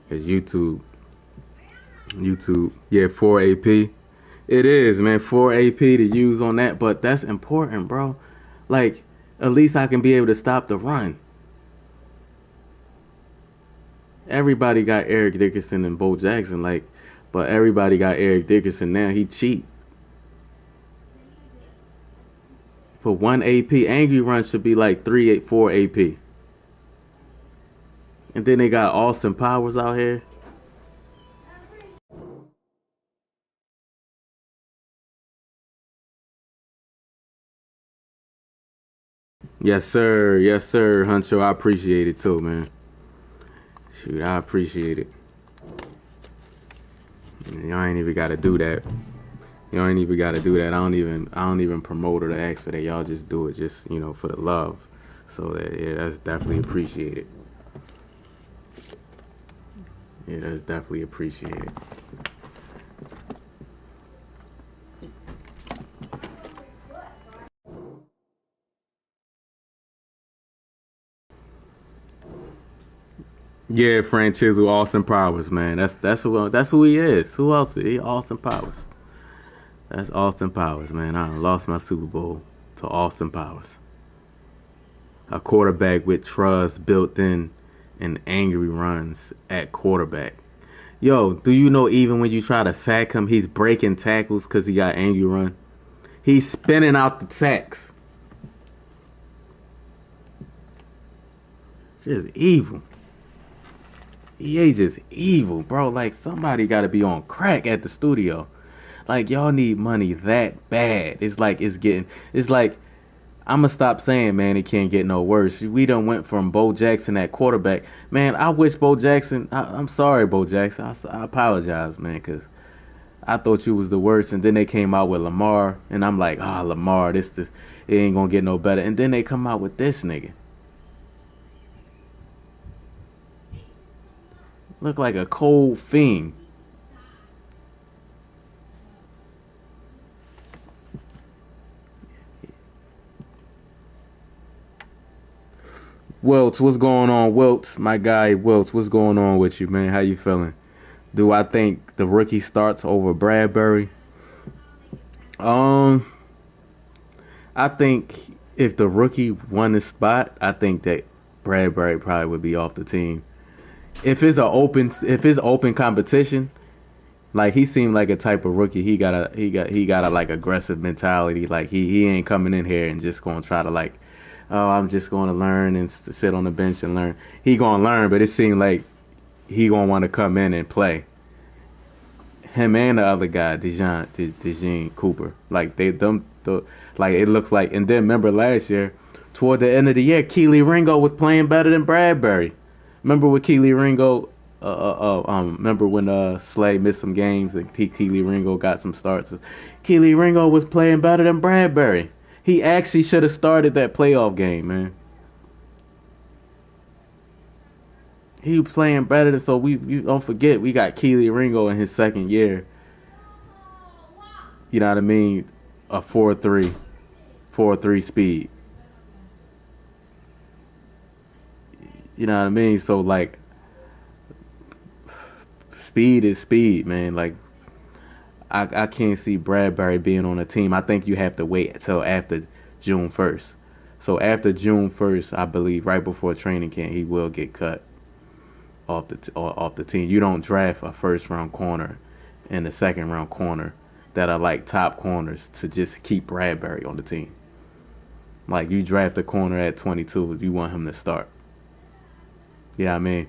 Cause YouTube, yeah, 4 AP. It is, man, 4 AP to use on that, but that's important, bro. Like, at least I can be able to stop the run. Everybody got Eric Dickerson and Bo Jackson, like, but everybody got Eric Dickerson now. He cheap. For 1 AP, angry run should be like 4 AP. And then they got Austin Powers out here. Yes, sir. Yes, sir, Huncho. I appreciate it too, man. Shoot, I appreciate it. Y'all ain't even gotta do that. Y'all ain't even gotta do that. I don't even promote or to ask for that. Y'all just do it just, for the love. So that, yeah, that's definitely appreciated. Yeah, that's definitely appreciated. Yeah, Frank Chisel, Austin Powers, man. That's who he is. Who else? He Austin Powers. That's Austin Powers, man. I lost my Super Bowl to Austin Powers. A quarterback with trust built in and angry runs at quarterback. Yo, do you know even when you try to sack him, he's breaking tackles because he got angry run? He's spinning out the sacks. Just evil. EA just evil, bro. Like, somebody got to be on crack at the studio. Like, y'all need money that bad. It's like, I'm going to stop saying, man, it can't get no worse. We done went from Bo Jackson at quarterback. Man, I wish Bo Jackson, I'm sorry, Bo Jackson. I apologize, man, because I thought you was the worst. And then they came out with Lamar. And I'm like, Lamar, this, it ain't going to get no better. And then they come out with this nigga. Look like a cold fiend. Wilts, what's going on, Wilts? My guy, Wilts, what's going on with you, man? How you feeling? Do I think the rookie starts over Bradbury? Um, I think if the rookie won the spot, I think that Bradbury probably would be off the team. If it's open competition, like he seemed like a type of rookie. He got a like aggressive mentality. Like he ain't coming in here and just gonna try to like, oh, I'm just gonna learn and sit on the bench and learn. He gonna learn, but it seemed like he gonna want to come in and play. Him and the other guy, Dejean Cooper, like like it looks like. And then remember last year, toward the end of the year, Keely Ringo was playing better than Bradbury. Remember with Keely Ringo? Remember when Slay missed some games and Keely Ringo got some starts? Keely Ringo was playing better than Bradbury. He actually should have started that playoff game, man. He was playing better than, so you don't forget we got Keely Ringo in his second year. You know what I mean? A 4.3 speed. You know what I mean? So like speed is speed, man. Like I can't see Bradbury being on a team. I think you have to wait until after June 1st. So after June 1st, I believe right before training camp, he will get cut off the team. You don't draft a first round corner and a second round corner that are like top corners to just keep Bradbury on the team. Like you draft a corner at 22, you want him to start. You know what I mean?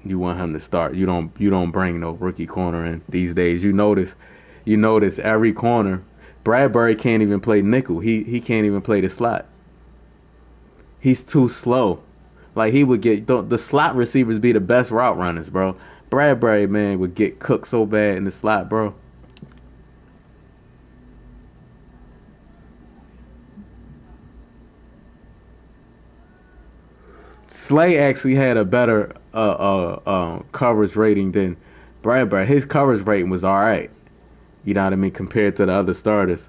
You want him to start. You don't bring no rookie corner in these days. You notice every corner. Bradbury can't even play nickel. He can't even play the slot. He's too slow. Like he would get the slot receivers be the best route runners, bro. Bradbury, man, would get cooked so bad in the slot, bro. Slay actually had a better coverage rating than Bradbury. His coverage rating was all right. You know what I mean, compared to the other starters.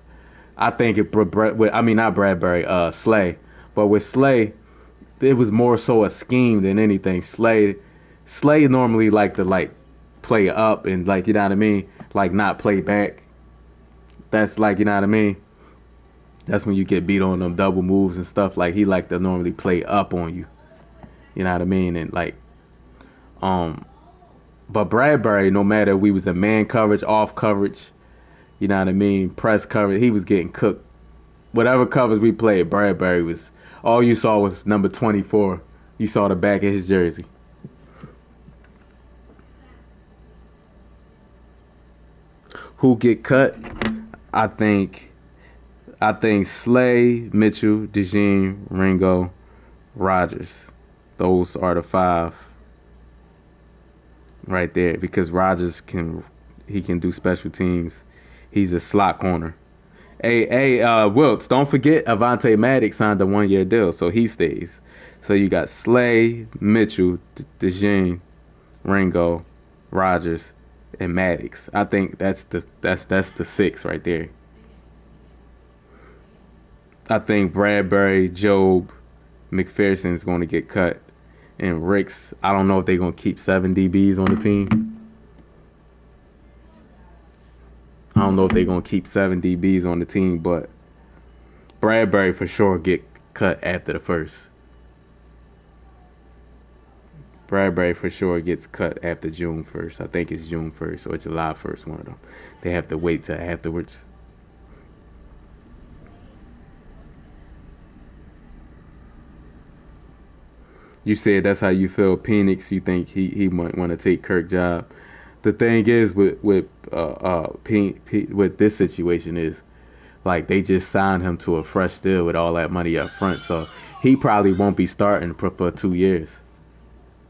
I think not Bradbury, Slay. But with Slay, it was more so a scheme than anything. Slay normally like to like play up and like, you know what I mean, like not play back. That's like, you know what I mean. That's when you get beat on them double moves and stuff. Like he like to normally play up on you. You know what I mean? And like, but Bradbury, no matter if we was in man coverage, off coverage, you know what I mean, press coverage, he was getting cooked. Whatever covers we played, Bradbury was, all you saw was number 24. You saw the back of his jersey. Who get cut? I think Slay, Mitchell, DeJean, Ringo, Rogers. Those are the 5 right there, because Rogers can do special teams. He's a slot corner. Hey, Wilkes, don't forget Avonte Maddox signed a 1-year deal, so he stays. So you got Slay, Mitchell, DeJean, Ringo, Rogers, and Maddox. I think that's the 6 right there. I think Bradbury, Job, McPherson is going to get cut. And Ricks, I don't know if they're going to keep 7 DBs on the team. I don't know if they're going to keep 7 DBs on the team, but Bradbury for sure get cut after the first. Bradbury for sure gets cut after June 1st. I think it's June 1st or July 1st, one of them. They have to wait till afterwards. You said that's how you feel, Penix. You think he might want to take Kirk's job. The thing is with this situation is, like, they just signed him to a fresh deal with all that money up front, so he probably won't be starting for 2 years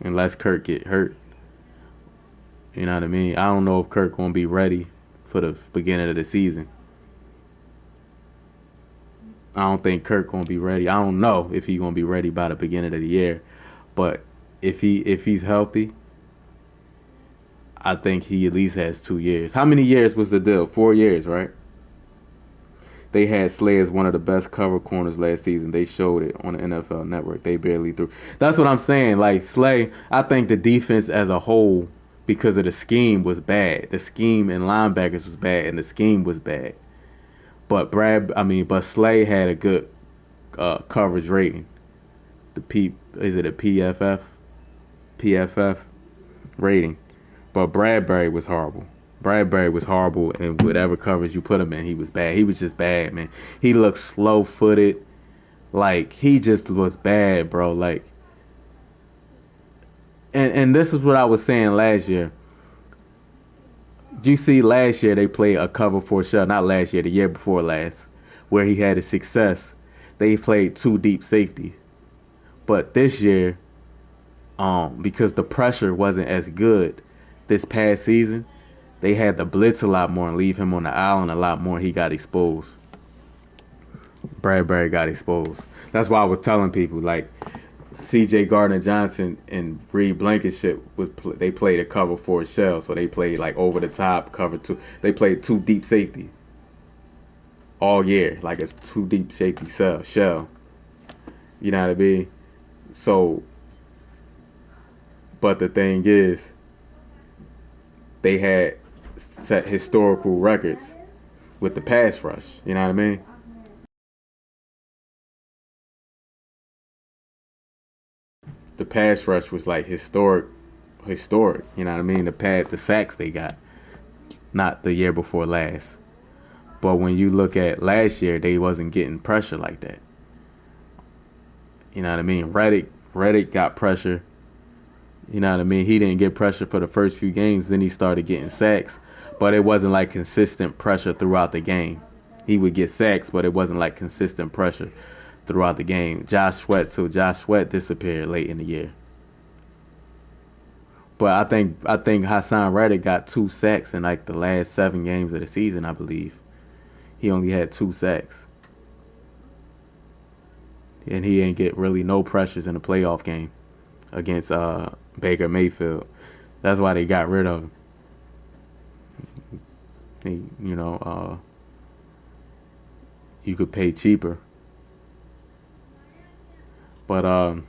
unless Kirk get hurt. You know what I mean? I don't know if Kirk won't be ready for the beginning of the season. I don't think Kirk gonna be ready. I don't know if he's gonna be ready by the beginning of the year. But if he's healthy, I think he at least has 2 years. How many years was the deal? 4 years, right? They had Slay as one of the best cover corners last season. They showed it on the NFL Network. They barely threw. That's what I'm saying. Like, Slay, I think the defense as a whole, because of the scheme, was bad. The scheme and linebackers was bad, and the scheme was bad. But Slay had a good coverage rating. Is it a PFF rating? But Bradbury was horrible. And whatever coverage you put him in, he was bad. He was just bad, man. He looked slow-footed. Like, he just was bad, bro. Like, and this is what I was saying last year. You see, last year they played a cover 4 shell. Not last year, the year before last, where he had a success. They played 2 deep safety. But this year, because the pressure wasn't as good this past season, they had to blitz a lot more and leave him on the island a lot more. He got exposed. Bradbury got exposed. That's why I was telling people, like, C.J. Gardner-Johnson and Reed Blankenship, they played a cover 4 shell, so they played like over the top, cover 2. They played 2 deep safety all year, like it's 2 deep safety shell. You know what I mean? So, but the thing is, they had set historical records with the pass rush. You know what I mean? The pass rush was like historic. You know what I mean? The sacks they got, not the year before last. But when you look at last year, they wasn't getting pressure like that. You know what I mean? Reddick got pressure. You know what I mean? He didn't get pressure for the first few games. Then he started getting sacks. But it wasn't like consistent pressure throughout the game. He would get sacks, but it wasn't like consistent pressure throughout the game. Josh Sweat disappeared late in the year. But I think Hassan Reddick got 2 sacks in like the last 7 games of the season, I believe. He only had 2 sacks. And he ain't get really no pressures in the playoff game. against Baker Mayfield. That's why they got rid of him. You could pay cheaper. But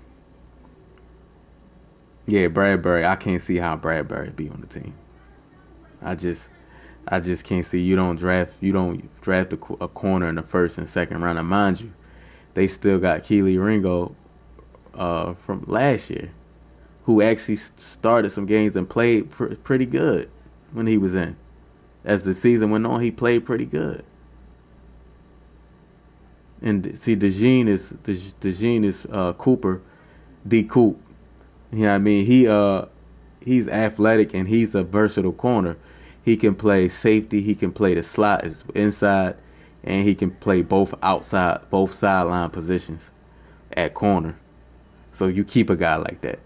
yeah, Bradbury. I can't see how Bradbury be on the team. I just can't see. You don't draft a corner in the first and second round. And mind you, they still got Keely Ringo from last year, who actually started some games and played pretty good when he was in. As the season went on, he played pretty good. And see, DeJean is Cooper, D. Coop. You know what I mean? He's athletic and he's a versatile corner. He can play safety, he can play the slot inside, and he can play both sideline positions at corner. So you keep a guy like that.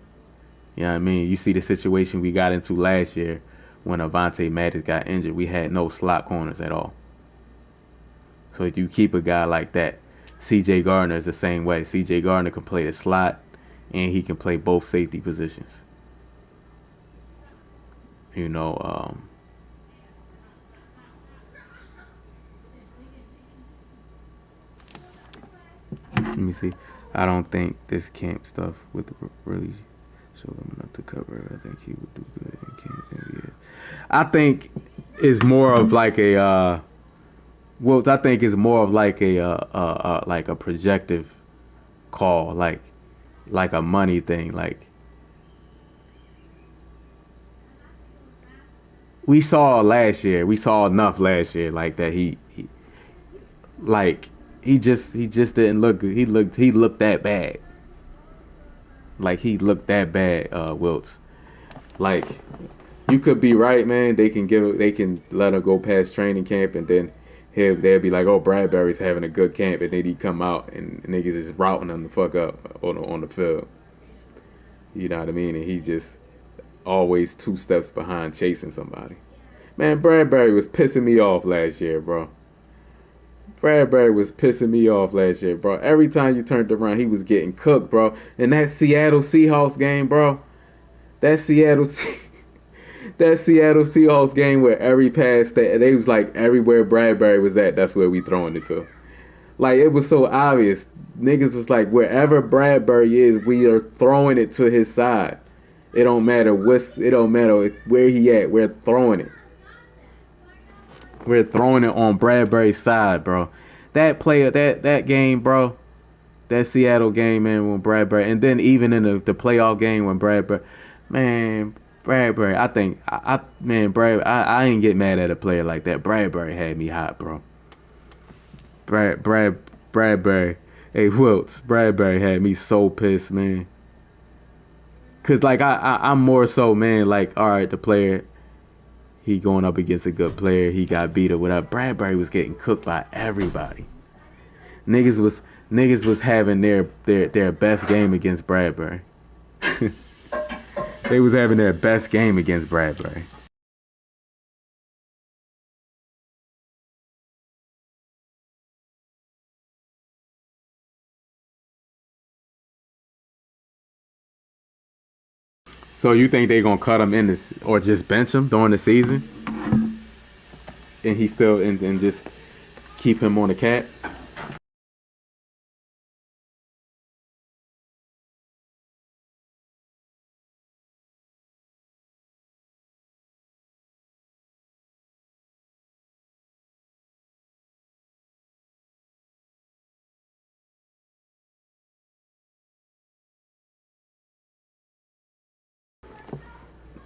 You know what I mean? You see the situation we got into last year when Avonte Maddox got injured. We had no slot corners at all. So you keep a guy like that. C.J. Gardner is the same way. C.J. Gardner can play the slot, and he can play both safety positions. Let me see. I don't think this camp stuff would really show him enough to cover. I think he would do good in camp. I think it's more of like a. Well, I think it's more of like a projective call, like a money thing. Like we saw last year, we saw enough last year, like that he just didn't look good. He looked that bad. Like he looked that bad, Wilts. Like you could be right, man. They can let him go past training camp, and then they'll be like, oh, Bradbury's having a good camp, and then he come out and niggas is routing him the fuck up on the field. You know what I mean? And he just always 2 steps behind chasing somebody. Man, Bradbury was pissing me off last year, bro. Bradbury was pissing me off last year, bro. Every time you turned around, he was getting cooked, bro. In that Seattle Seahawks game, bro. That Seattle Seahawks game where every pass that they was like everywhere Bradbury was at, that's where we throwing it to. Like it was so obvious. Niggas was like, wherever Bradbury is, we are throwing it to his side. It don't matter where he at, we're throwing it. We're throwing it on Bradbury's side, bro. That game, bro. That Seattle game, man, when Bradbury, and then even in the playoff game when Bradbury, I ain't get mad at a player like that. Bradbury had me hot, bro. Bradbury. Hey, Wilts, Bradbury had me so pissed, man. Cause like I'm more so, man, like, all right, the player, he going up against a good player, he got beat or whatever. Bradbury was getting cooked by everybody. Niggas was having their best game against Bradbury. They was having their best game against Bradbury. So you think they gonna cut him in this, or just bench him during the season, and he still and just keep him on the cap?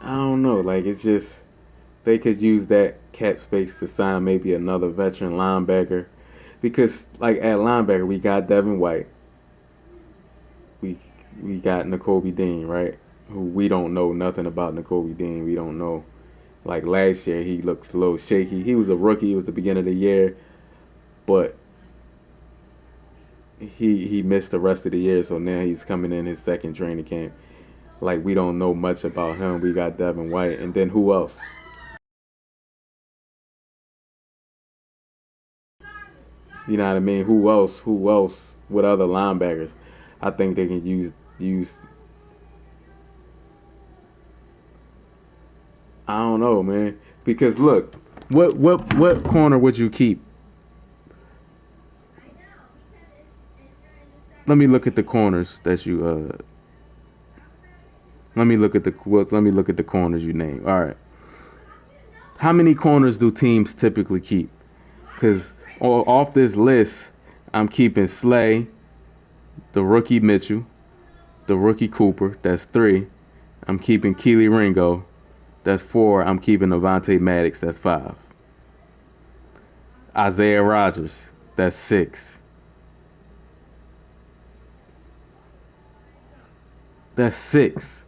I don't know. Like it's just they could use that cap space to sign maybe another veteran linebacker, because like at linebacker we got Devin White, we got Nakobe Dean, right? Who we don't know nothing about Nakobe Dean. We don't know. Like last year he looked a little shaky. He was a rookie. It was the beginning of the year, but he missed the rest of the year. So now he's coming in his second training camp. Like we don't know much about him. We got Devin White, and then who else? You know what I mean? Who else? What other linebackers? I think they can use I don't know, man. Because look, what corner would you keep? Let me look at the corners that you let me look at the corners you name. All right. How many corners do teams typically keep? Because off this list, I'm keeping Slay, the rookie Mitchell, the rookie Cooper. That's 3. I'm keeping Keely Ringo. That's 4. I'm keeping Avonte Maddox. That's 5. Isaiah Rogers. That's 6. That's 6.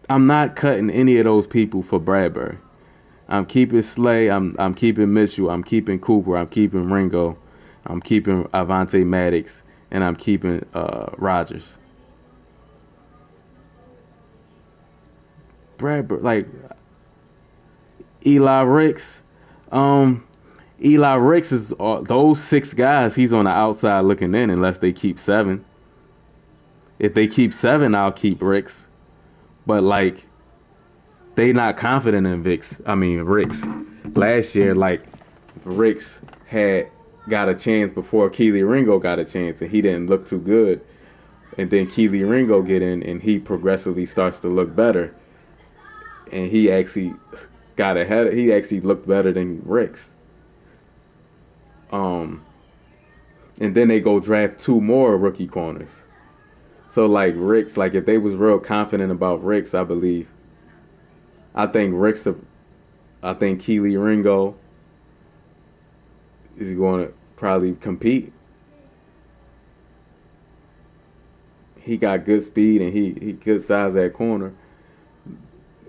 I'm not cutting any of those people for Bradbury. I'm keeping Slay. I'm keeping Mitchell. I'm keeping Cooper. I'm keeping Ringo. I'm keeping Avonte Maddox, and I'm keeping Rogers. Bradbury, like Eli Ricks. Um, Eli Ricks is those 6 guys. He's on the outside looking in, unless they keep 7. If they keep 7, I'll keep Ricks. But like, they not confident in Ricks. Last year, like, Ricks had got a chance before Keely Ringo got a chance, and he didn't look too good. And then Keely Ringo get in, and he progressively starts to look better. And he actually got ahead. He actually looked better than Ricks. And then they go draft 2 more rookie corners. So like Ricks, like if they was real confident about Ricks, I believe. I think Ricks. I think Keely Ringo is going to probably compete. He got good speed and he good size at corner.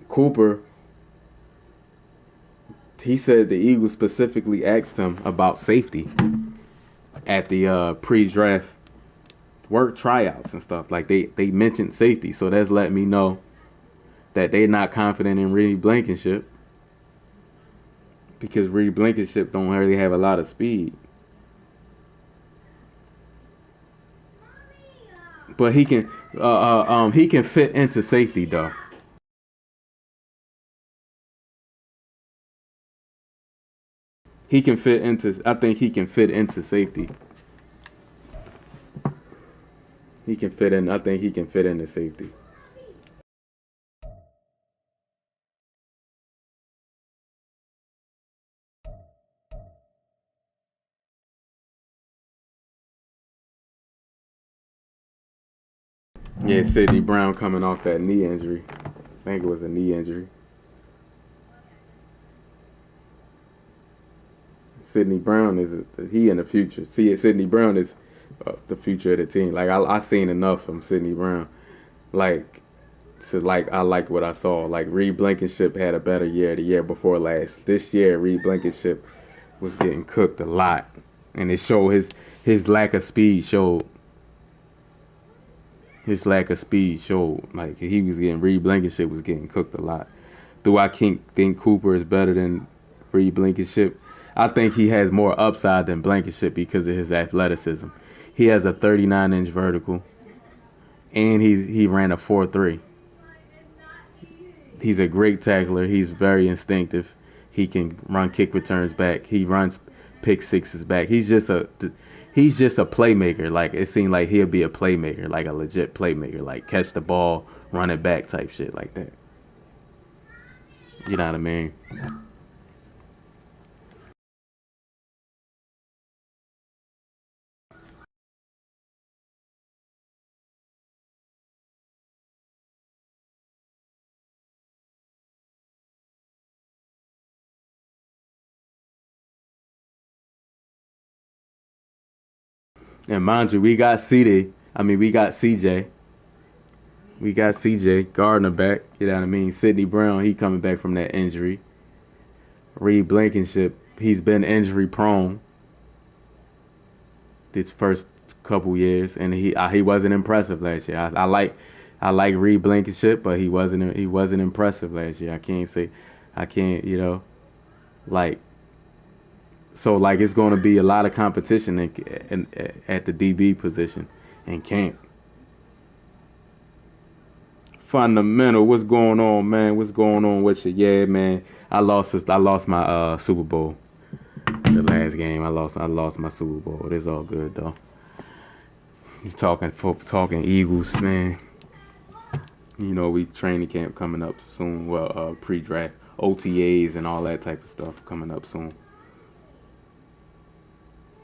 Cooper, he said the Eagles specifically asked him about safety at the pre-draft work tryouts and stuff. Like they mentioned safety, so that's letting me know that they're not confident in Reed Blankenship, because Reed Blankenship don't really have a lot of speed. But he can fit into safety though. He can fit into. I think he can fit into safety. He can fit in. I think he can fit into safety. Yeah, Sidney Brown coming off that knee injury. I think it was a knee injury. Sidney Brown he in the future. See, Sidney Brown is the future of the team. Like I seen enough from Sidney Brown, like I like what I saw. Like Reed Blankenship had a better year the year before last. This year Reed Blankenship was getting cooked a lot, and it showed his lack of speed showed. His lack of speed showed. Like Reed Blankenship was getting cooked a lot. Do I think Cooper is better than Reed Blankenship? I think he has more upside than Blankenship because of his athleticism. He has a 39-inch vertical, and he ran a 4.3. He's a great tackler. He's very instinctive. He can run kick returns back. He runs pick sixes back. He's just a playmaker. Like it seemed like he'll be a playmaker, like a legit playmaker, like catch the ball, run it back type shit like that. You know what I mean? And mind you, we got CD. We got CJ. We got CJ Gardner back. You know what I mean? Sidney Brown, he coming back from that injury. Reed Blankenship, he's been injury prone this first couple years, and he wasn't impressive last year. I like Reed Blankenship, but he wasn't impressive last year. I can't like So like it's going to be a lot of competition at the DB position in camp. Fundamental, what's going on, man? What's going on with you? Yeah, man. I lost my Super Bowl. The last game, I lost my Super Bowl. It's all good though. You talking Eagles, man. You know we training camp coming up soon. Well, pre-draft OTAs and all that type of stuff coming up soon.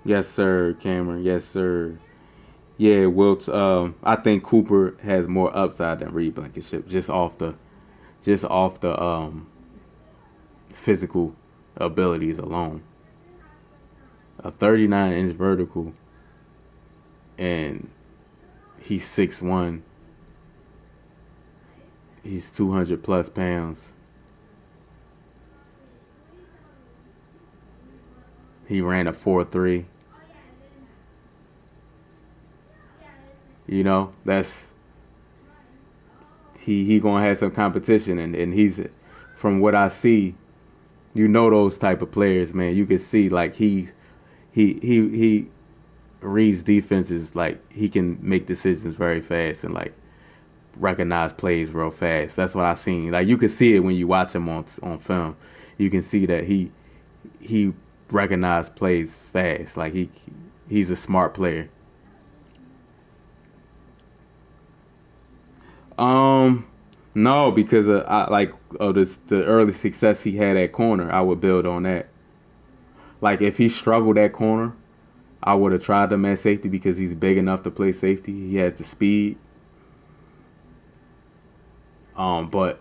Yes, sir, Cameron. Yes, sir. Yeah, Wilt. I think Cooper has more upside than Reed Blankenship just off the physical abilities alone. A 39-inch vertical, and he's 6'1". He's 200 plus pounds. He ran a 4.3. You know, he gonna have some competition, and he's, from what I see, you know, those type of players, man. You can see like he reads defenses, like he can make decisions very fast and like recognize plays real fast. That's what I seen. Like you can see it when you watch him on film. You can see that he recognized plays fast. Like he's a smart player. No, because I like the early success he had at corner. I would build on that. Like if he struggled at corner, I would have tried him at safety because he's big enough to play safety. He has the speed. But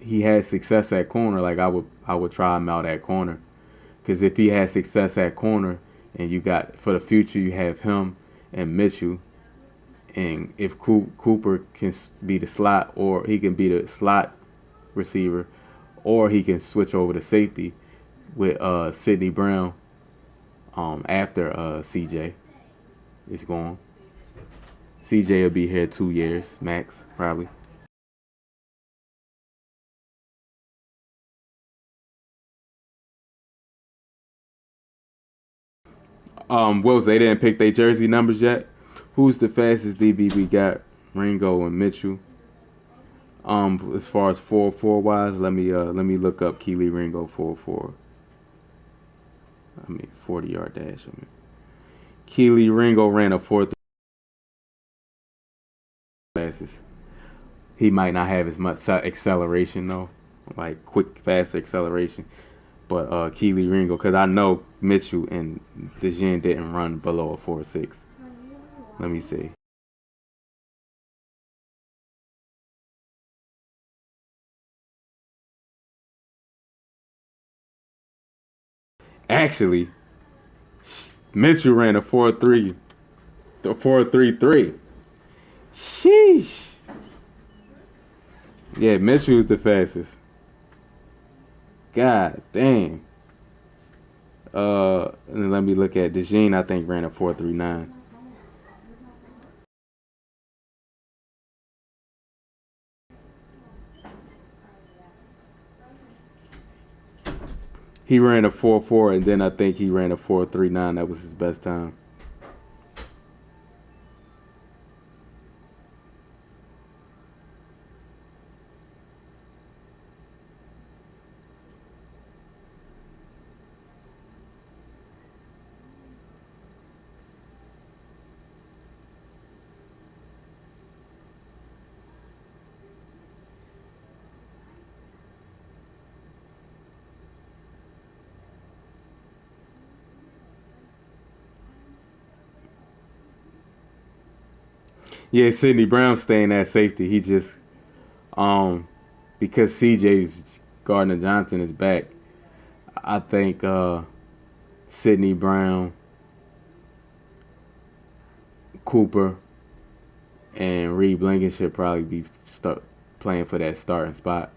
he had success at corner. Like I would try him out at corner, because if he has success at corner, and you got for the future you have him and Mitchell, and if Cooper can be the slot, or he can be the slot receiver, or he can switch over to safety with Sidney Brown after CJ is gone. CJ will be here 2 years max, probably. Wills, they didn't pick their jersey numbers yet. Who's the fastest DB we got? Ringo and Mitchell. As far as 4.4 wise, let me look up Keely Ringo 4.4. 40-yard dash. Keely Ringo ran a 4.3 fastest. He might not have as much acceleration though, like quick, fast acceleration. But Keely Ringo, because I know Mitchell and DeJean didn't run below a 4.6. Let me see. Actually, Mitchell ran a 4.3, a 4.33. Sheesh. Yeah, Mitchell was the fastest. God damn. And then let me look at DeJean. I think ran a 4.39. He ran a 4.4, and then I think he ran a 4.39. That was his best time. Yeah, Sidney Brown staying at safety. He just because CJ's Gardner Johnson is back. I think Sidney Brown, Cooper, and Reed Blankenship should probably be playing for that starting spot.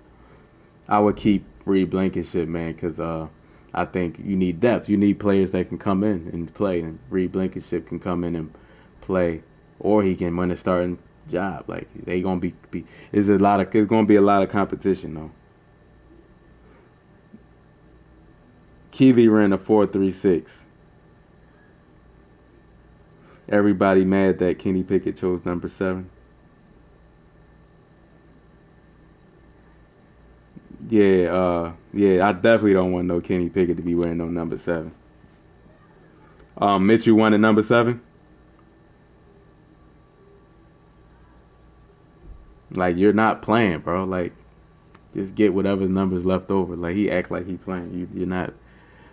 I would keep Reed Blankenship, man, because I think you need depth. You need players that can come in and play, and Reed Blankenship can come in and play, or he can win a starting job. Like they gonna be it's gonna be a lot of competition though. Keeley ran a 4.36. Everybody mad that Kenny Pickett chose number 7. Yeah, I definitely don't want no Kenny Pickett to be wearing no number 7. Mitchell wanted number 7. Like, you're not playing, bro. Like, just get whatever numbers left over. Like, he act like he playing. You're not.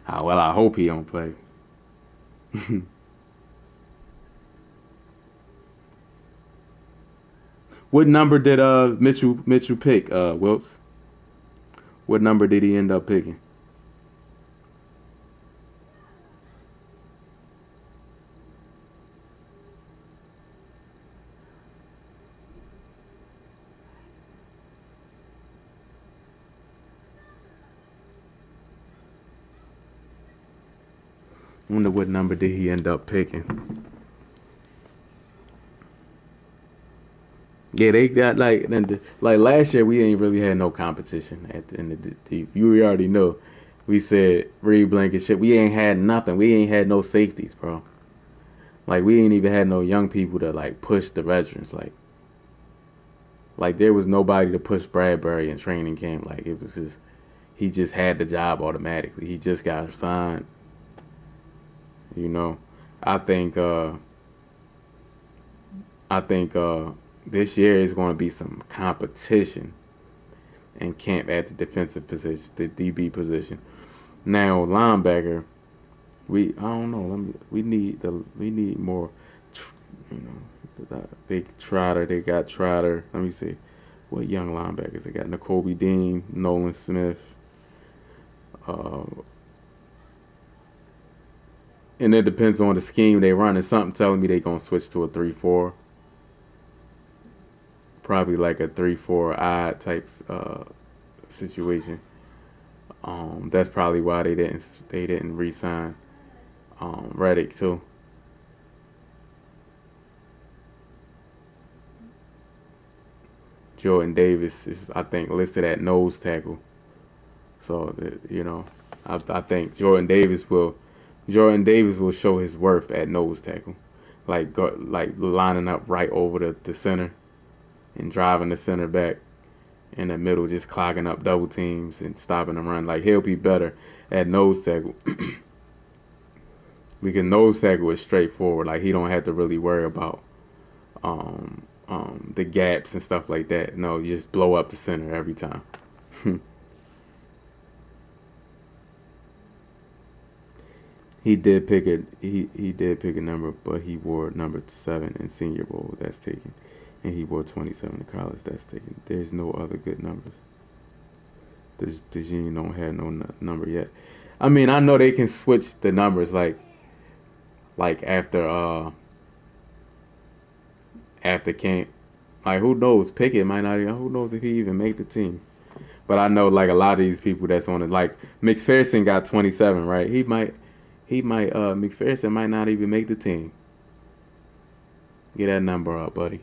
Well, I hope he don't play. What number did Mitchell pick, Wilts? What number did he end up picking? I wonder what number did he end up picking. Yeah, they got like last year we ain't really had no competition at the end of the team. You already know. We said Reed Blankenship. We ain't had nothing. We ain't had no safeties, bro. Like we ain't even had no young people to like push the veterans. Like there was nobody to push Bradbury in training camp. Like it was just he just had the job automatically. He just got signed. You know, I think this year is going to be some competition in camp at the defensive position, the DB position. Now linebacker, I don't know. We need more. You know, they Trotter. They got Trotter. Let me see, what young linebackers they got? N'Kobe Dean, Nolan Smith. And it depends on the scheme they run. And something telling me they're gonna switch to a 3-4. Probably like a 3-4 odd type situation. That's probably why they didn't re-sign Reddick too. Jordan Davis is, I think, listed at nose tackle. So you know, I think Jordan Davis will show his worth at nose tackle, like lining up right over the center and driving the center back in the middle, just clogging up double teams and stopping the run. Like he'll be better at nose tackle. Because nose tackle is straightforward. Like he don't have to really worry about the gaps and stuff like that. No, you just blow up the center every time. He did pick a number, but he wore number 7 in Senior Bowl. That's taken, and he wore 27 in college. That's taken. There's no other good numbers. The Gene don't have no number yet. I mean, I know they can switch the numbers like after camp. Like who knows? Pickett might not even. Who knows if he even make the team? But I know like a lot of these people that's on it. Like McPherson got 27, right? He might. McPherson might not even make the team. Get that number up, buddy.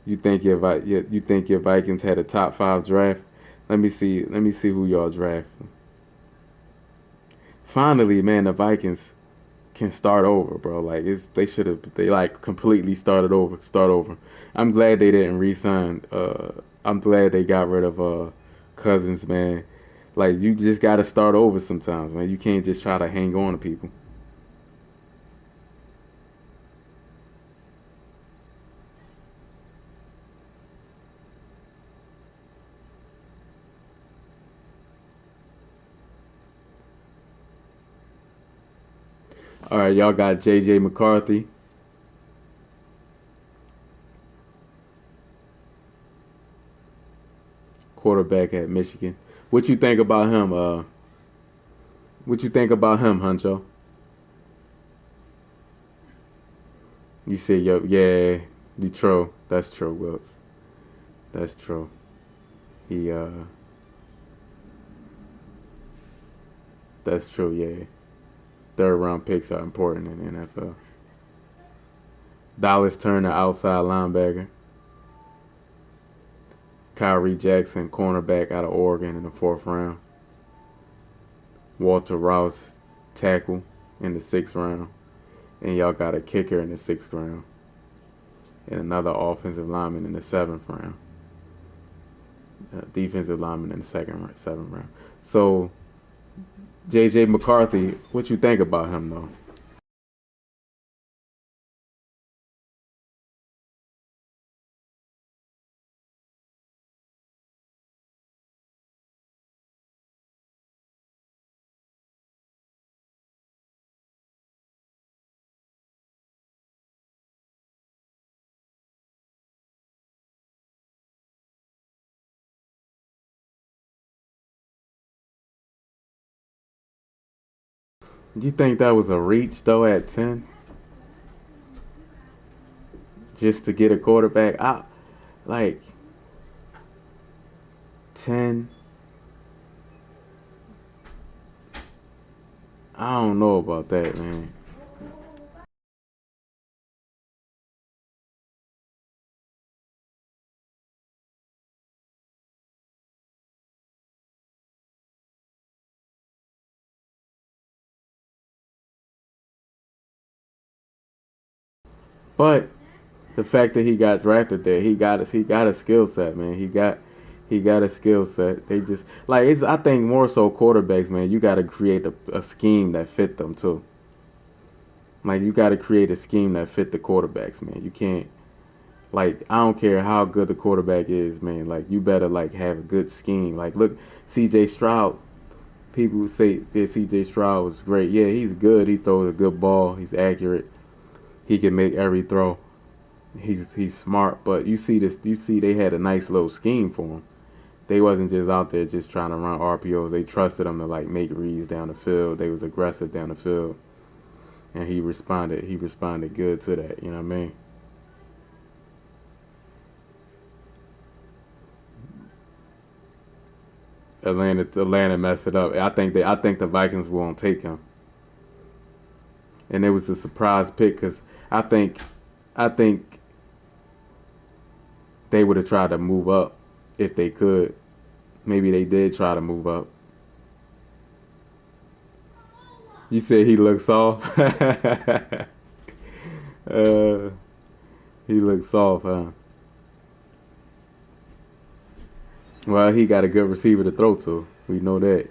You think your Vikings had a top 5 draft? Let me see who y'all draft. Finally, man, the Vikings can start over, bro. Like they like completely start over. I'm glad they didn't re-sign. I'm glad they got rid of Cousins, man. Like you just gotta start over sometimes, man. You can't just try to hang on to people. All right, y'all got J.J. McCarthy. Quarterback at Michigan. What you think about him? What you think about him, Huncho? You say, yo, yeah, true. That's true, Wilts. That's true. He, that's true, yeah. 3rd round picks are important in the NFL. Dallas Turner, outside linebacker. Kyrie Jackson, cornerback out of Oregon in the 4th round. Walter Rouse tackle in the 6th round, and y'all got a kicker in the 6th round, and another offensive lineman in the 7th round, defensive lineman in the 7th round. So J.J. McCarthy, what you think about him though? Do you think that was a reach though at 10, just to get a quarterback? I like 10. I don't know about that, man. But the fact that he got drafted there, he got a skill set, man. He got a skill set. They just like it's. I think more so quarterbacks, man. You got to create a scheme that fit them too. Like you got to create a scheme that fit the quarterbacks, man. You can't like I don't care how good the quarterback is, man. Like you better like have a good scheme. Like look, C.J. Stroud. People say that C.J. Stroud was great. Yeah, he's good. He throws a good ball. He's accurate. He can make every throw. He's smart, but you see this. You see they had a nice little scheme for him. They wasn't just out there just trying to run RPOs. They trusted him to like make reads down the field. They was aggressive down the field, and he responded. He responded good to that. You know what I mean? Atlanta messed it up. I think the Vikings won't take him, and it was a surprise pick because I think they would have tried to move up if they could. Maybe they did try to move up. You said he looks soft. uh, he looks soft, huh? Well, he got a good receiver to throw to. We know that.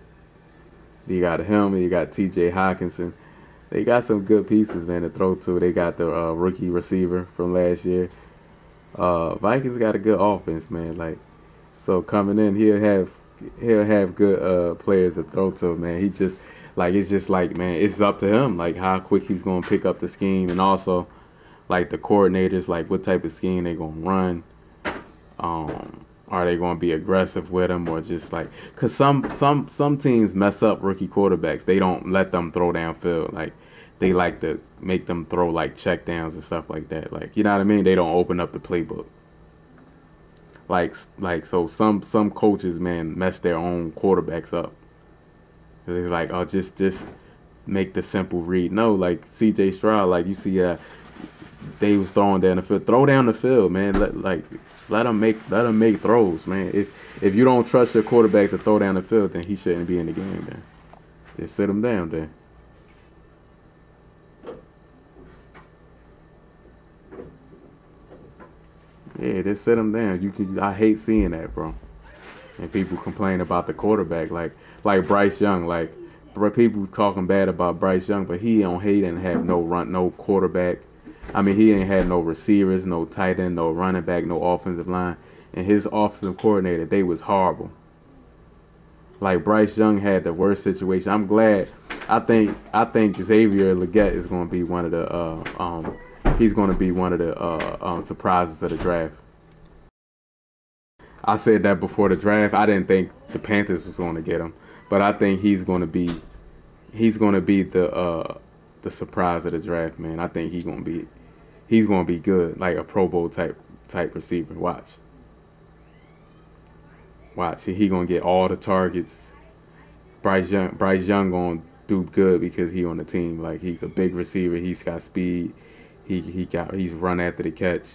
You got him, and you got T.J. Hawkinson. They got some good pieces, man, to throw to. They got the rookie receiver from last year. Vikings got a good offense, man. Like, so coming in, he'll have good players to throw to, man. He just like it's just like, man, it's up to him, like how quick he's gonna pick up the scheme, and also like the coordinators, like what type of scheme they gonna run. Are they gonna be aggressive with him or just like? Cause some teams mess up rookie quarterbacks. They don't let them throw downfield. Like they like to make them throw like check downs and stuff like that. Like you know what I mean? They don't open up the playbook. Like so some coaches, man, mess their own quarterbacks up. They're like, oh, just make the simple read. No, like C.J. Stroud, like you see, they was throwing down the field. Throw down the field, man. Let them make throws, man. If you don't trust your quarterback to throw down the field, then he shouldn't be in the game. Then just sit him down. Then yeah, just sit him down. You can. I hate seeing that, bro. And people complain about the quarterback, like Bryce Young, like people talking bad about Bryce Young, but he didn't have no quarterback. I mean, he ain't had no receivers, no tight end, no running back, no offensive line, and his offensive coordinator, they was horrible. Like Bryce Young had the worst situation. I'm glad. I think Xavier Legette is going to be one of the he's going to be one of the surprises of the draft. I said that before the draft. I didn't think the Panthers was going to get him, but I think he's going to be the surprise of the draft, man. I think he's going to be good, like a Pro Bowl type receiver. Watch. He going to get all the targets. Bryce Young going to do good because he on the team. Like he's a big receiver. He's got speed. He's run after the catch.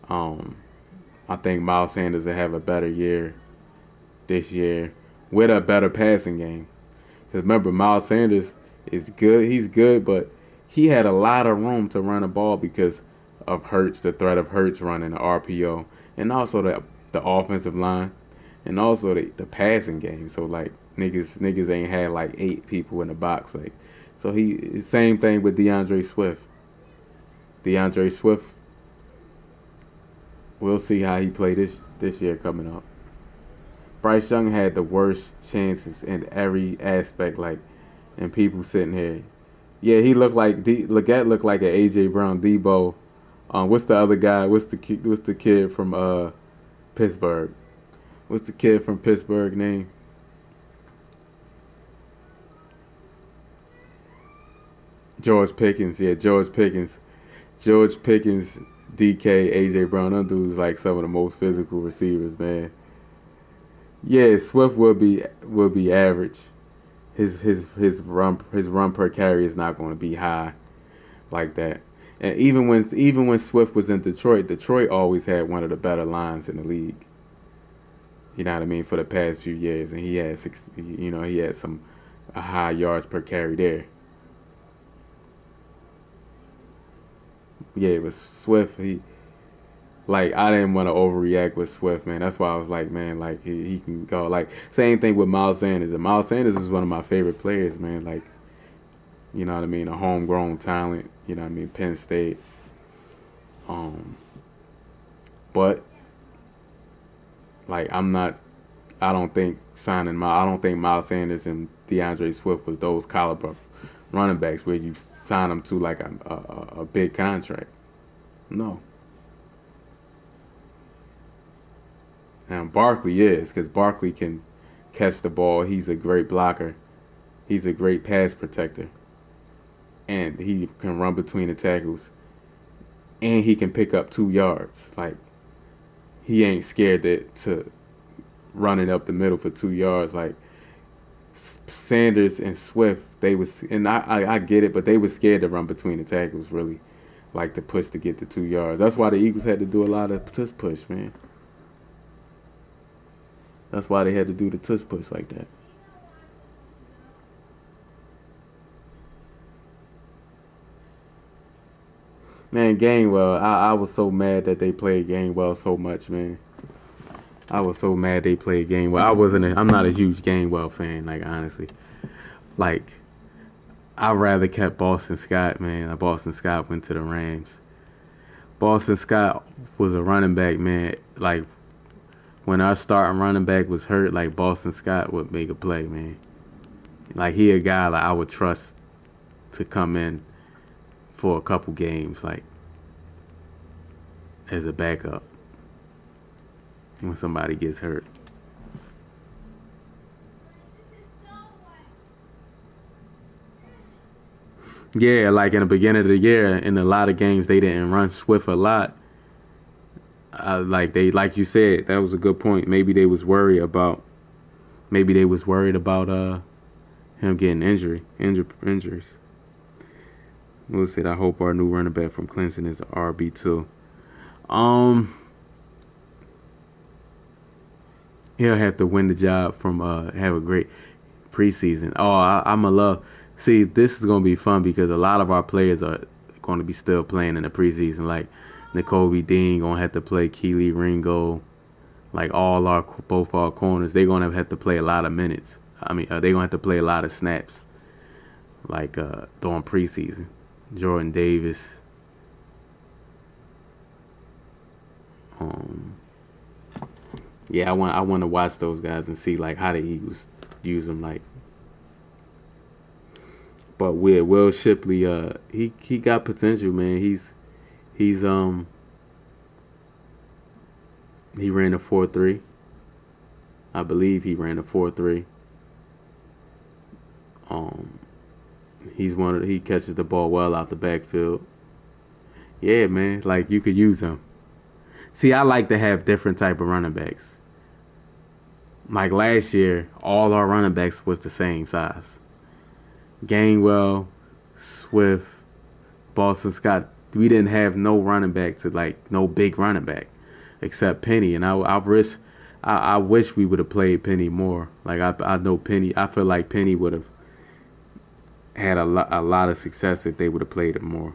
Um, I think Miles Sanders will have a better year this year with a better passing game. Because remember, Miles Sanders is good. He's good, but he had a lot of room to run the ball because of Hurts, the threat of Hurts running the RPO, and also the offensive line, and also the passing game. So like niggas ain't had like 8 people in the box. Like, so same thing with DeAndre Swift. DeAndre Swift, we'll see how he play this year coming up. Bryce Young had the worst chances in every aspect. Like, and people sitting here, yeah, he looked like Leggett looked like an AJ Brown, Debo. What's the other guy? What's the kid from Pittsburgh? What's the kid from Pittsburgh name? George Pickens. Yeah, George Pickens. George Pickens, DK, AJ Brown. Them dudes like some of the most physical receivers, man. Yeah, Swift will be average. His run per carry is not going to be high like that. And even when Swift was in Detroit always had one of the better lines in the league. You know what I mean, for the past few years, and he had he had some high yards per carry there. Yeah, it was Swift. I didn't want to overreact with Swift, man. That's why I was like, man, like he can go. Like, same thing with Miles Sanders. And Miles Sanders is one of my favorite players, man. Like, you know what I mean, a homegrown talent. You know what I mean, Penn State. But like I don't think Miles Sanders and DeAndre Swift was those caliber running backs where you sign them to like a big contract. No. And Barkley is, because Barkley can catch the ball. He's a great blocker. He's a great pass protector. And he can run between the tackles. And he can pick up 2 yards. Like, he ain't scared to run it up the middle for 2 yards. Like, Sanders and Swift, and I get it, but they were scared to run between the tackles, really. Like, to push to get the 2 yards. That's why the Eagles had to do a lot of push, man. That's why they had to do the tush push like that. Man, Gainwell, I was so mad that they played Gainwell so much, man. I was so mad they played Gainwell. I'm not a huge Gainwell fan, like, honestly. Like, I'd rather kept Boston Scott, man. Boston Scott went to the Rams. Boston Scott was a running back, man. Like, when our starting running back was hurt, like, Boston Scott would make a play, man. Like, he a guy like I would trust to come in for a couple games, like, as a backup when somebody gets hurt. Yeah, like in the beginning of the year, in a lot of games, they didn't run Swift a lot. Like you said, that was a good point. Maybe they was worried about him getting injuries. We'll see. I hope our new running back from Clemson is RB2. He'll have to win the job from have a great preseason. I'm a love. See, this is gonna be fun because a lot of our players are going to be still playing in the preseason. Like, N'Kobe Dean gonna have to play Keely Ringo. Like, both our corners, they're gonna have to play a lot of minutes. I mean, they're gonna have to play a lot of snaps. Like during preseason, Jordan Davis. Yeah, I want to watch those guys and see like how the Eagles use them. Like, but Will Shipley, he got potential, man. He ran a 4.3. I believe he ran a 4.3. He catches the ball well out the backfield. Yeah, man, like, you could use him. See, I like to have different type of running backs. Like last year, all our running backs was the same size. Gainwell, Swift, Boston Scott. We didn't have no running back no big running back except Penny. And I wish we would have played Penny more. Like, I know Penny. I feel like Penny would have had a lot of success if they would have played it more.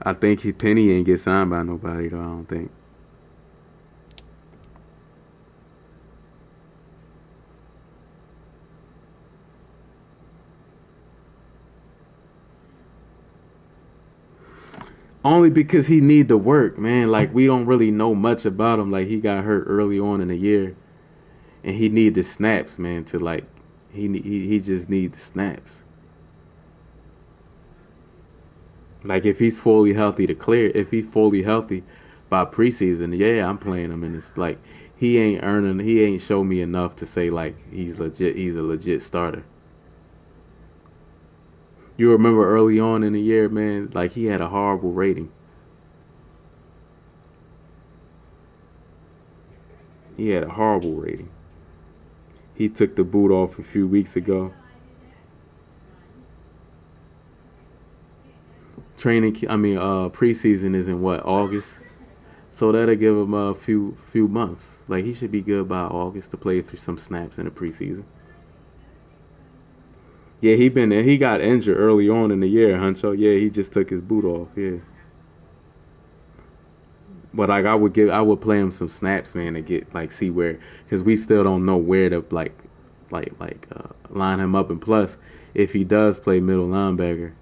I think Penny ain't get signed by nobody though. I don't think. Only because he need the work, man. Like we don't really know much about him. Like he got hurt early on in the year, and he need the snaps, man. To like, he just need the snaps. Like if he's fully healthy to clear, if he's fully healthy by preseason, yeah, I'm playing him. And it's like he ain't show me enough to say like he's legit. He's a legit starter. You remember early on in the year, man, like he had a horrible rating. He had a horrible rating. He took the boot off a few weeks ago. Preseason is in what, August? So that'll give him a few months. Like he should be good by August to play through some snaps in the preseason. Yeah, he got injured early on in the year, Huncho. Yeah, he just took his boot off. Yeah. But like I would play him some snaps, man, to get like see where, because we still don't know where to line him up. And plus, if he does play middle linebacker,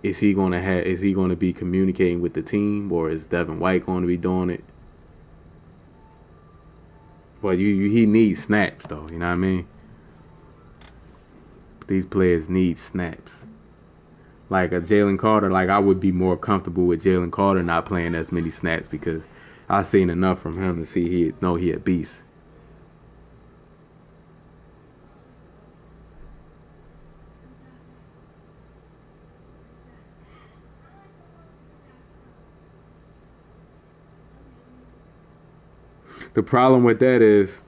is he gonna be communicating with the team, or is Devin White going to be doing it? Well, he needs snaps though. You know what I mean? These players need snaps. Like a Jalen Carter, like I would be more comfortable with Jalen Carter not playing as many snaps because I've seen enough from him to see he a beast. The problem with that is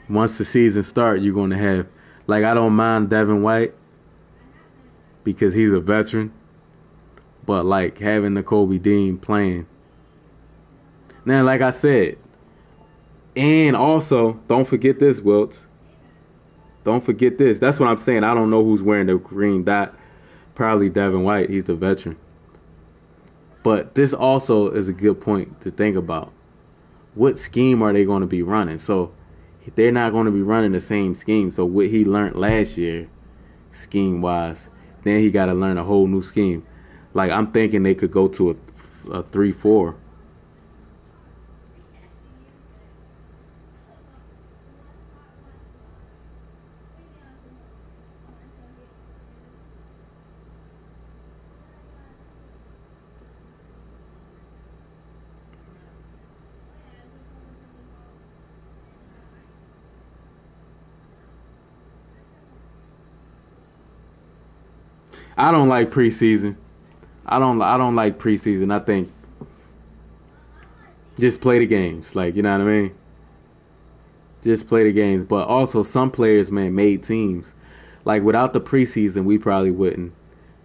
once the season starts, you're going to have, like, I don't mind Devin White because he's a veteran, but like having the Kobe Dean playing. Now, like I said, and also don't forget this, Wilts. Don't forget this. That's what I'm saying. I don't know who's wearing the green dot. Probably Devin White. He's the veteran. But this also is a good point to think about. What scheme are they going to be running? So they're not going to be running the same scheme. So what he learned last year, scheme-wise, then he got to learn a whole new scheme. Like I'm thinking they could go to a 3-4. I don't like preseason. I don't like preseason. I think just play the games. Like, you know what I mean? Just play the games. But also some players, man, made teams. Like without the preseason, we probably wouldn't.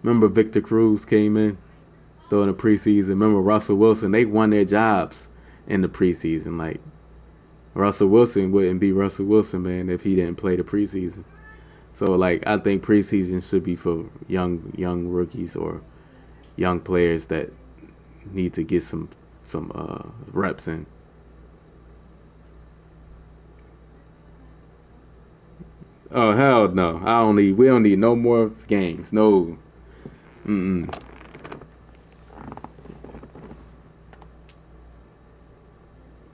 Remember Victor Cruz came in during the preseason. Remember Russell Wilson? They won their jobs in the preseason. Like Russell Wilson wouldn't be Russell Wilson, man, if he didn't play the preseason. So like I think preseason should be for young rookies or young players that need to get some reps in. Oh hell no! We don't need no more games. No. Mm-mm.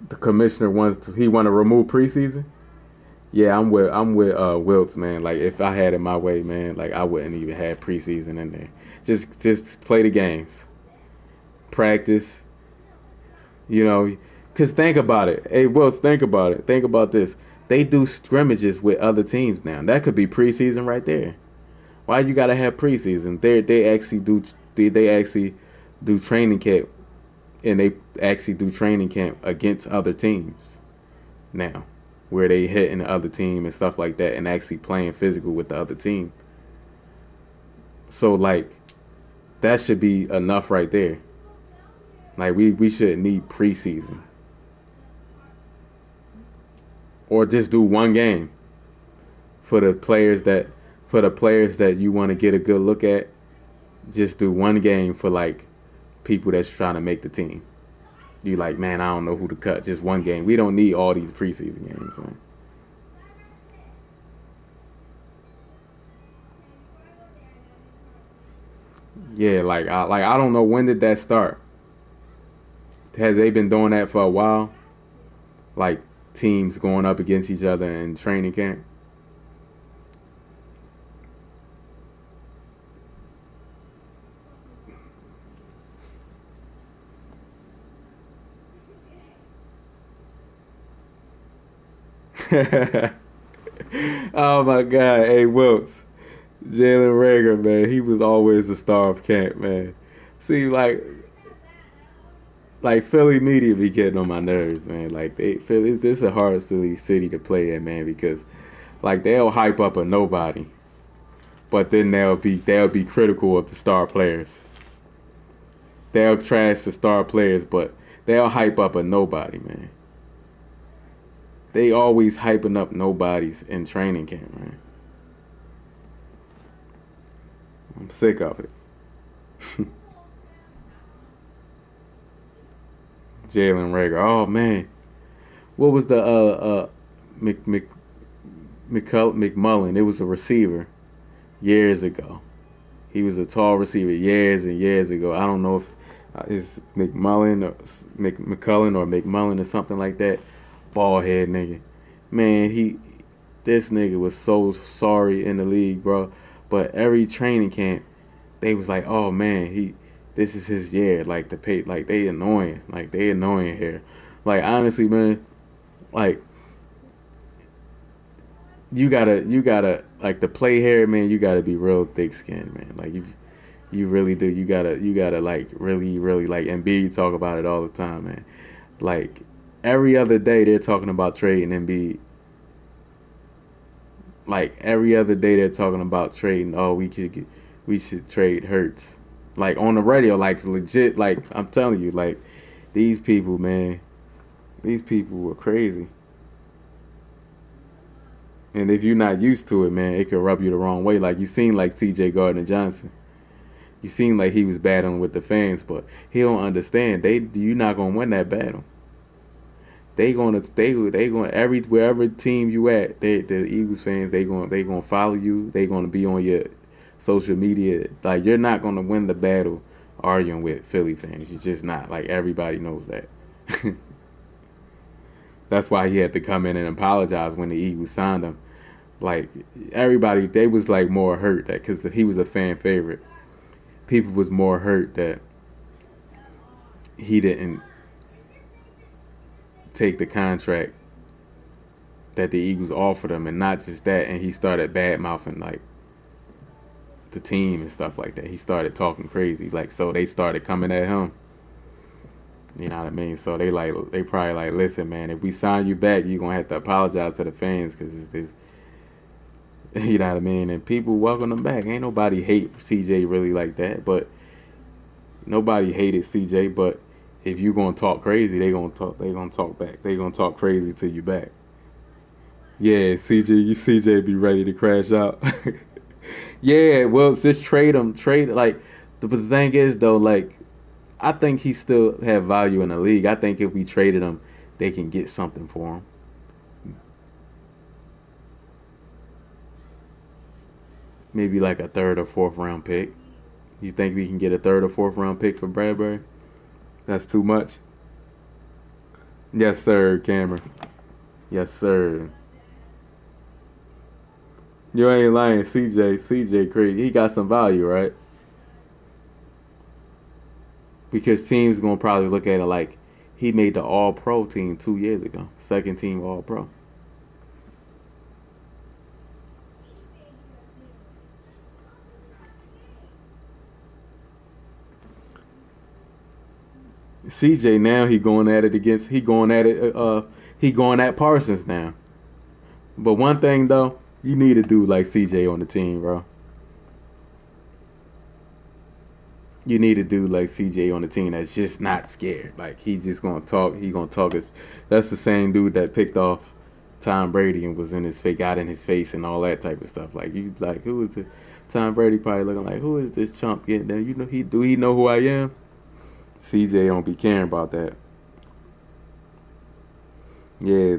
The commissioner want to remove preseason. Yeah, I'm with Wilts, man. Like if I had it my way, man, like I wouldn't even have preseason in there. Just play the games, practice. You know, cause think about it. Hey, Wilts, think about it. Think about this. They do scrimmages with other teams now. That could be preseason right there. Why you gotta have preseason? They actually do training camp, and they actually do training camp against other teams now, where they hitting the other team and stuff like that, and actually playing physical with the other team. So like, That should be enough right there. Like we shouldn't need preseason. Or just do one game for the players that you want to get a good look at. Just do one game for like people that's trying to make the team. You like, man, I don't know who to cut. Just one game. We don't need all these preseason games, man. Yeah, I don't know, when did that start? Has they been doing that for a while? Like teams going up against each other in training camp? Oh my God, hey Wilts, Jalen Rager, man, he was always the star of camp, man. See, like Philly media be getting on my nerves, man. Like Philly, this is a hard city to play in, man, because like they'll hype up a nobody, but then they'll be critical of the star players. They'll trash the star players, but they'll hype up a nobody, man. They always hyping up nobodies in training camp, man. I'm sick of it. Jalen Rager. Oh man, what was the McMullen? It was a receiver years ago. He was a tall receiver years and years ago. I don't know if it's McMullen or McCullen or McMullen or something like that. Bald head nigga. Man, this nigga was so sorry in the league, bro. But every training camp, they was like, oh man, this is his year. Like they annoying. Like they annoying here. Like honestly, man, like you gotta like to play here, man. You gotta be real thick skinned, man. Like you really do. You gotta like really like Embiid talk about it all the time, man. Like every other day they're talking about trading Embiid. Like every other day they're talking about trading. Oh, we should trade Hurts. Like on the radio, like legit. Like I'm telling you, like these people, man. These people were crazy. And if you're not used to it, man, it could rub you the wrong way. Like you seen like C.J. Gardner-Johnson. You seem like he was battling with the fans, but he don't understand. You're not gonna win that battle. They gonna wherever team you at, the Eagles fans, they gonna follow you. They gonna be on your social media. Like you're not gonna win the battle arguing with Philly fans. You're just not. Like everybody knows that. That's why he had to come in and apologize when the Eagles signed him. Like everybody, they was like more hurt that because he was a fan favorite. People was more hurt that he didn't take the contract that the Eagles offered him, and not just that, and he started bad mouthing like the team and stuff like that. He started talking crazy, like so they started coming at him. You know what I mean? So they probably like, listen, man, if we sign you back, you're gonna have to apologize to the fans because it's this. You know what I mean? And people welcome them back. Ain't nobody hate CJ really like that, but nobody hated CJ. But if you gonna talk crazy, they gonna talk back. They gonna talk crazy to you back. Yeah, CJ be ready to crash out. Yeah, well, just trade him. Like the thing is though, like I think he still have value in the league. I think if we traded him, they can get something for him. Maybe like a third or fourth round pick. You think we can get a third or fourth round pick for Bradbury? That's too much. Yes, sir, Cameron. Yes, sir. You ain't lying, CJ crazy. He got some value, right? Because teams gonna probably look at it like he made the All Pro team 2 years ago, second team All Pro. CJ now he going at Parsons now. But one thing though, you need to do like CJ on the team, bro. You need a dude like CJ on the team that's just not scared. Like he just gonna talk. He gonna talk. That's the same dude that picked off Tom Brady and was in his face, got in his face and all that type of stuff. Like you, like who is it? Tom Brady probably looking like, who is this chump getting there? You know, he know who I am? CJ don't be caring about that. Yeah,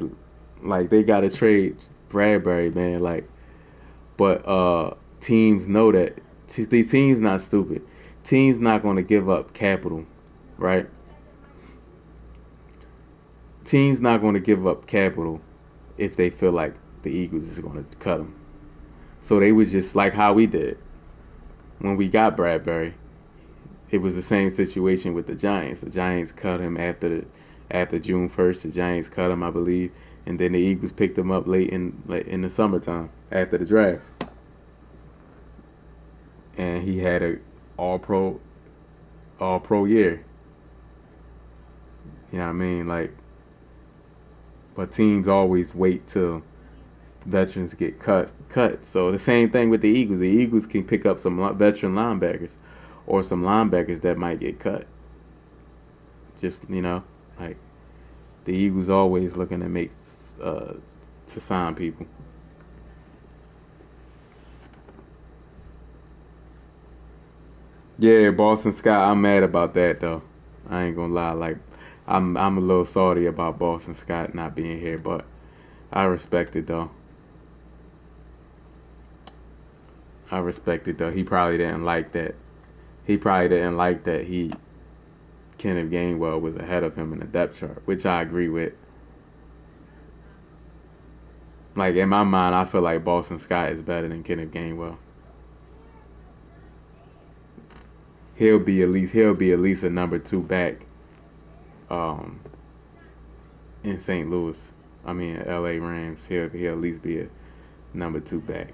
like they gotta trade Bradbury, man. Like, but teams know that. The team's not stupid. Teams not gonna give up capital, right? Teams not gonna give up capital if they feel like the Eagles is gonna cut them. So they was just like how we did when we got Bradbury. It was the same situation with the Giants. The Giants cut him after June 1st. The Giants cut him, I believe, and then the Eagles picked him up late in the summertime after the draft, and he had a all pro year. You know what I mean? Like, but teams always wait till veterans get cut. So the same thing with the Eagles. The Eagles can pick up some veteran linebackers or some linebackers that might get cut. Just, like the Eagles always looking to make to sign people. Yeah, Boston Scott, I'm mad about that though. I ain't gonna lie. Like, I'm a little salty about Boston Scott not being here, but I respect it though. I respect it though. He probably didn't like that. He probably didn't like that Kenneth Gainwell was ahead of him in the depth chart, which I agree with. Like in my mind, I feel like Boston Scott is better than Kenneth Gainwell. He'll be at least a number two back, um, in St. Louis. I mean, L.A. Rams. He'll at least be a number two back.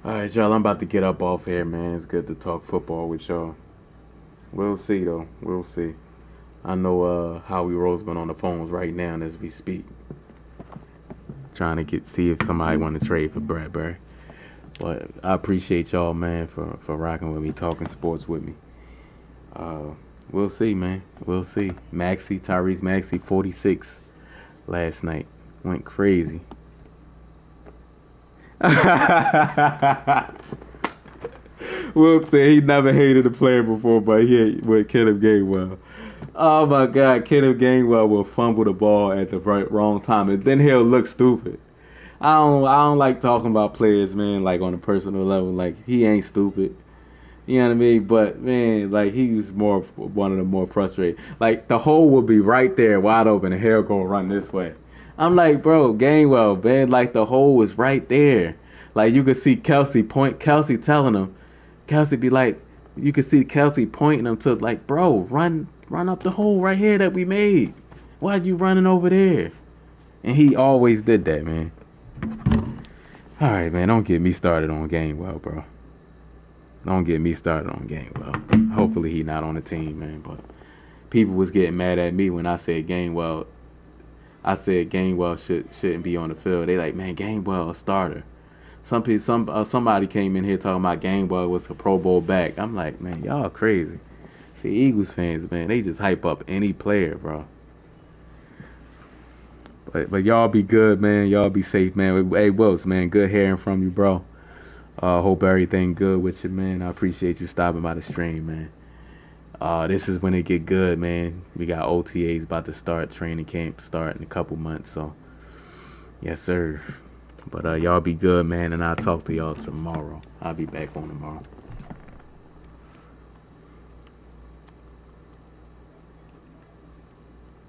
All right, y'all. I'm about to get up off here, man. It's good to talk football with y'all. We'll see, though. We'll see. I know Howie Roseman on the phones right now as we speak, trying to see if somebody want to trade for Bradbury. But I appreciate y'all, man, for rocking with me, talking sports with me. We'll see, man. We'll see. Tyrese Maxey, 46 last night. Went crazy. We'll say he never hated a player before, but he with Kenneth Gainwell. Oh my God, Kenneth Gainwell will fumble the ball at the wrong time, and then he'll look stupid. I don't like talking about players, man, like on a personal level. Like, he ain't stupid. You know what I mean? But man, like, he was one of the more frustrated. Like, the hole will be right there, wide open, and he'll go run this way. I'm like, bro, Gainwell, man, like the hole was right there. Like, you could see Kelsey telling him. Kelsey be like, you could see Kelsey pointing him to, like, bro, run up the hole right here that we made. Why are you running over there? And he always did that, man. All right, man, don't get me started on Gainwell, bro. Don't get me started on Gainwell. Hopefully he not on the team, man. But people was getting mad at me when I said Gainwell. I said Gainwell shouldn't be on the field. They like, man, Gainwell a starter. Somebody came in here talking about Gainwell was a Pro Bowl back. I'm like, man, y'all crazy. The Eagles fans, man, they just hype up any player, bro. But y'all be good, man. Y'all be safe, man. Hey, Wills, man, good hearing from you, bro. Hope everything good with you, man. I appreciate you stopping by the stream, man. This is when it get good, man. We got OTAs about to start, training camp start in a couple months, so yes, sir. But y'all be good, man, and I'll talk to y'all tomorrow. I'll be back on tomorrow.